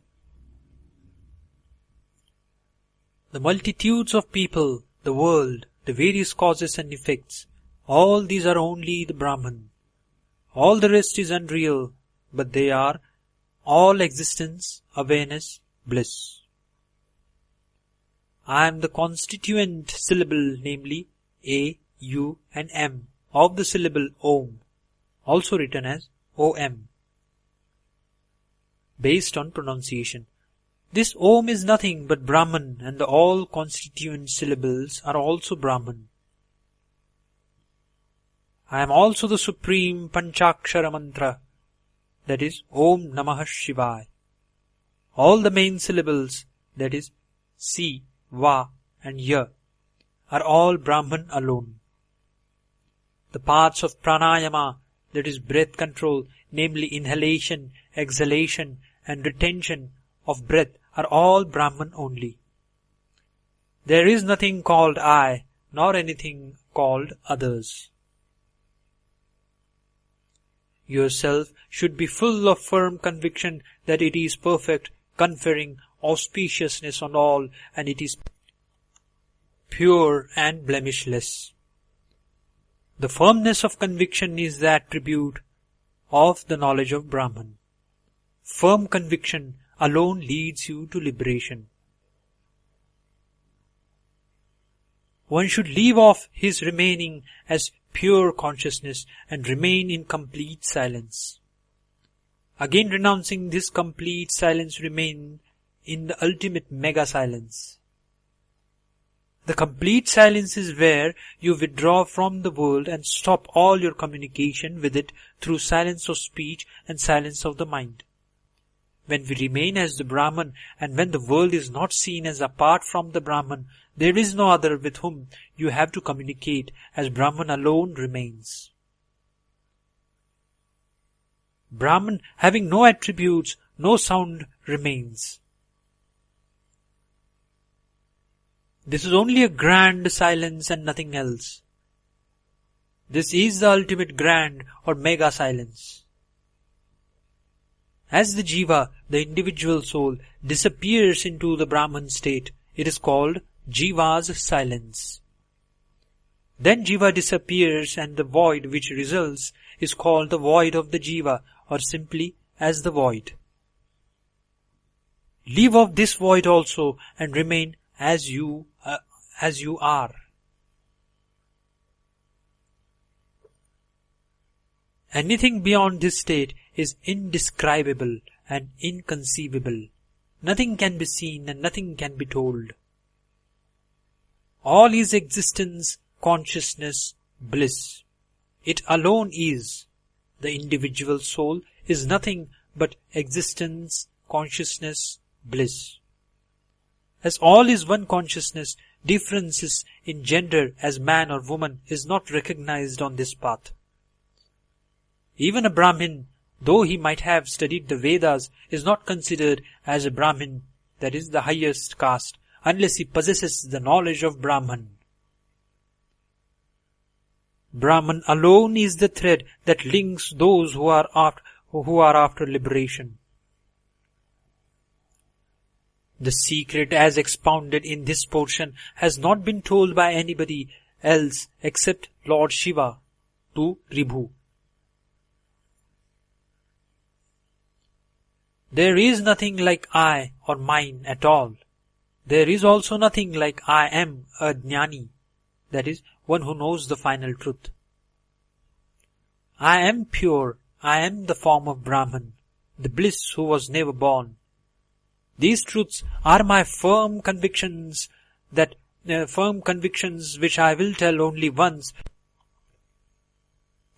The multitudes of people, the world, the various causes and effects, all these are only the Brahman. All the rest is unreal, but they are all existence, awareness, bliss. I am the constituent syllable, namely A, U and M of the syllable Om, also written as OM, based on pronunciation. This Om is nothing but Brahman, and the all constituent syllables are also Brahman. I am also the supreme Panchakshara mantra, that is Om Namah Shivaya. All the main syllables, that is Si, Va and Ya, are all Brahman alone. The parts of pranayama, that is breath control, namely inhalation, exhalation and retention of breath, are all Brahman only. There is nothing called I, nor anything called others. Yourself should be full of firm conviction that it is perfect, conferring auspiciousness on all, and it is pure and blemishless. The firmness of conviction is the attribute of the knowledge of Brahman. Firm conviction alone leads you to liberation. One should leave off his remaining as pure consciousness and remain in complete silence. Again renouncing this complete silence, remain in the ultimate mega silence. The complete silence is where you withdraw from the world and stop all your communication with it through silence of speech and silence of the mind. When we remain as the Brahman, and when the world is not seen as apart from the Brahman, there is no other with whom you have to communicate, as Brahman alone remains. Brahman, having no attributes, no sound, remains. This is only a grand silence and nothing else. This is the ultimate grand or mega silence. As the Jiva, the individual soul, disappears into the Brahman state, it is called Jiva's silence. Then Jiva disappears, and the void which results is called the void of the Jiva, or simply as the void. Leave off this void also and remain as as you are. Anything beyond this state is indescribable and inconceivable. Nothing can be seen and nothing can be told. All is existence, consciousness, bliss. It alone is. The individual soul is nothing but existence, consciousness, bliss. As all is one consciousness, differences in gender as man or woman is not recognized on this path. Even a Brahmin, though he might have studied the Vedas, is not considered as a Brahmin, that is the highest caste, unless he possesses the knowledge of Brahman. Brahman alone is the thread that links those who are after liberation. The secret as expounded in this portion has not been told by anybody else except Lord Shiva to Ribhu. There is nothing like I or mine at all. There is also nothing like I am a jnani, that is, one who knows the final truth. I am pure, I am the form of Brahman, the bliss who was never born. These truths are my firm convictions which I will tell only once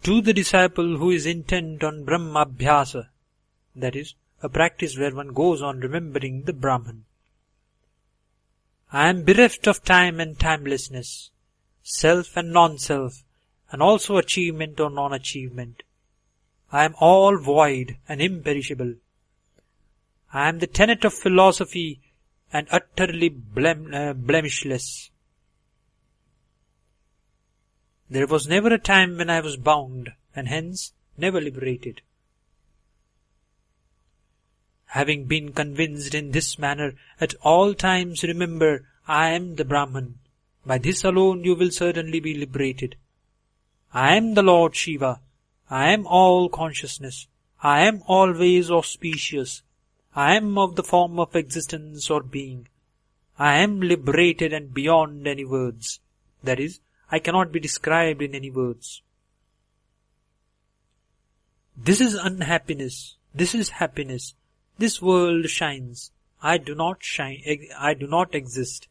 to the disciple who is intent on Brahmabhyasa, that is, a practice where one goes on remembering the Brahman. I am bereft of time and timelessness, self and non-self, and also achievement or non-achievement. I am all void and imperishable. I am the tenet of philosophy and utterly blemishless. There was never a time when I was bound, and hence never liberated. Having been convinced in this manner, at all times remember, I am the Brahman. By this alone you will certainly be liberated. I am the Lord Shiva. I am all consciousness. I am always auspicious. I am of the form of existence or being. I am liberated and beyond any words. That is, I cannot be described in any words. This is unhappiness. This is happiness. This world shines. I do not shine. I do not exist.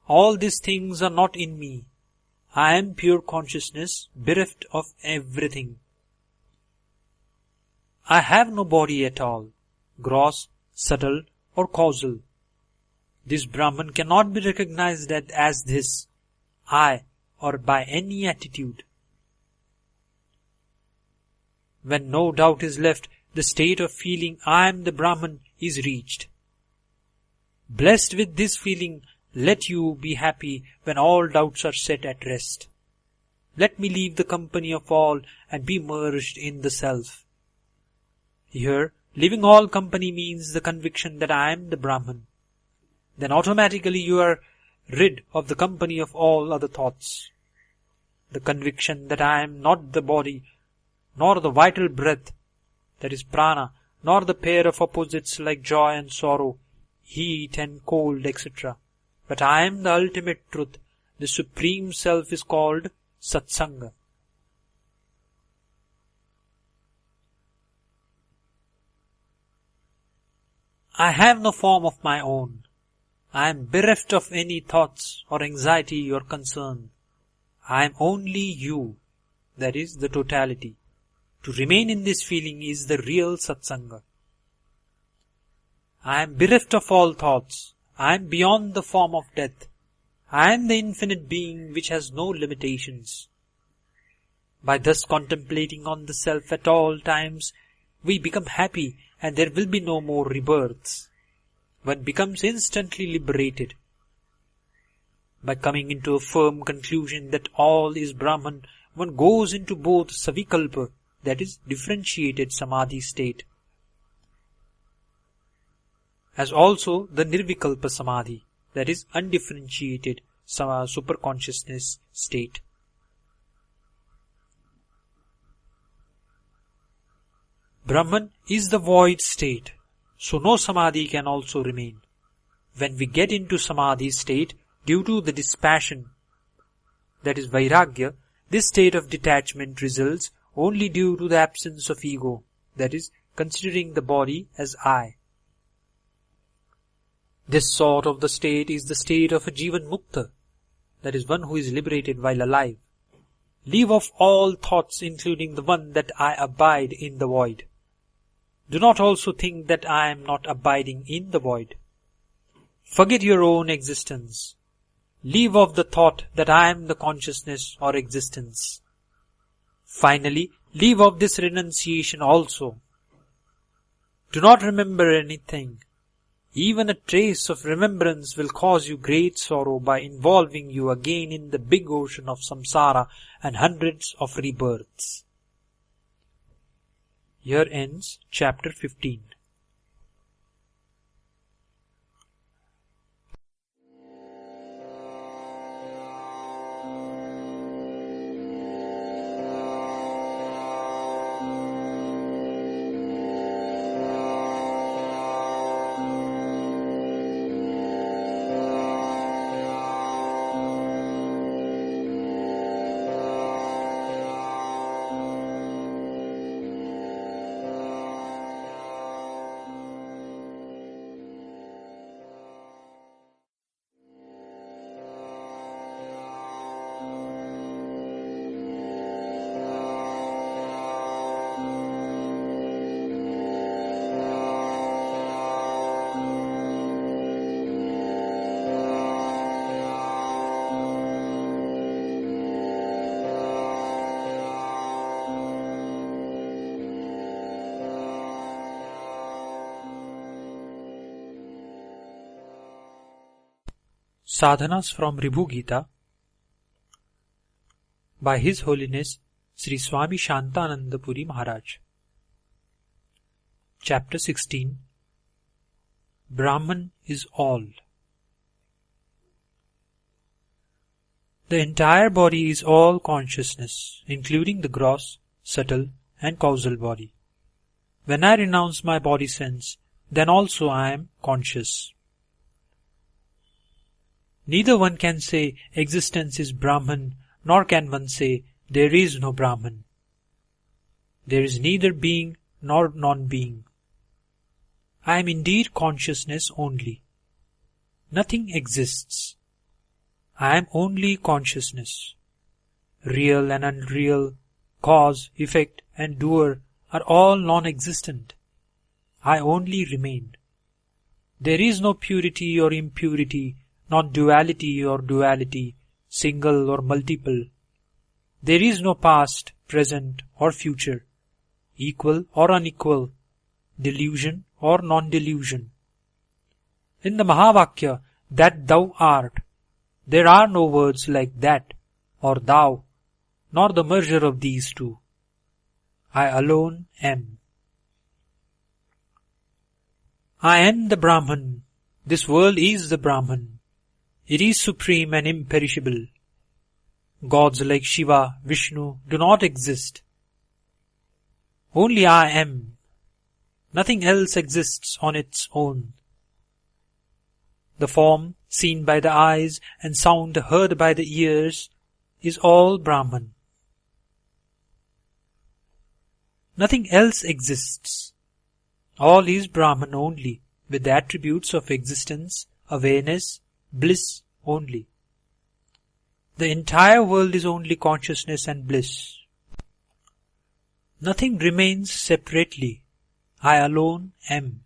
All these things are not in me. I am pure consciousness, bereft of everything. I have no body at all, gross, subtle, or causal. This Brahman cannot be recognized as this, I, or by any attitude. When no doubt is left, the state of feeling I am the Brahman is reached. Blessed with this feeling, let you be happy when all doubts are set at rest. Let me leave the company of all and be merged in the Self. Here, leaving all company means the conviction that I am the Brahman. Then automatically you are rid of the company of all other thoughts. The conviction that I am not the body, nor the vital breath, that is prana, nor the pair of opposites like joy and sorrow, heat and cold, etc. But I am the ultimate truth. The Supreme Self is called Satsanga. I have no form of my own. I am bereft of any thoughts or anxiety or concern. I am only you, that is the totality. To remain in this feeling is the real Satsanga. I am bereft of all thoughts. I am beyond the form of death. I am the infinite being which has no limitations. By thus contemplating on the Self at all times, we become happy and there will be no more rebirths. One becomes instantly liberated. By coming into a firm conclusion that all is Brahman, one goes into both Savikalpa, that is differentiated Samadhi state, as also the Nirvikalpa Samadhi, that is undifferentiated superconsciousness state. Brahman is the void state, so no Samadhi can also remain. When we get into Samadhi state due to the dispassion, that is Vairagya, this state of detachment results only due to the absence of ego, that is, considering the body as I. This sort of the state is the state of a Jivanmukta, that is, one who is liberated while alive. Leave off all thoughts including the one that I abide in the void. Do not also think that I am not abiding in the void. Forget your own existence. Leave off the thought that I am the consciousness or existence. Finally, leave off this renunciation also. Do not remember anything. Even a trace of remembrance will cause you great sorrow by involving you again in the big ocean of samsara and hundreds of rebirths. Here ends chapter 15. Sadhanas from Ribhu Gita by His Holiness Sri Swami Shantananda Puri Maharaj. Chapter 16 Brahman is All. The entire body is all consciousness, including the gross, subtle and causal body. When I renounce my body sense, then also I am conscious. Neither one can say existence is Brahman, nor can one say there is no Brahman. There is neither being nor non-being. I am indeed consciousness only. Nothing exists. I am only consciousness. Real and unreal, cause, effect and doer are all non-existent. I only remain. There is no purity or impurity, not duality or duality, single or multiple. There is no past, present or future, equal or unequal, delusion or non-delusion. In the Mahavakya, that thou art, there are no words like that or thou, nor the merger of these two. I alone am. I am the Brahman. This world is the Brahman. It is supreme and imperishable. Gods like Shiva, Vishnu do not exist. Only I am. Nothing else exists on its own. The form seen by the eyes and sound heard by the ears is all Brahman. Nothing else exists. All is Brahman only, with the attributes of existence, awareness, bliss only. The entire world is only consciousness and bliss. Nothing remains separately. I alone am.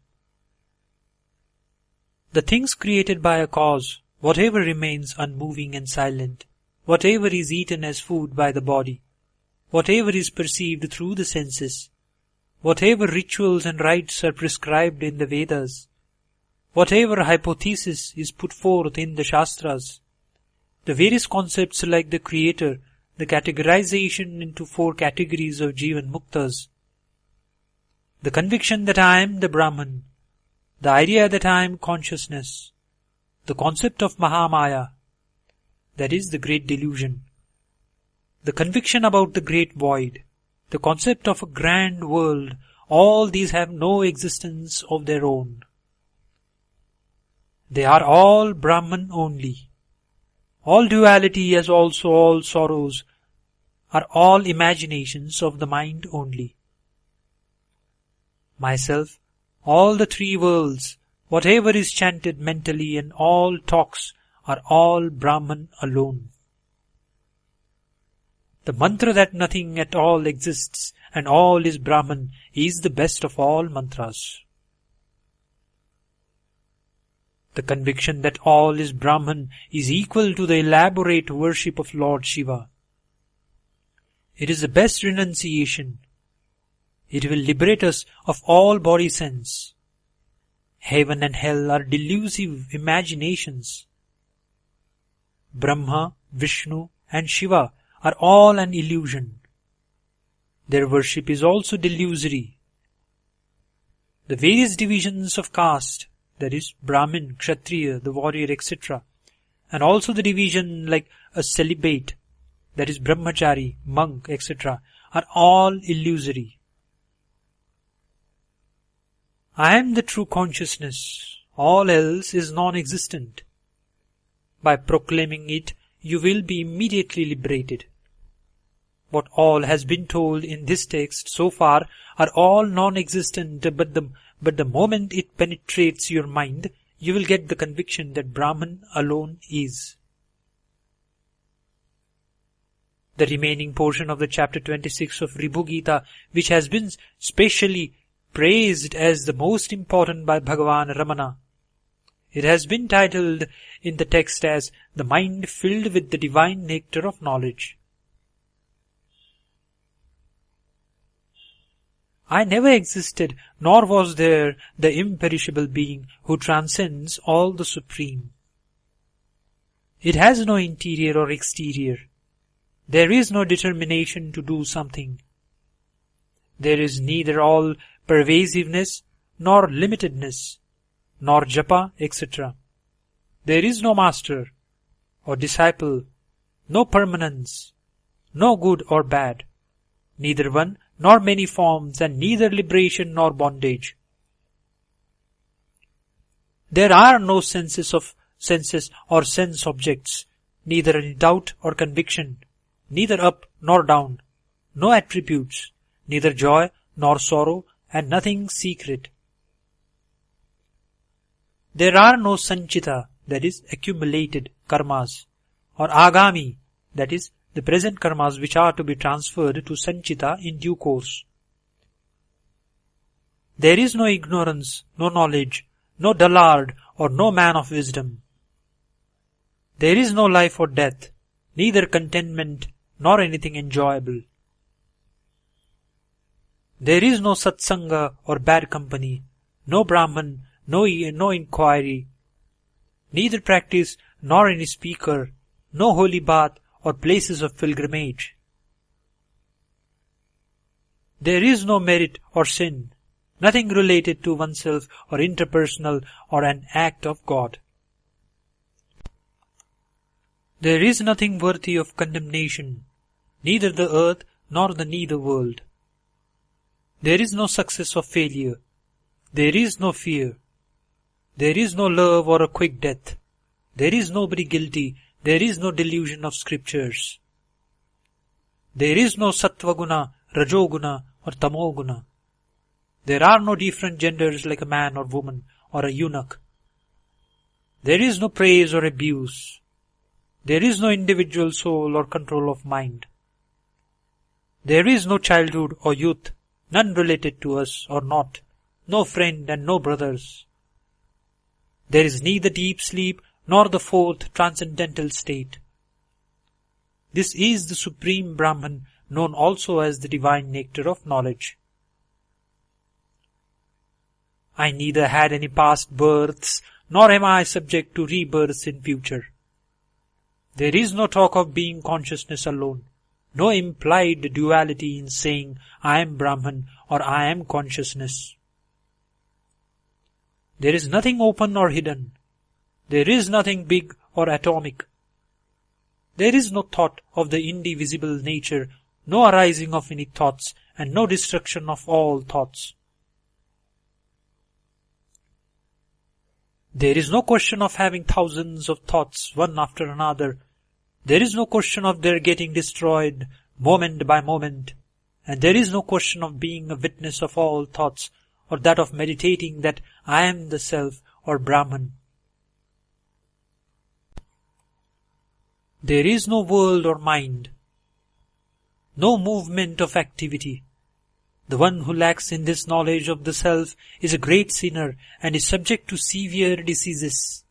The things created by a cause, whatever remains unmoving and silent, whatever is eaten as food by the body, whatever is perceived through the senses, whatever rituals and rites are prescribed in the Vedas, whatever hypothesis is put forth in the Shastras, the various concepts like the Creator, the categorization into 4 categories of Jivanmuktas, the conviction that I am the Brahman, the idea that I am consciousness, the concept of Mahamaya, that is the great delusion, the conviction about the great void, the concept of a grand world, all these have no existence of their own. They are all Brahman only. All duality, as also all sorrows, are all imaginations of the mind only. Myself, all the three worlds, whatever is chanted mentally and all talks are all Brahman alone. The mantra that nothing at all exists and all is Brahman is the best of all mantras. The conviction that all is Brahman is equal to the elaborate worship of Lord Shiva. It is the best renunciation. It will liberate us of all body sense. Heaven and hell are delusive imaginations. Brahma, Vishnu and Shiva are all an illusion. Their worship is also delusory. The various divisions of caste, that is Brahmin, Kshatriya, the warrior, etc., and also the division like a celibate, that is Brahmachari, monk, etc., are all illusory. I am the true consciousness. All else is non-existent. By proclaiming it, you will be immediately liberated. What all has been told in this text so far are all non-existent, but the moment it penetrates your mind, you will get the conviction that Brahman alone is. The remaining portion of the chapter 26 of Ribhu Gita, which has been specially praised as the most important by Bhagavan Ramana. It has been titled in the text as the mind filled with the divine nectar of knowledge. I never existed, nor was there the imperishable being who transcends all the supreme. It has no interior or exterior. There is no determination to do something. There is neither all pervasiveness, nor limitedness, nor japa, etc. There is no master or disciple, no permanence, no good or bad, neither one nor many forms, and neither liberation nor bondage. There are no senses or sense objects, neither any doubt or conviction, neither up nor down, no attributes, neither joy nor sorrow, and nothing secret. There are no sanchita, that is accumulated karmas, or agami, that is the present karmas which are to be transferred to sanchita in due course. There is no ignorance, no knowledge, no dullard or no man of wisdom. There is no life or death, neither contentment nor anything enjoyable. There is no satsanga or bad company, no Brahman, no inquiry, neither practice nor any speaker, no holy bath or places of pilgrimage. There is no merit or sin, nothing related to oneself or interpersonal or an act of God. There is nothing worthy of condemnation, neither the earth nor the nether world. There is no success or failure. There is no fear. There is no love or a quick death. There is nobody guilty. There is no delusion of scriptures. There is no sattvaguna, rajoguna or tamoguna. There are no different genders like a man or woman or a eunuch. There is no praise or abuse. There is no individual soul or control of mind. There is no childhood or youth, none related to us or not, no friend and no brothers. There is neither deep sleep nor the fourth transcendental state. This is the supreme Brahman, known also as the divine nectar of knowledge. I neither had any past births, nor am I subject to rebirths in future. There is no talk of being consciousness alone, no implied duality in saying I am Brahman or I am consciousness. There is nothing open or hidden. There is nothing big or atomic. There is no thought of the indivisible nature, no arising of any thoughts, and no destruction of all thoughts. There is no question of having thousands of thoughts one after another. There is no question of their getting destroyed moment by moment. And there is no question of being a witness of all thoughts, or that of meditating that I am the Self or Brahman. There is no world or mind, no movement of activity. The one who lacks in this knowledge of the Self is a great sinner and is subject to severe diseases.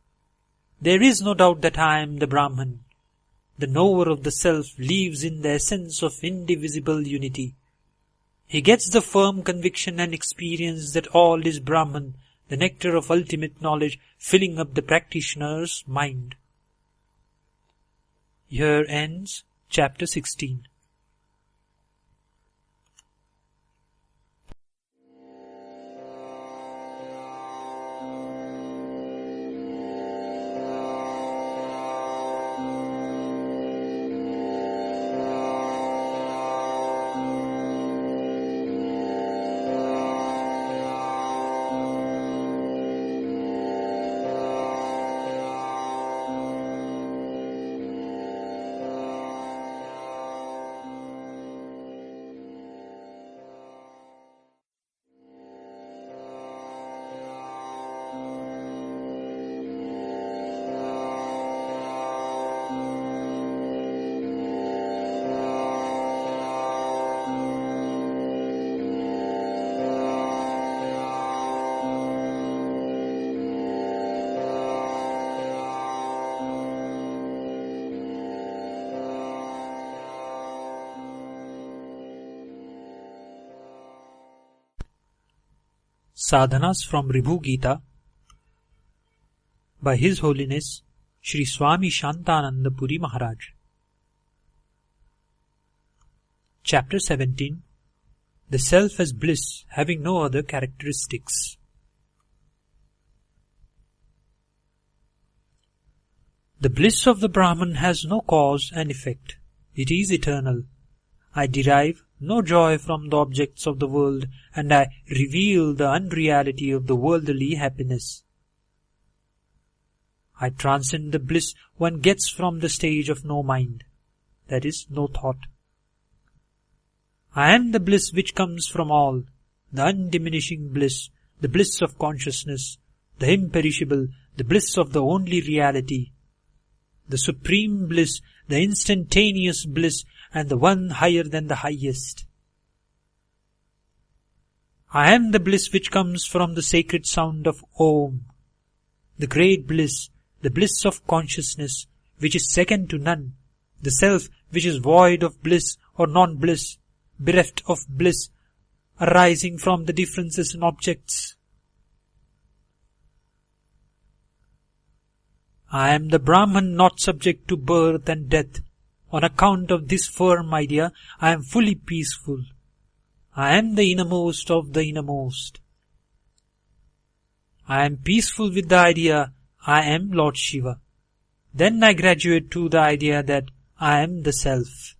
There is no doubt that I am the Brahman. The knower of the Self lives in the essence of indivisible unity. He gets the firm conviction and experience that all is Brahman, the nectar of ultimate knowledge filling up the practitioner's mind. Here ends Chapter 16. Sadhanas from Ribhu Gita by His Holiness Sri Swami Shantananda Puri Maharaj. Chapter 17. The Self as Bliss, having no other characteristics. The bliss of the Brahman has no cause and effect. It is eternal. I derive no joy from the objects of the world, and I reveal the unreality of the worldly happiness. I transcend the bliss one gets from the stage of no mind, that is, no thought. I am the bliss which comes from all, the undiminishing bliss, the bliss of consciousness, the imperishable, the bliss of the only reality, the supreme bliss, the instantaneous bliss, and the one higher than the highest. I am the bliss which comes from the sacred sound of Om, the great bliss, the bliss of consciousness, which is second to none, the Self which is void of bliss or non-bliss, bereft of bliss, arising from the differences in objects. I am the Brahman not subject to birth and death. On account of this firm idea, I am fully peaceful. I am the innermost of the innermost. I am peaceful with the idea, I am Lord Shiva. Then I graduate to the idea that I am the Self.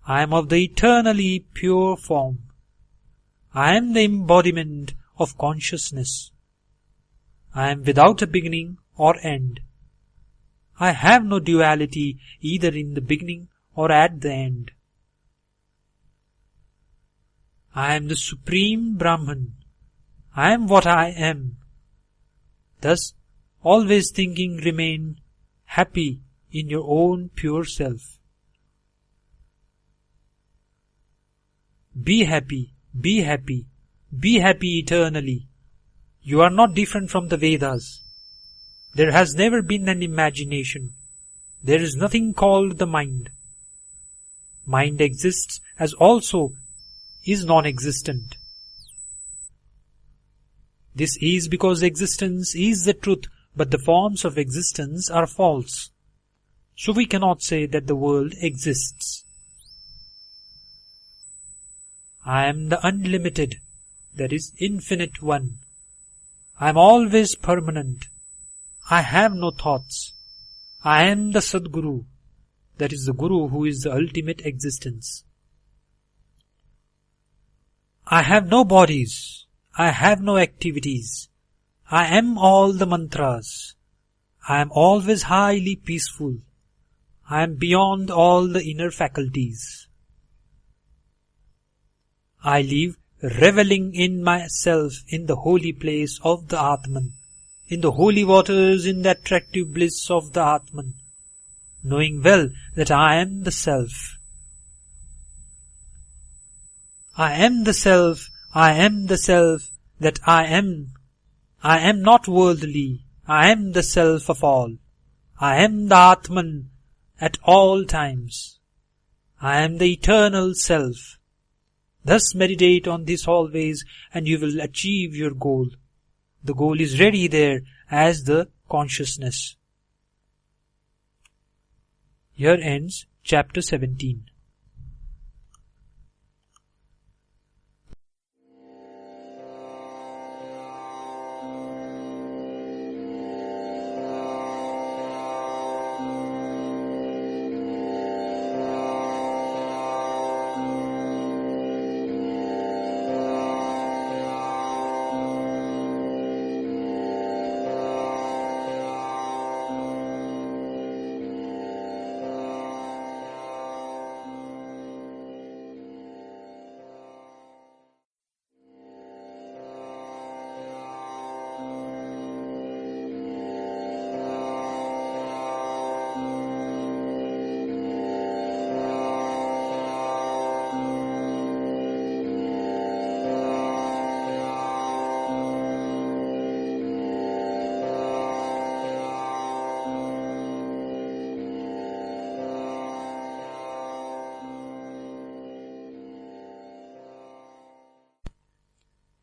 I am of the eternally pure form. I am the embodiment of consciousness. I am without a beginning or end. I have no duality either in the beginning or at the end. I am the Supreme Brahman. I am what I am. Thus, always thinking, remain happy in your own pure self. Be happy, be happy, be happy eternally. You are not different from the Vedas. There has never been an imagination. There is nothing called the mind. Mind exists as also is non-existent. This is because existence is the truth, but the forms of existence are false. So we cannot say that the world exists. I am the unlimited, that is, infinite one. I am always permanent. I have no thoughts. I am the Sadguru, that is the Guru who is the ultimate existence. I have no bodies. I have no activities. I am all the mantras. I am always highly peaceful. I am beyond all the inner faculties. I live reveling in myself in the holy place of the Atman, in the holy waters in the attractive bliss of the Atman, knowing well that I am the Self. I am the Self, I am the Self, that I am. I am not worldly, I am the Self of all. I am the Atman at all times. I am the eternal Self. Thus meditate on this always and you will achieve your goal. The goal is ready there as the consciousness. Here ends chapter 17.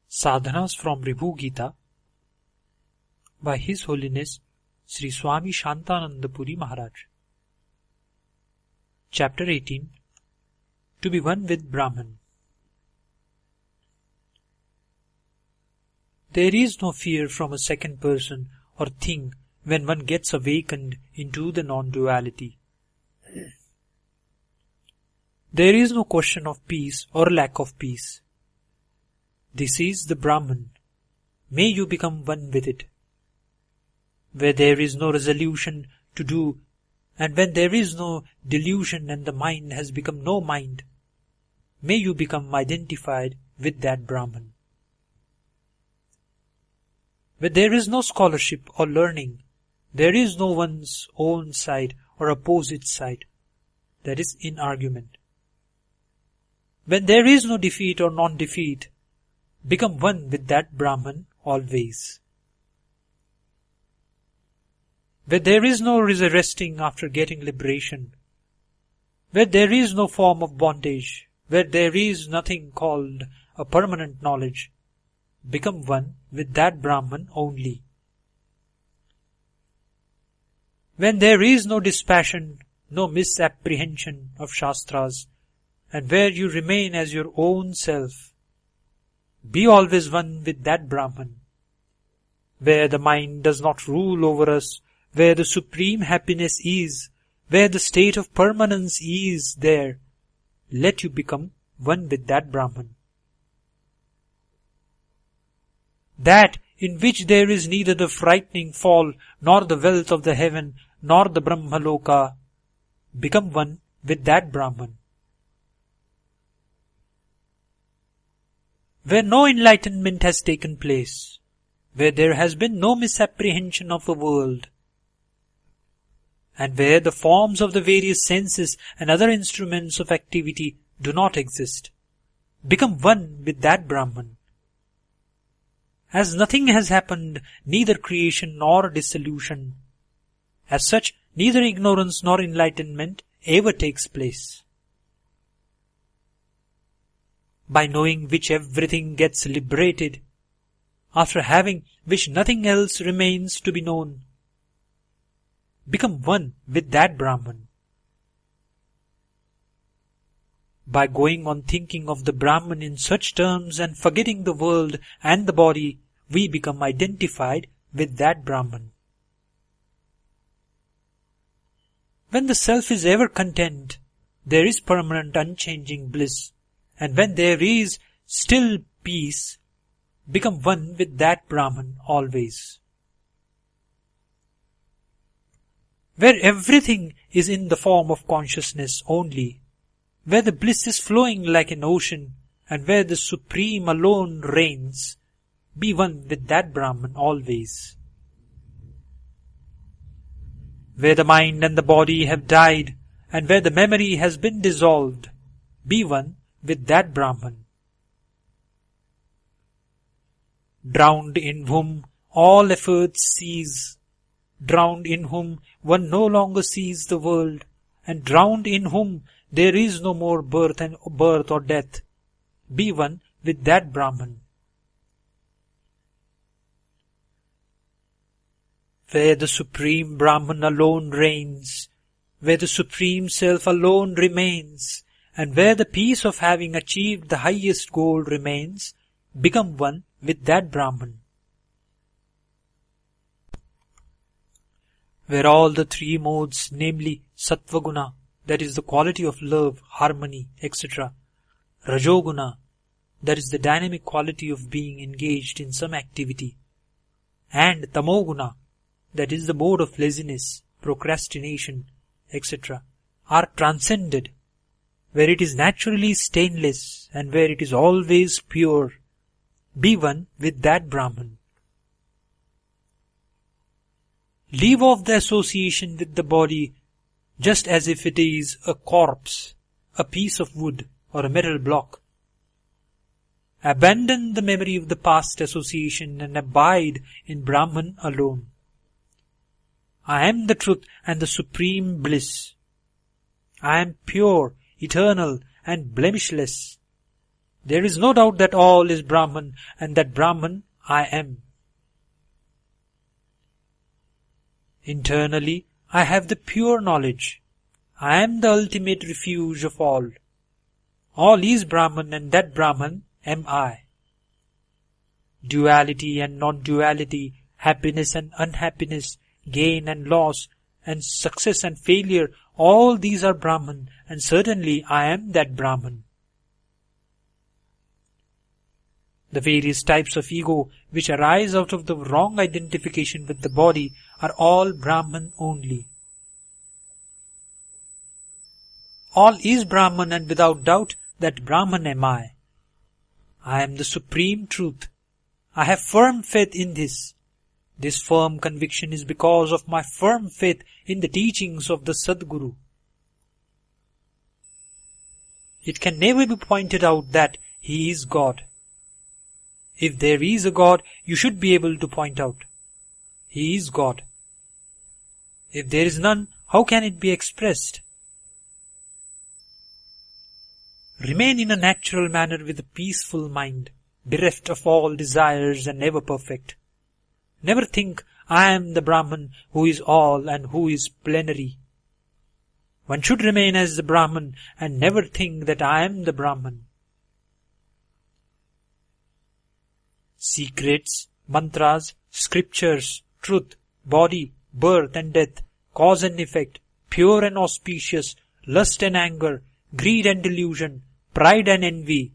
Sadhanas from Ribhu Gita by His Holiness Sri Swami Shantananda Puri Maharaj. Chapter 18. To be one with Brahman. There is no fear from a second person or thing when one gets awakened into the non-duality. There is no question of peace or lack of peace. This is the Brahman. May you become one with it. Where there is no resolution to do, and when there is no delusion and the mind has become no mind, may you become identified with that Brahman. Where there is no scholarship or learning, there is no one's own side or opposite side, that is in argument. When there is no defeat or non-defeat, become one with that Brahman always. Where there is no resting after getting liberation, where there is no form of bondage, where there is nothing called a permanent knowledge, become one with that Brahman only. When there is no dispassion, no misapprehension of Shastras, and where you remain as your own self, be always one with that Brahman. Where the mind does not rule over us, where the supreme happiness is, where the state of permanence is there, let you become one with that Brahman. That in which there is neither the frightening fall, nor the wealth of the heaven, nor the Brahmaloka, become one with that Brahman. Where no enlightenment has taken place, where there has been no misapprehension of the world, and where the forms of the various senses and other instruments of activity do not exist, become one with that Brahman. As nothing has happened, neither creation nor dissolution, as such neither ignorance nor enlightenment ever takes place. By knowing which everything gets liberated, after having which nothing else remains to be known, become one with that Brahman. By going on thinking of the Brahman in such terms and forgetting the world and the body, we become identified with that Brahman. When the self is ever content, there is permanent unchanging bliss. And when there is still peace, become one with that Brahman always. Where everything is in the form of consciousness only, where the bliss is flowing like an ocean, and where the Supreme alone reigns, be one with that Brahman always. Where the mind and the body have died, and where the memory has been dissolved, be one with that Brahman. Drowned in whom all efforts cease, drowned in whom one no longer sees the world, and drowned in whom there is no more birth or death, be one with that Brahman. Where the Supreme Brahman alone reigns, where the Supreme Self alone remains, and where the peace of having achieved the highest goal remains, become one with that Brahman. Where all the three modes, namely Sattvaguna, that is the quality of love, harmony, etc., Rajoguna, that is the dynamic quality of being engaged in some activity, and Tamoguna, that is the mode of laziness, procrastination, etc., are transcended, where it is naturally stainless and where it is always pure, be one with that Brahman. Leave off the association with the body just as if it is a corpse, a piece of wood, or a metal block. Abandon the memory of the past association and abide in Brahman alone. I am the truth and the supreme bliss. I am pure, eternal, and blemishless. There is no doubt that all is Brahman, and that Brahman I am. Internally, I have the pure knowledge. I am the ultimate refuge of all. All is Brahman, and that Brahman am I. Duality and non-duality, happiness and unhappiness, gain and loss, and success and failure, all these are Brahman, and certainly I am that Brahman. The various types of ego which arise out of the wrong identification with the body are all Brahman only. All is Brahman, and without doubt that Brahman am I. I am the supreme truth. I have firm faith in this. This firm conviction is because of my firm faith in the teachings of the Sadguru. It can never be pointed out that He is God. If there is a God, you should be able to point out. He is God. If there is none, how can it be expressed? Remain in a natural manner with a peaceful mind, bereft of all desires and ever perfect. Never think, I am the Brahman who is all and who is plenary. One should remain as the Brahman and never think that I am the Brahman. Secrets, mantras, scriptures, truth, body, birth and death, cause and effect, pure and auspicious, lust and anger, greed and delusion, pride and envy,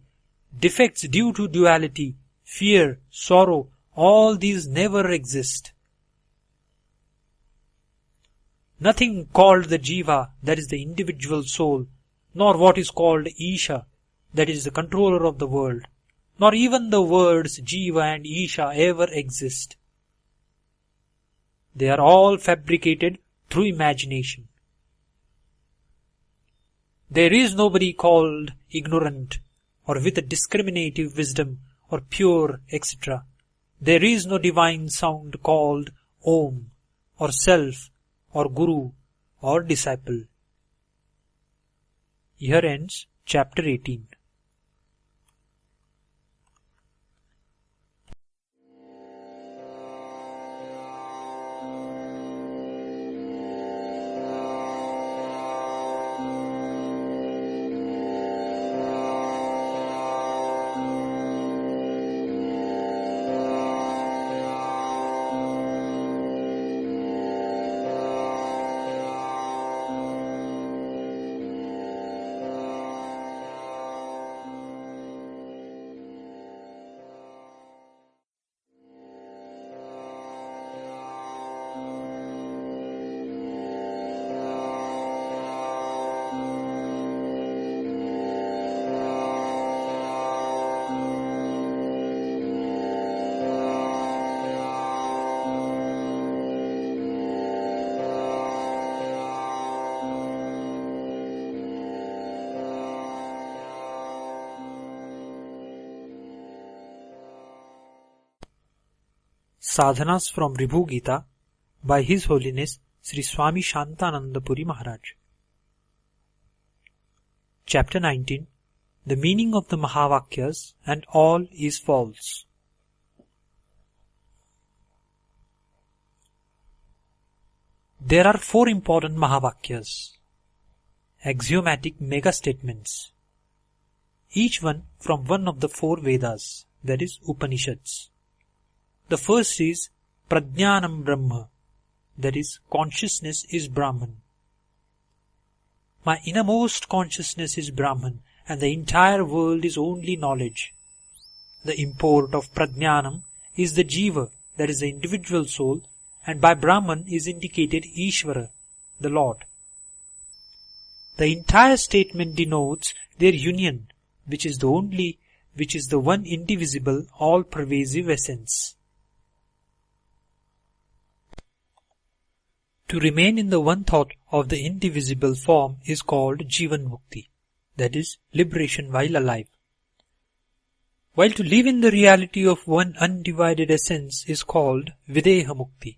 defects due to duality, fear, sorrow, all these never exist. Nothing called the Jiva, that is the individual soul, nor what is called Isha, that is the controller of the world, nor even the words Jiva and Isha ever exist. They are all fabricated through imagination. There is nobody called ignorant, or with a discriminative wisdom, or pure, etc. There is no divine sound called Om, or Self, or Guru, or Disciple. Here ends Chapter 18. Sadhanas from Ribhu Gita by His Holiness Sri Swami Shantananda Puri Maharaj. Chapter 19 The Meaning of the Mahavakyas and All is False. There are 4 important mahavakyas, axiomatic mega-statements, each one from one of the 4 Vedas, that is Upanishads. The first is Prajnanam Brahma, that is consciousness is Brahman. My innermost consciousness is Brahman and the entire world is only knowledge. The import of Prajnanam is the Jiva, that is the individual soul, and by Brahman is indicated Ishvara, the Lord. The entire statement denotes their union, which is the one indivisible, all-pervasive essence. To remain in the one thought of the indivisible form is called Jivanmukti, that is, liberation while alive. While to live in the reality of one undivided essence is called videhamukti,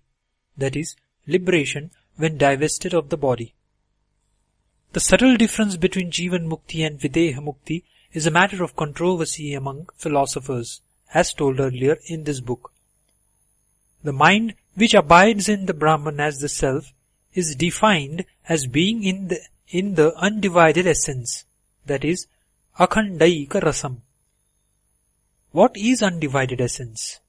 that is, liberation when divested of the body. The subtle difference between Jivanmukti and videhamukti is a matter of controversy among philosophers, as told earlier in this book. The mind which abides in the Brahman as the Self is defined as being in the undivided essence, that is, akhandaika rasam. What is undivided essence?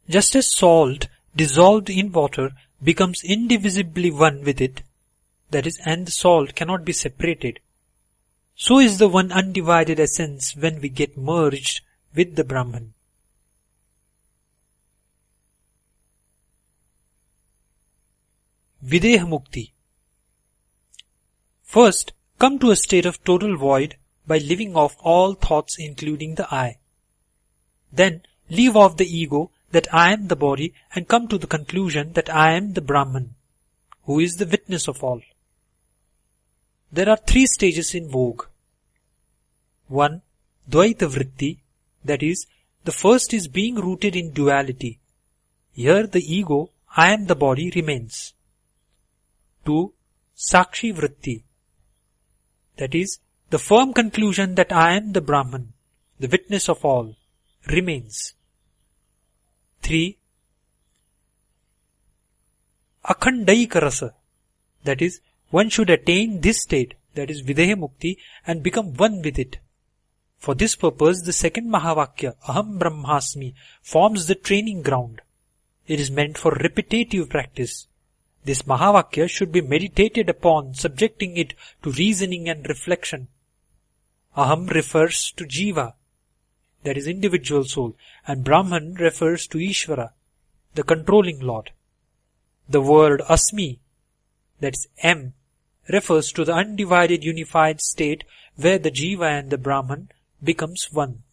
Just as salt dissolved in water becomes indivisibly one with it, that is, and the salt cannot be separated, so is the one undivided essence when we get merged with the Brahman. Videhamukti. First, come to a state of total void by leaving off all thoughts including the I. Then, leave off the ego that I am the body and come to the conclusion that I am the Brahman, who is the witness of all. There are 3 stages in vogue. 1. Dvaita vritti, that is, the first is being rooted in duality. Here the ego, I am the body, remains. 2. Sakshi vritti, that is, the firm conclusion that I am the Brahman, the witness of all, remains. 3. Akhandaika rasa, that is, one should attain this state, that is videhamukti, and become one with it. For this purpose, the second Mahavakya, Aham Brahmasmi, forms the training ground. It is meant for repetitive practice. This Mahavakya should be meditated upon, subjecting it to reasoning and reflection. Aham refers to Jiva, that is individual soul, and Brahman refers to Ishvara, the controlling Lord. The word Asmi, that is M, refers to the undivided unified state where the Jiva and the Brahman becomes one.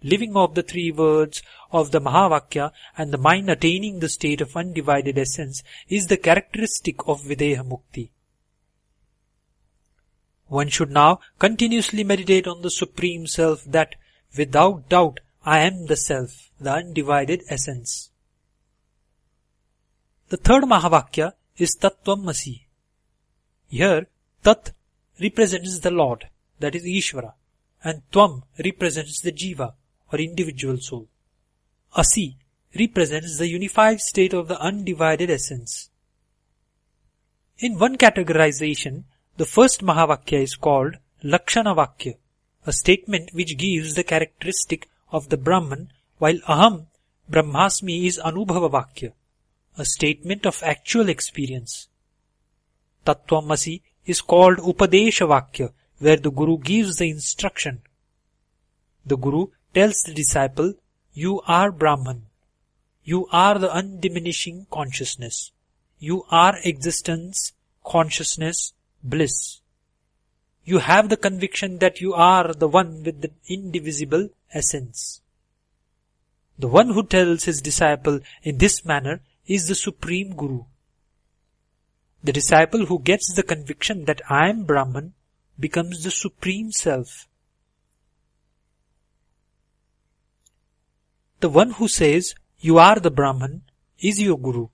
Living off the 3 words of the Mahavakya and the mind attaining the state of undivided essence is the characteristic of videhamukti. One should now continuously meditate on the Supreme Self that, without doubt, I am the Self, the undivided essence. The third Mahavakya is Tattvamasi. Here, Tat represents the Lord, that is Ishvara, and Tvam represents the Jiva, or individual soul. Asi represents the unified state of the undivided essence. In one categorization, the first Mahavakya is called Lakshana Vakya, a statement which gives the characteristic of the Brahman, while Aham Brahmasmi is Anubhava Vakya, a statement of actual experience. Tattvamasi is called Upadesha Vakya, where the Guru gives the instruction. The Guru tells the disciple, you are Brahman. You are the undiminishing consciousness. You are existence, consciousness, bliss. You have the conviction that you are the one with the indivisible essence. The one who tells his disciple in this manner is the Supreme Guru. The disciple who gets the conviction that I am Brahman becomes the Supreme Self. the one who says, "You are the Brahman," is your Guru.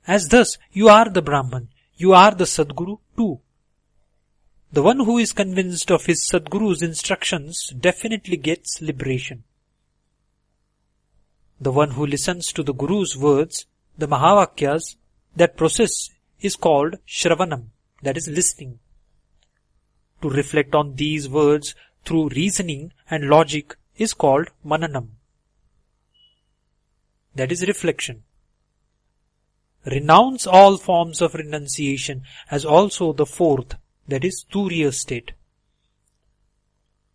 As thus, you are the Brahman, you are the Sadguru too. The one who is convinced of his Sadguru's instructions definitely gets liberation. The one who listens to the Guru's words, the mahavakyas, that process is called Shravanam, that is listening. To reflect on these words through reasoning and logic is called Mananam, that is reflection. Renounce all forms of renunciation as also the fourth, that is Turiya state.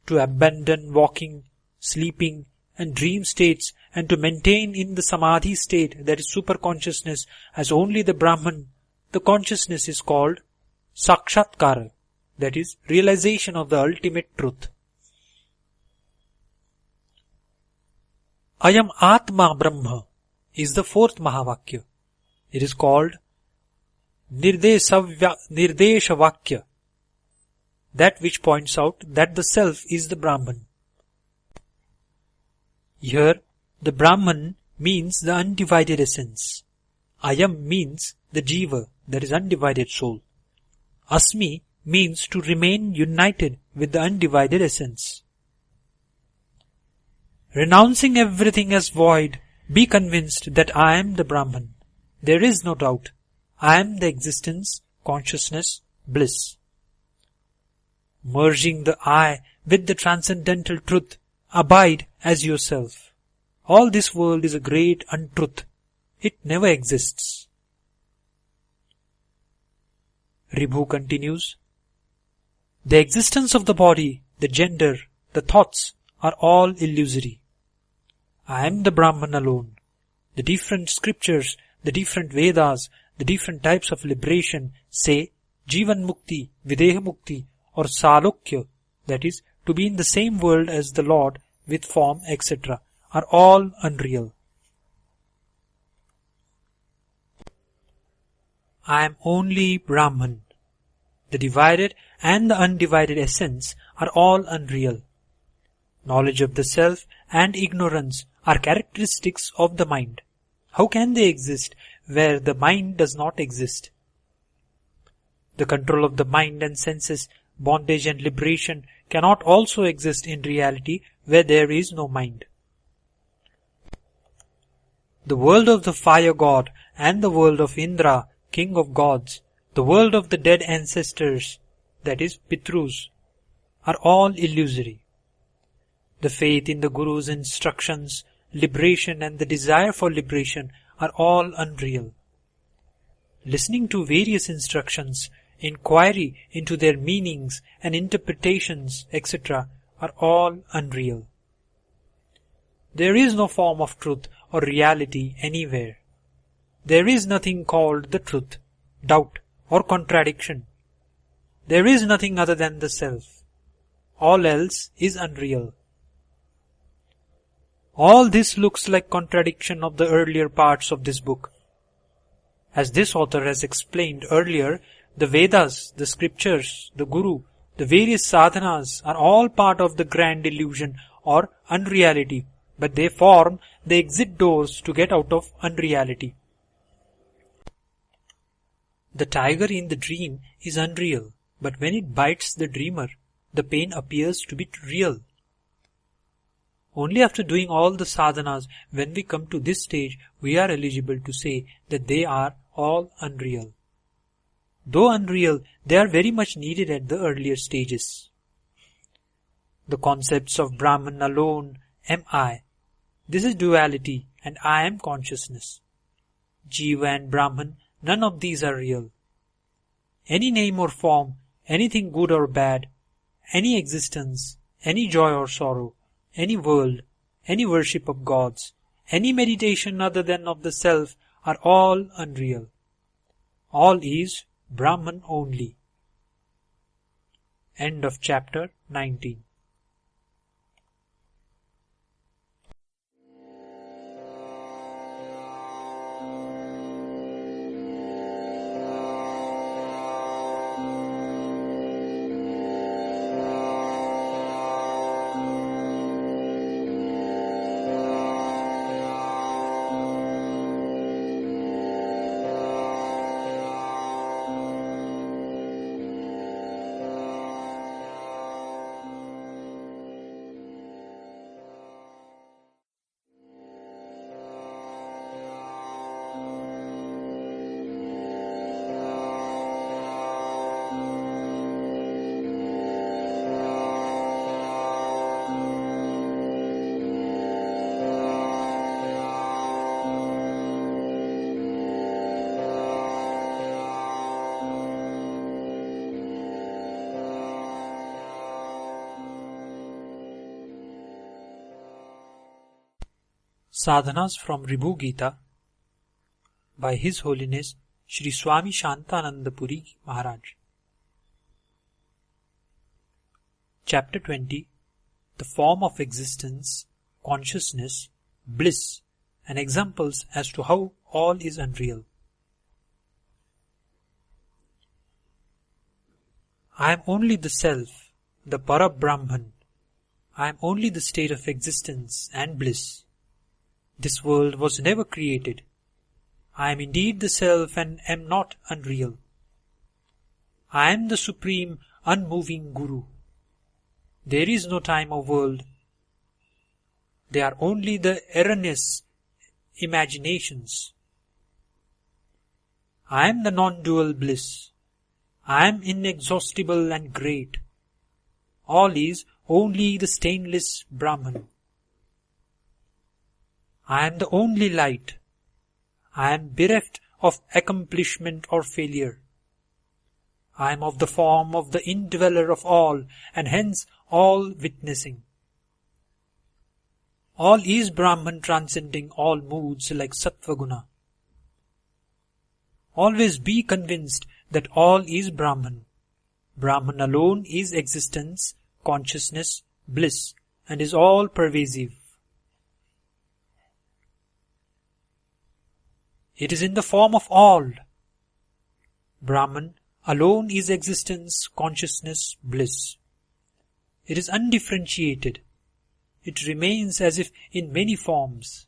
To abandon walking, sleeping and dream states and to maintain in the Samadhi state, that is superconsciousness, as only the Brahman, the consciousness is called Sakshatkara, that is realization of the ultimate truth. Ayam Atma Brahma is the fourth Mahavakya. It is called Nirdeshavakya, that which points out that the Self is the Brahman. Here, the Brahman means the undivided essence. Ayam means the Jiva, that is undivided soul. Asmi means to remain united with the undivided essence. Renouncing everything as void, be convinced that I am the Brahman. There is no doubt. I am the existence, consciousness, bliss. Merging the I with the transcendental truth, abide as yourself. All this world is a great untruth. It never exists. Ribhu continues, the existence of the body, the gender, the thoughts are all illusory. I am the Brahman alone. The different scriptures, the different Vedas, the different types of liberation say Jivanmukti, videhamukti or Salokya, that is, to be in the same world as the Lord with form, etc., are all unreal. I am only Brahman. The divided and the undivided essence are all unreal. Knowledge of the self and ignorance are characteristics of the mind. How can they exist where the mind does not exist? The control of the mind and senses, bondage and liberation cannot also exist in reality where there is no mind. The world of the fire god and the world of Indra, king of gods, the world of the dead ancestors, that is Pitrus, are all illusory. The faith in the Guru's instructions, liberation and the desire for liberation are all unreal. Listening to various instructions, inquiry into their meanings and interpretations, etc., are all unreal. There is no form of truth or reality anywhere. There is nothing called the truth, doubt, or contradiction. There is nothing other than the self. All else is unreal. All this looks like contradiction of the earlier parts of this book. As this author has explained earlier, the Vedas, the scriptures, the Guru, the various sadhanas are all part of the grand illusion or unreality, but they form the exit doors to get out of unreality. The tiger in the dream is unreal, but when it bites the dreamer, the pain appears to be real. Only after doing all the sadhanas, when we come to this stage, we are eligible to say that they are all unreal. Though unreal, they are very much needed at the earlier stages. The concepts of Brahman alone, am I. This is duality and I am consciousness. Jiva and Brahman, none of these are real. Any name or form, anything good or bad, any existence, any joy or sorrow, any world, any worship of gods, any meditation other than of the self are all unreal. All is Brahman only. End of chapter 19. Sadhanas from Ribhu Gita by His Holiness Shri Swami Shantananda Puri Maharaj. Chapter 20 The Form of Existence, Consciousness, Bliss, and Examples as to how all is unreal. I am only the Self, the Para-Brahman. I am only the state of existence and bliss. This world was never created. I am indeed the Self and am not unreal. I am the Supreme Unmoving Guru. There is no time or world. They are only the erroneous imaginations. I am the non-dual bliss. I am inexhaustible and great. All is only the stainless Brahman. I am the only light. I am bereft of accomplishment or failure. I am of the form of the indweller of all, and hence all witnessing. All is Brahman transcending all moods like Sattva-guna. Always be convinced that all is Brahman. Brahman alone is existence, consciousness, bliss, and is all pervasive. It is in the form of all. Brahman alone is existence, consciousness, bliss. It is undifferentiated. It remains as if in many forms.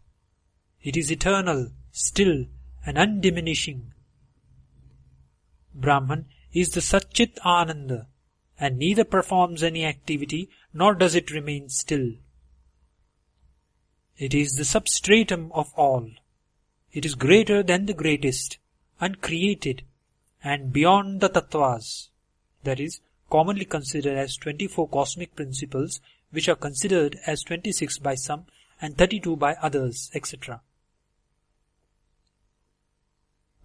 It is eternal, still, and undiminishing. Brahman is the Satchit Ananda, and neither performs any activity nor does it remain still. It is the substratum of all. It is greater than the greatest, uncreated, and beyond the tattvas, that is, commonly considered as 24 cosmic principles, which are considered as 26 by some and 32 by others, etc.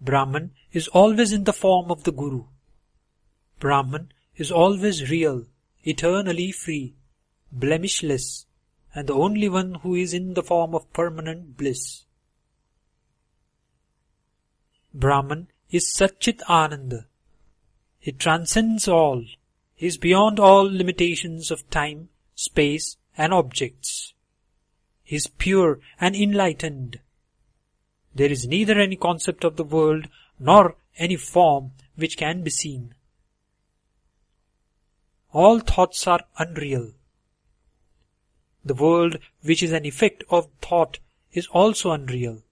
Brahman is always in the form of the Guru. Brahman is always real, eternally free, blemishless, and the only one who is in the form of permanent bliss. Brahman is Satchit Ananda. It transcends all, is beyond all limitations of time, space, and objects. He is pure and enlightened. There is neither any concept of the world nor any form which can be seen. All thoughts are unreal. The world which is an effect of thought is also unreal.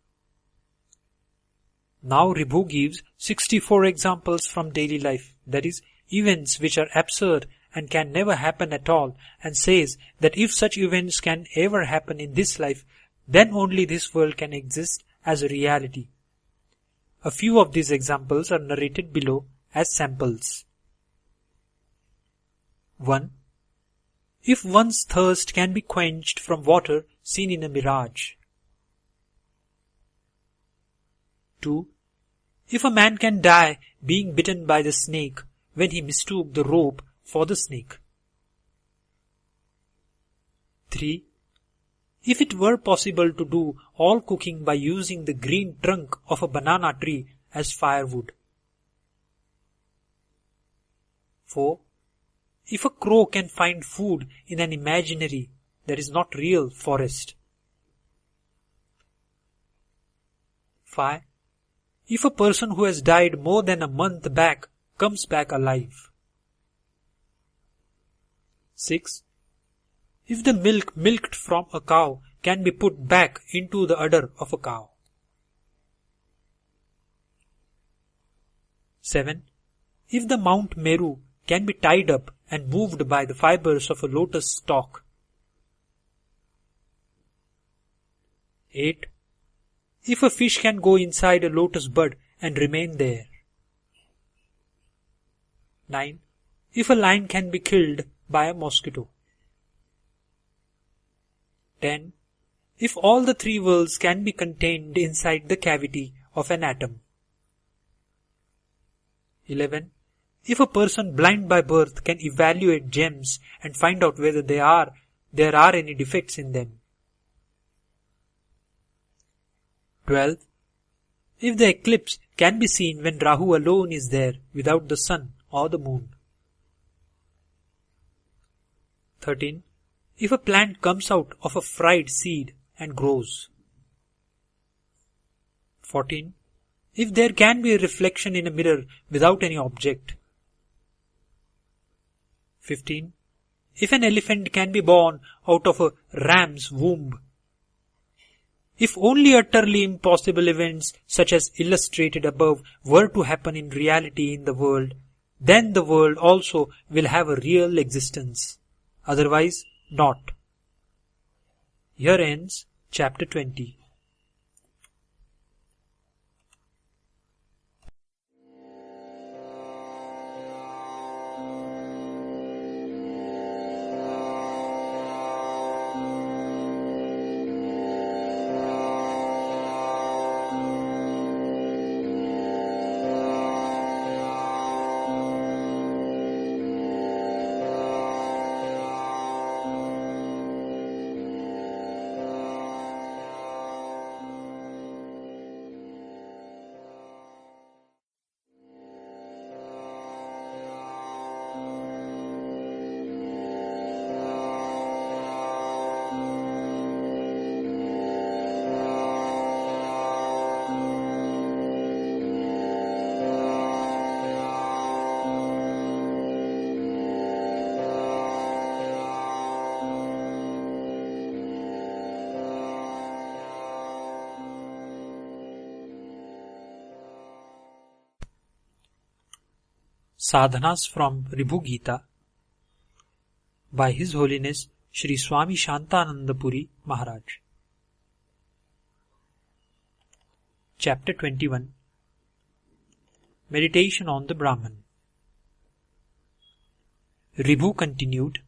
Now Ribhu gives 64 examples from daily life, that is, events which are absurd and can never happen at all, and says that if such events can ever happen in this life, then only this world can exist as a reality. A few of these examples are narrated below as samples. 1. If one's thirst can be quenched from water seen in a mirage. 2. If a man can die being bitten by the snake when he mistook the rope for the snake. 3. If it were possible to do all cooking by using the green trunk of a banana tree as firewood. 4. If a crow can find food in an imaginary, that is not real, forest. 5. If a person who has died more than a month back comes back alive. 6. If the milk milked from a cow can be put back into the udder of a cow. 7. If the Mount Meru can be tied up and moved by the fibers of a lotus stalk. 8. If a fish can go inside a lotus bud and remain there. 9. If a lion can be killed by a mosquito. 10. If all the three worlds can be contained inside the cavity of an atom. 11. If a person blind by birth can evaluate gems and find out whether there are any defects in them. 12. If the eclipse can be seen when Rahu alone is there without the sun or the moon. 13. If a plant comes out of a fried seed and grows. 14. If there can be a reflection in a mirror without any object. 15. If an elephant can be born out of a ram's womb. If only utterly impossible events such as illustrated above were to happen in reality in the world, then the world also will have a real existence. Otherwise, not. Here ends Chapter 20. Sadhanas from Ribhu Gita by His Holiness Shri Swami Shantananda Puri Maharaj. Chapter 21. Meditation on the Brahman. Ribhu continued,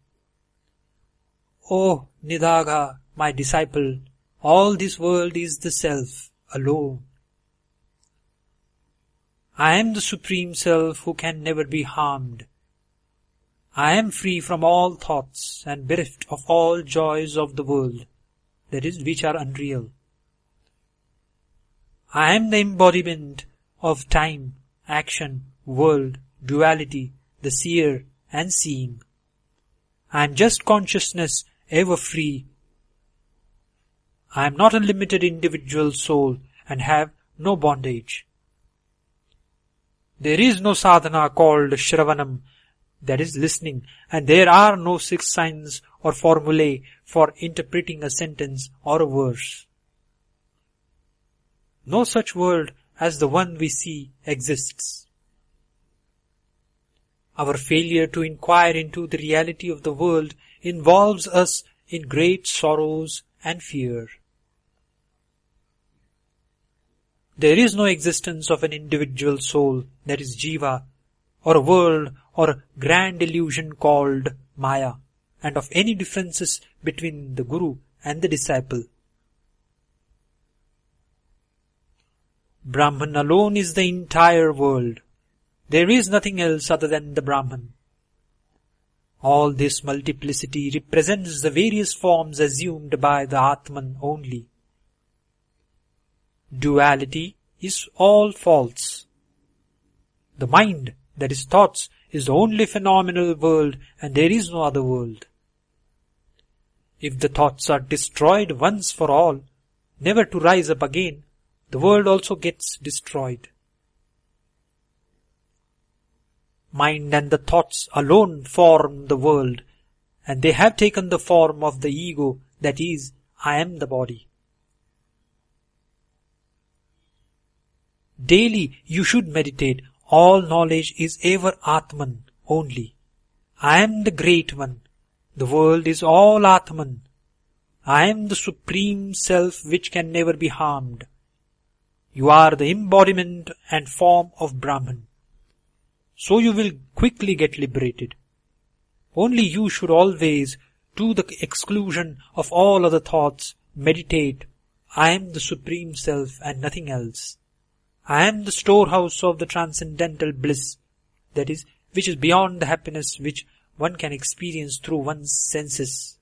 O Nidagha, my disciple, all this world is the Self alone. I am the Supreme Self who can never be harmed. I am free from all thoughts and bereft of all joys of the world, that is, which are unreal. I am the embodiment of time, action, world, duality, the seer and seeing. I am just consciousness, ever free. I am not a limited individual soul and have no bondage. There is no sadhana called Shravanam, that is listening, and there are no 6 signs or formulae for interpreting a sentence or a verse. No such world as the one we see exists. Our failure to inquire into the reality of the world involves us in great sorrows and fear. There is no existence of an individual soul, that is Jiva, or a world or a grand illusion called Maya, and of any differences between the Guru and the disciple. Brahman alone is the entire world. There is nothing else other than the Brahman. All this multiplicity represents the various forms assumed by the Atman only. Duality is all false. The mind, that is thoughts, is the only phenomenal world and there is no other world. If the thoughts are destroyed once for all, never to rise up again, the world also gets destroyed. Mind and the thoughts alone form the world, and they have taken the form of the ego, that is, I am the body. Daily you should meditate, all knowledge is ever Atman only. I am the Great One. The world is all Atman. I am the Supreme Self which can never be harmed. You are the embodiment and form of Brahman. So you will quickly get liberated. Only you should always, to the exclusion of all other thoughts, meditate, I am the Supreme Self and nothing else. I am the storehouse of the transcendental bliss, that is, which is beyond the happiness which one can experience through one's senses.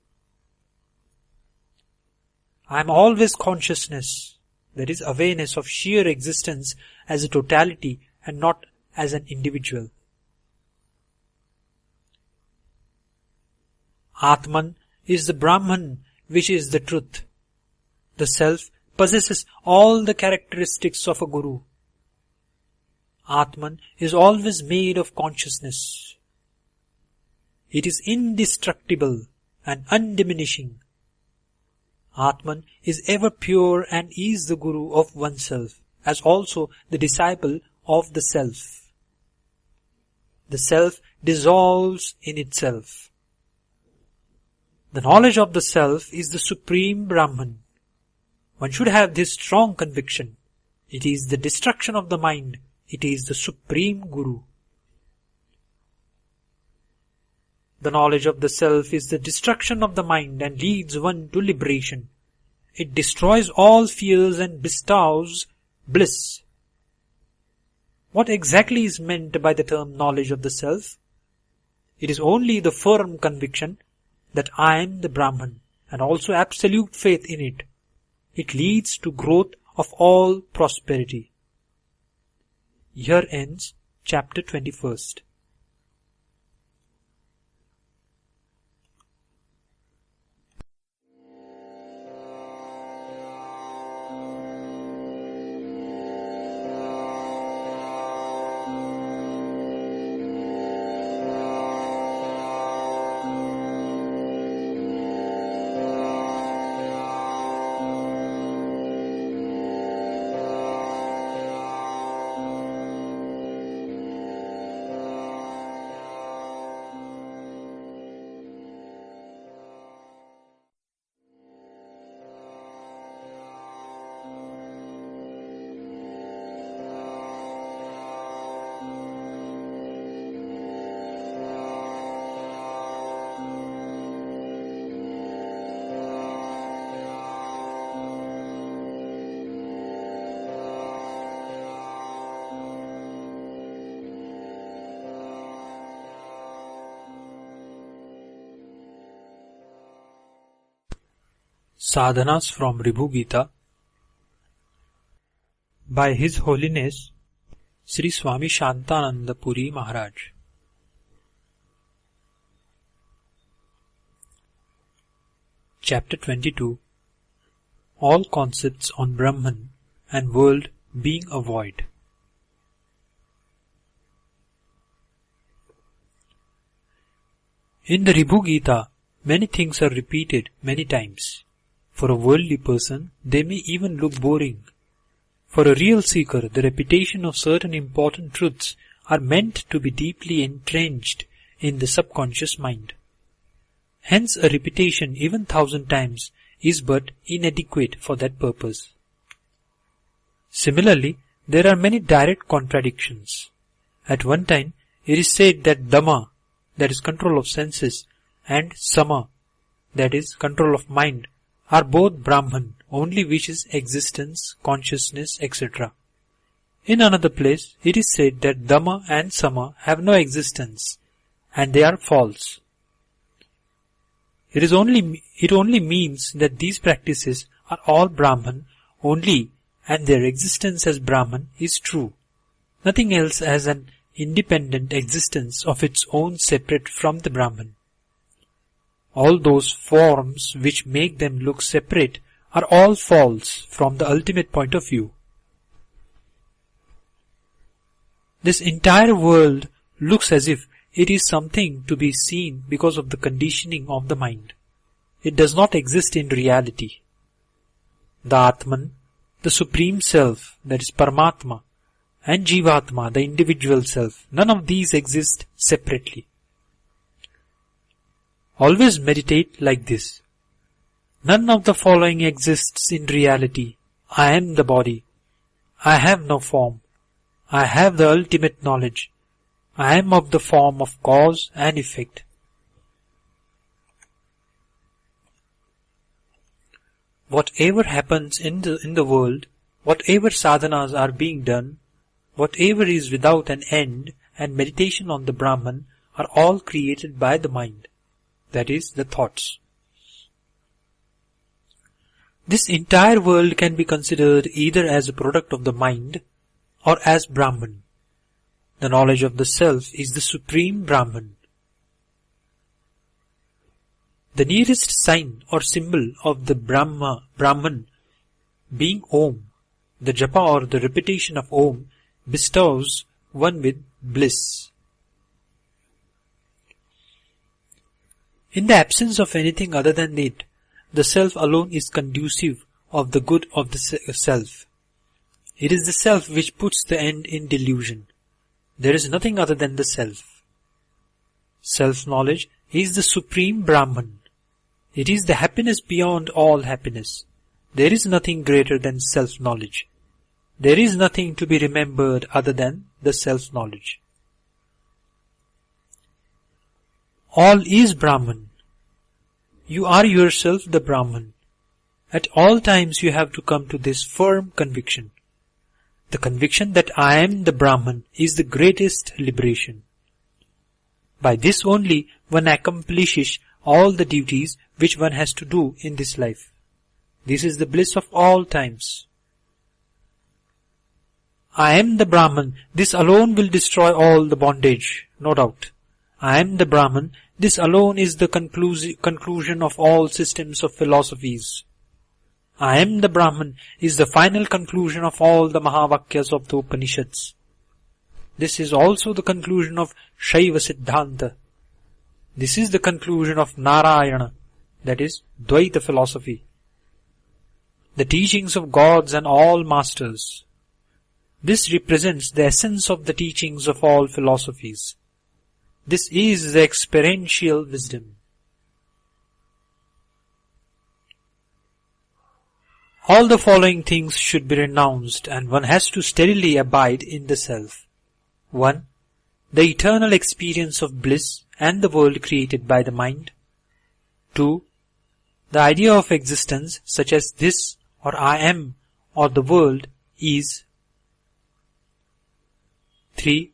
I am always consciousness, that is, awareness of sheer existence as a totality and not as an individual. Atman is the Brahman, which is the truth. The Self possesses all the characteristics of a Guru. Atman is always made of consciousness. It is indestructible and undiminishing. Atman is ever pure and is the Guru of oneself, as also the disciple of the Self. The Self dissolves in itself. The knowledge of the Self is the Supreme Brahman. One should have this strong conviction. It is the destruction of the mind. It is the Supreme Guru. The knowledge of the Self is the destruction of the mind and leads one to liberation. It destroys all fears and bestows bliss. What exactly is meant by the term knowledge of the Self? It is only the firm conviction that I am the Brahman and also absolute faith in it. It leads to growth of all prosperity. Here ends chapter 21. Sadhanas from Ribhu Gita by His Holiness Sri Swami Shantananda Puri Maharaj. Chapter 22. All concepts on Brahman and world being a void. In the Ribhu Gita, many things are repeated many times. For a worldly person, they may even look boring. For a real seeker, the repetition of certain important truths are meant to be deeply entrenched in the subconscious mind. Hence, a repetition even 1,000 times is but inadequate for that purpose. Similarly, there are many direct contradictions. At one time, it is said that Dhamma, that is control of senses, and Sama, that is control of mind, are both Brahman, only which is existence, consciousness, etc. In another place, it is said that Dhamma and Sama have no existence, and they are false. It only means that these practices are all Brahman only, and their existence as Brahman is true. Nothing else has an independent existence of its own separate from the Brahman. All those forms which make them look separate are all false from the ultimate point of view. This entire world looks as if it is something to be seen because of the conditioning of the mind. It does not exist in reality. The Atman, the Supreme Self, that is Paramatma, and Jivatma, the individual self, none of these exist separately. Always meditate like this. None of the following exists in reality. I am the body. I have no form. I have the ultimate knowledge. I am of the form of cause and effect. Whatever happens in the world, whatever sadhanas are being done, whatever is without an end and meditation on the Brahman are all created by the mind. That is, the thoughts. This entire world can be considered either as a product of the mind or as Brahman. The knowledge of the self is the supreme Brahman. The nearest sign or symbol of the Brahman being Om, the japa or the repetition of Om bestows one with bliss. In the absence of anything other than it, the self alone is conducive of the good of the self. It is the self which puts the end in delusion. There is nothing other than the self. Self-knowledge is the supreme Brahman. It is the happiness beyond all happiness. There is nothing greater than self-knowledge. There is nothing to be remembered other than the self-knowledge. All is Brahman. You are yourself the Brahman. At all times you have to come to this firm conviction. The conviction that I am the Brahman is the greatest liberation. By this only one accomplishes all the duties which one has to do in this life. This is the bliss of all times. I am the Brahman. This alone will destroy all the bondage, no doubt. I am the Brahman. This alone is the conclusion of all systems of philosophies. I am the Brahman is the final conclusion of all the mahavakyas of the Upanishads. This is also the conclusion of Shaiva Siddhanta. This is the conclusion of Narayana, that is, Dvaita philosophy. The teachings of gods and all masters. This represents the essence of the teachings of all philosophies. This is the experiential wisdom. All the following things should be renounced, and one has to steadily abide in the self. 1. The eternal experience of bliss and the world created by the mind. 2. The idea of existence such as this or I am or the world is. 3.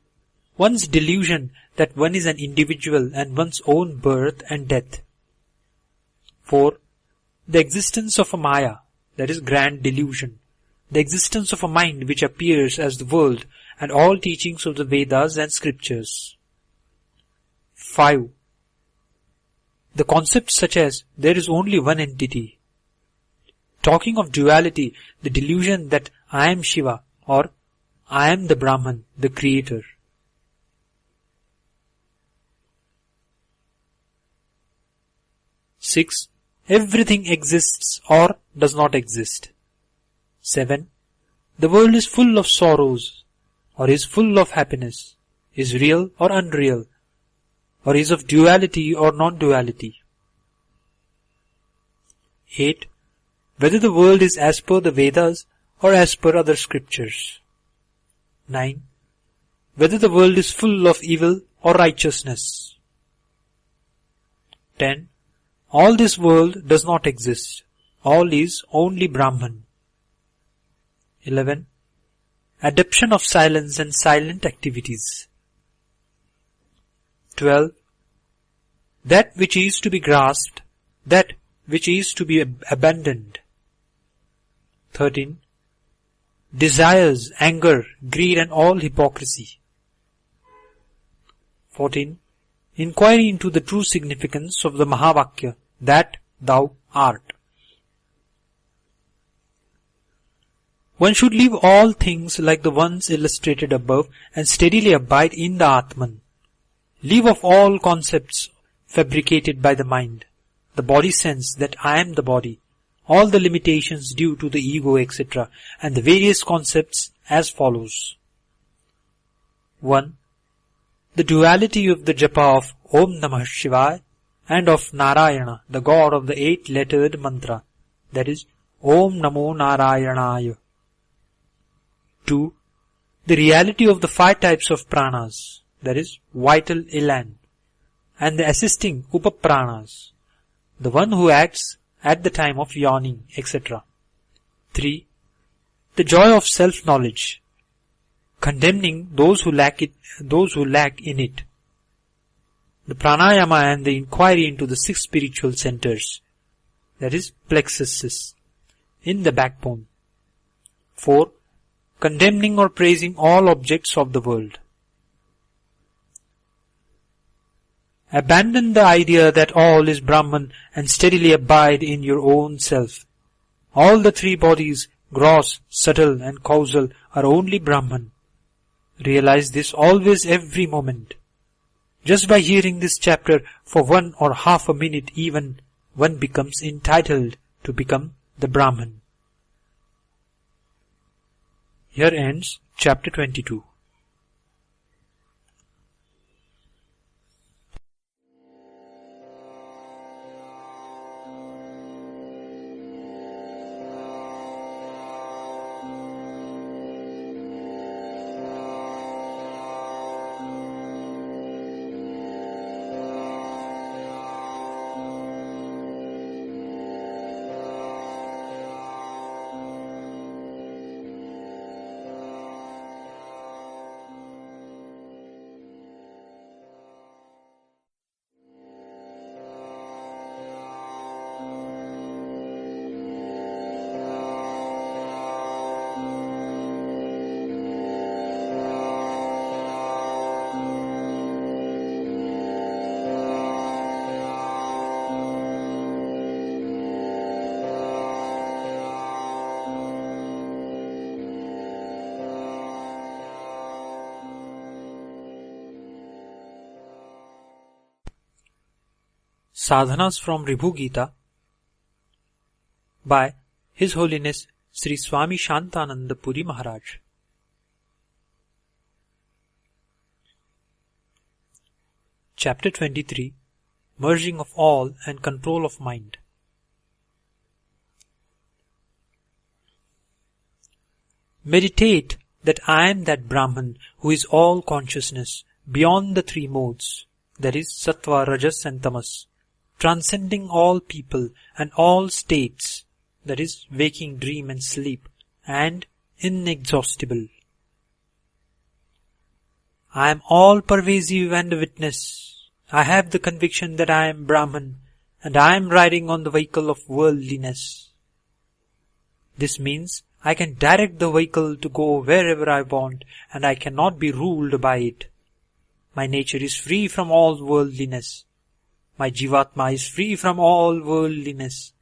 One's delusion that one is an individual and one's own birth and death. 4. The existence of a maya, that is grand delusion. The existence of a mind which appears as the world and all teachings of the Vedas and scriptures. 5. The concepts such as there is only one entity. Talking of duality, the delusion that I am Shiva or I am the Brahman, the creator. 6. Everything exists or does not exist. 7. The world is full of sorrows or is full of happiness, is real or unreal, or is of duality or non-duality. 8. Whether the world is as per the Vedas or as per other scriptures. 9. Whether the world is full of evil or righteousness. 10. All this world does not exist. All is only Brahman. 11. Adoption of silence and silent activities. 12. That which is to be grasped, that which is to be abandoned. 13. Desires, anger, greed and all hypocrisy. 14. Inquiry into the true significance of the Mahavakya, that thou art. One should leave all things like the ones illustrated above and steadily abide in the Atman. Leave off all concepts fabricated by the mind, the body sense that I am the body, all the limitations due to the ego, etc., and the various concepts as follows. 1. The duality of the japa of Om Namah Shivaya and of Narayana, the God of the 8-lettered mantra, that is, Om Namo Narayanaya. 2. The reality of the 5 types of pranas, that is, vital elan, and the assisting upapranas, the one who acts at the time of yawning, etc. 3. The joy of self-knowledge, condemning those who lack in it. The pranayama and the inquiry into the 6 spiritual centers, that is, plexuses. in the backbone. 4. Condemning or praising all objects of the world. Abandon the idea that all is Brahman and steadily abide in your own self. All the three bodies, gross, subtle and causal, are only Brahman. Realize this always, every moment. Just by hearing this chapter for 1 or half a minute even, one becomes entitled to become the Brahman. Here ends chapter 22. Sadhanas from Ribhu Gita by His Holiness Sri Swami Shantananda Puri Maharaj. Chapter 23. Merging of All and Control of Mind. Meditate that I am that Brahman who is all consciousness, beyond the three modes, that is Sattva, Rajas and Tamas, transcending all people and all states, that is waking, dream and sleep, and inexhaustible. I am all pervasive and a witness. I have the conviction that I am Brahman, and I am riding on the vehicle of worldliness. This means I can direct the vehicle to go wherever I want, and I cannot be ruled by it. My nature is free from all worldliness. My Jivatma is free from all worldliness.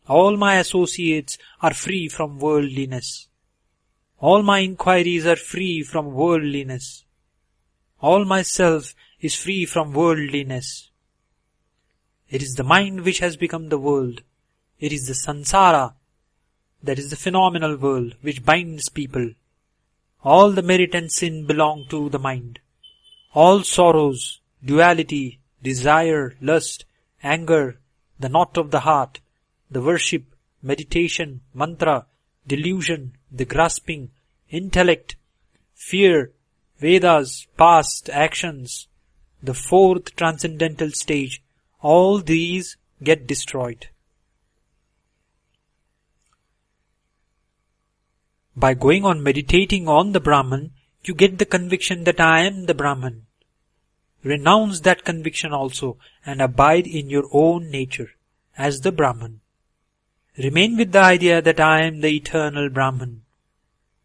All my associates are free from worldliness. All my inquiries are free from worldliness. All myself is free from worldliness. It is the mind which has become the world. It is the samsara, that is the phenomenal world, which binds people. All the merit and sin belong to the mind. All sorrows, duality, desire, lust, anger, the knot of the heart, the worship, meditation, mantra, delusion, the grasping, intellect, fear, Vedas, past actions, the fourth transcendental stage, all these get destroyed. By going on meditating on the Brahman, you get the conviction that I am the Brahman. Renounce that conviction also and abide in your own nature as the Brahman. Remain with the idea that I am the eternal Brahman.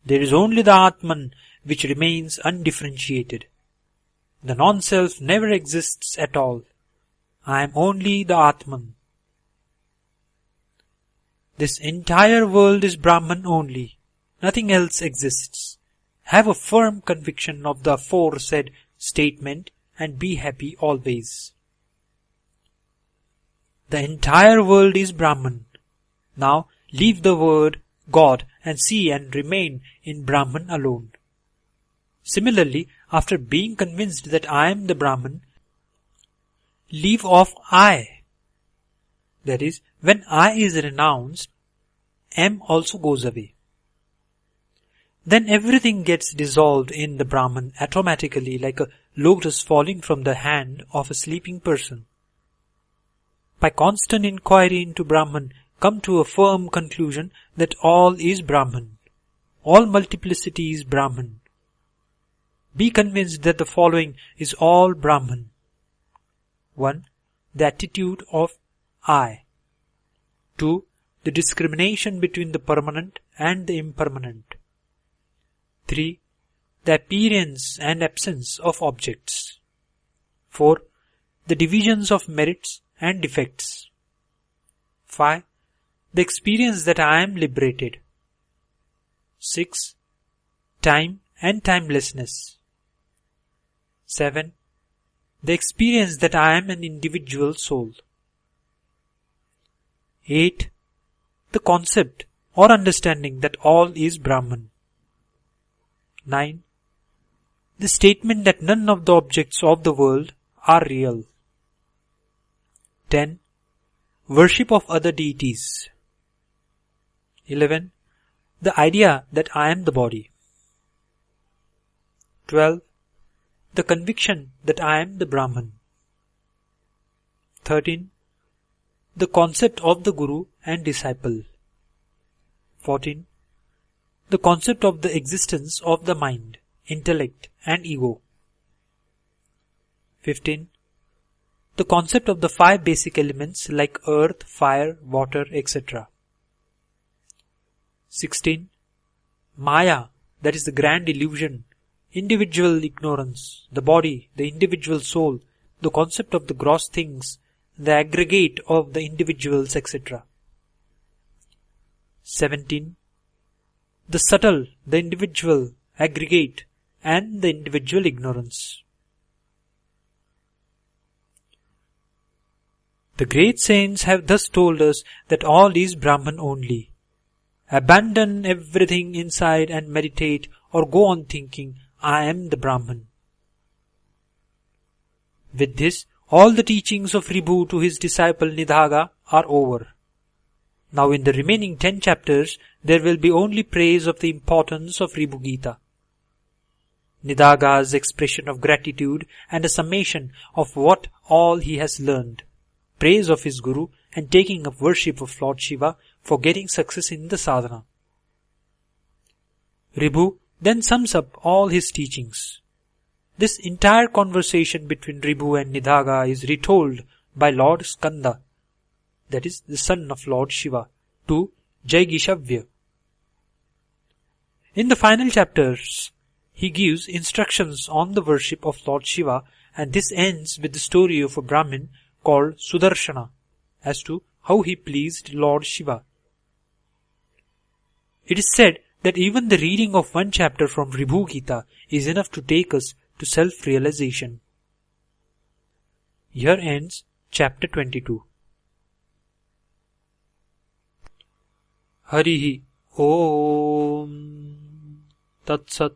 There is only the Atman which remains undifferentiated. The non-self never exists at all. I am only the Atman. This entire world is Brahman only. Nothing else exists. Have a firm conviction of the aforesaid statement and be happy always. The entire world is Brahman. Now leave the word God and see and remain in Brahman alone. Similarly, after being convinced that I am the Brahman, leave off I. That is, when I is renounced, M also goes away. Then everything gets dissolved in the Brahman automatically, like a lotus falling from the hand of a sleeping person. By constant inquiry into Brahman, come to a firm conclusion that all is Brahman. All multiplicity is Brahman. Be convinced that the following is all Brahman. 1. The attitude of I. 2. The discrimination between the permanent and the impermanent. 3. The appearance and absence of objects. 4. The divisions of merits and defects. 5. The experience that I am liberated. 6. Time and timelessness. 7. The experience that I am an individual soul. 8. The concept or understanding that all is Brahman. 9. The statement that none of the objects of the world are real. 10. Worship of other deities. 11. The idea that I am the body. 12. The conviction that I am the Brahman. 13. The concept of the Guru and disciple. 14. The concept of the existence of the mind, intellect and ego. 15. The concept of the 5 basic elements like earth, fire, water, etc. 16. Maya, that is the grand illusion, individual ignorance, the body, the individual soul, the concept of the gross things, the aggregate of the individuals, etc. 17. The subtle, the individual, aggregate, and the individual ignorance. The great saints have thus told us that all is Brahman only. Abandon everything inside and meditate or go on thinking, I am the Brahman. With this, all the teachings of Ribhu to his disciple Nidhaga are over. Now in the remaining 10 chapters, there will be only praise of the importance of Ribhu Gita. Nidhaga's expression of gratitude and a summation of what all he has learned, praise of his Guru and taking up worship of Lord Shiva for getting success in the sadhana. Ribhu then sums up all his teachings. This entire conversation between Ribhu and Nidhaga is retold by Lord Skanda, that is the son of Lord Shiva, to Jaigishavya. In the final chapters, he gives instructions on the worship of Lord Shiva, and this ends with the story of a Brahmin called Sudarshana as to how he pleased Lord Shiva. It is said that even the reading of one chapter from Ribhu Gita is enough to take us to self-realization. Here ends chapter 22. Harihi Om Tat Sat.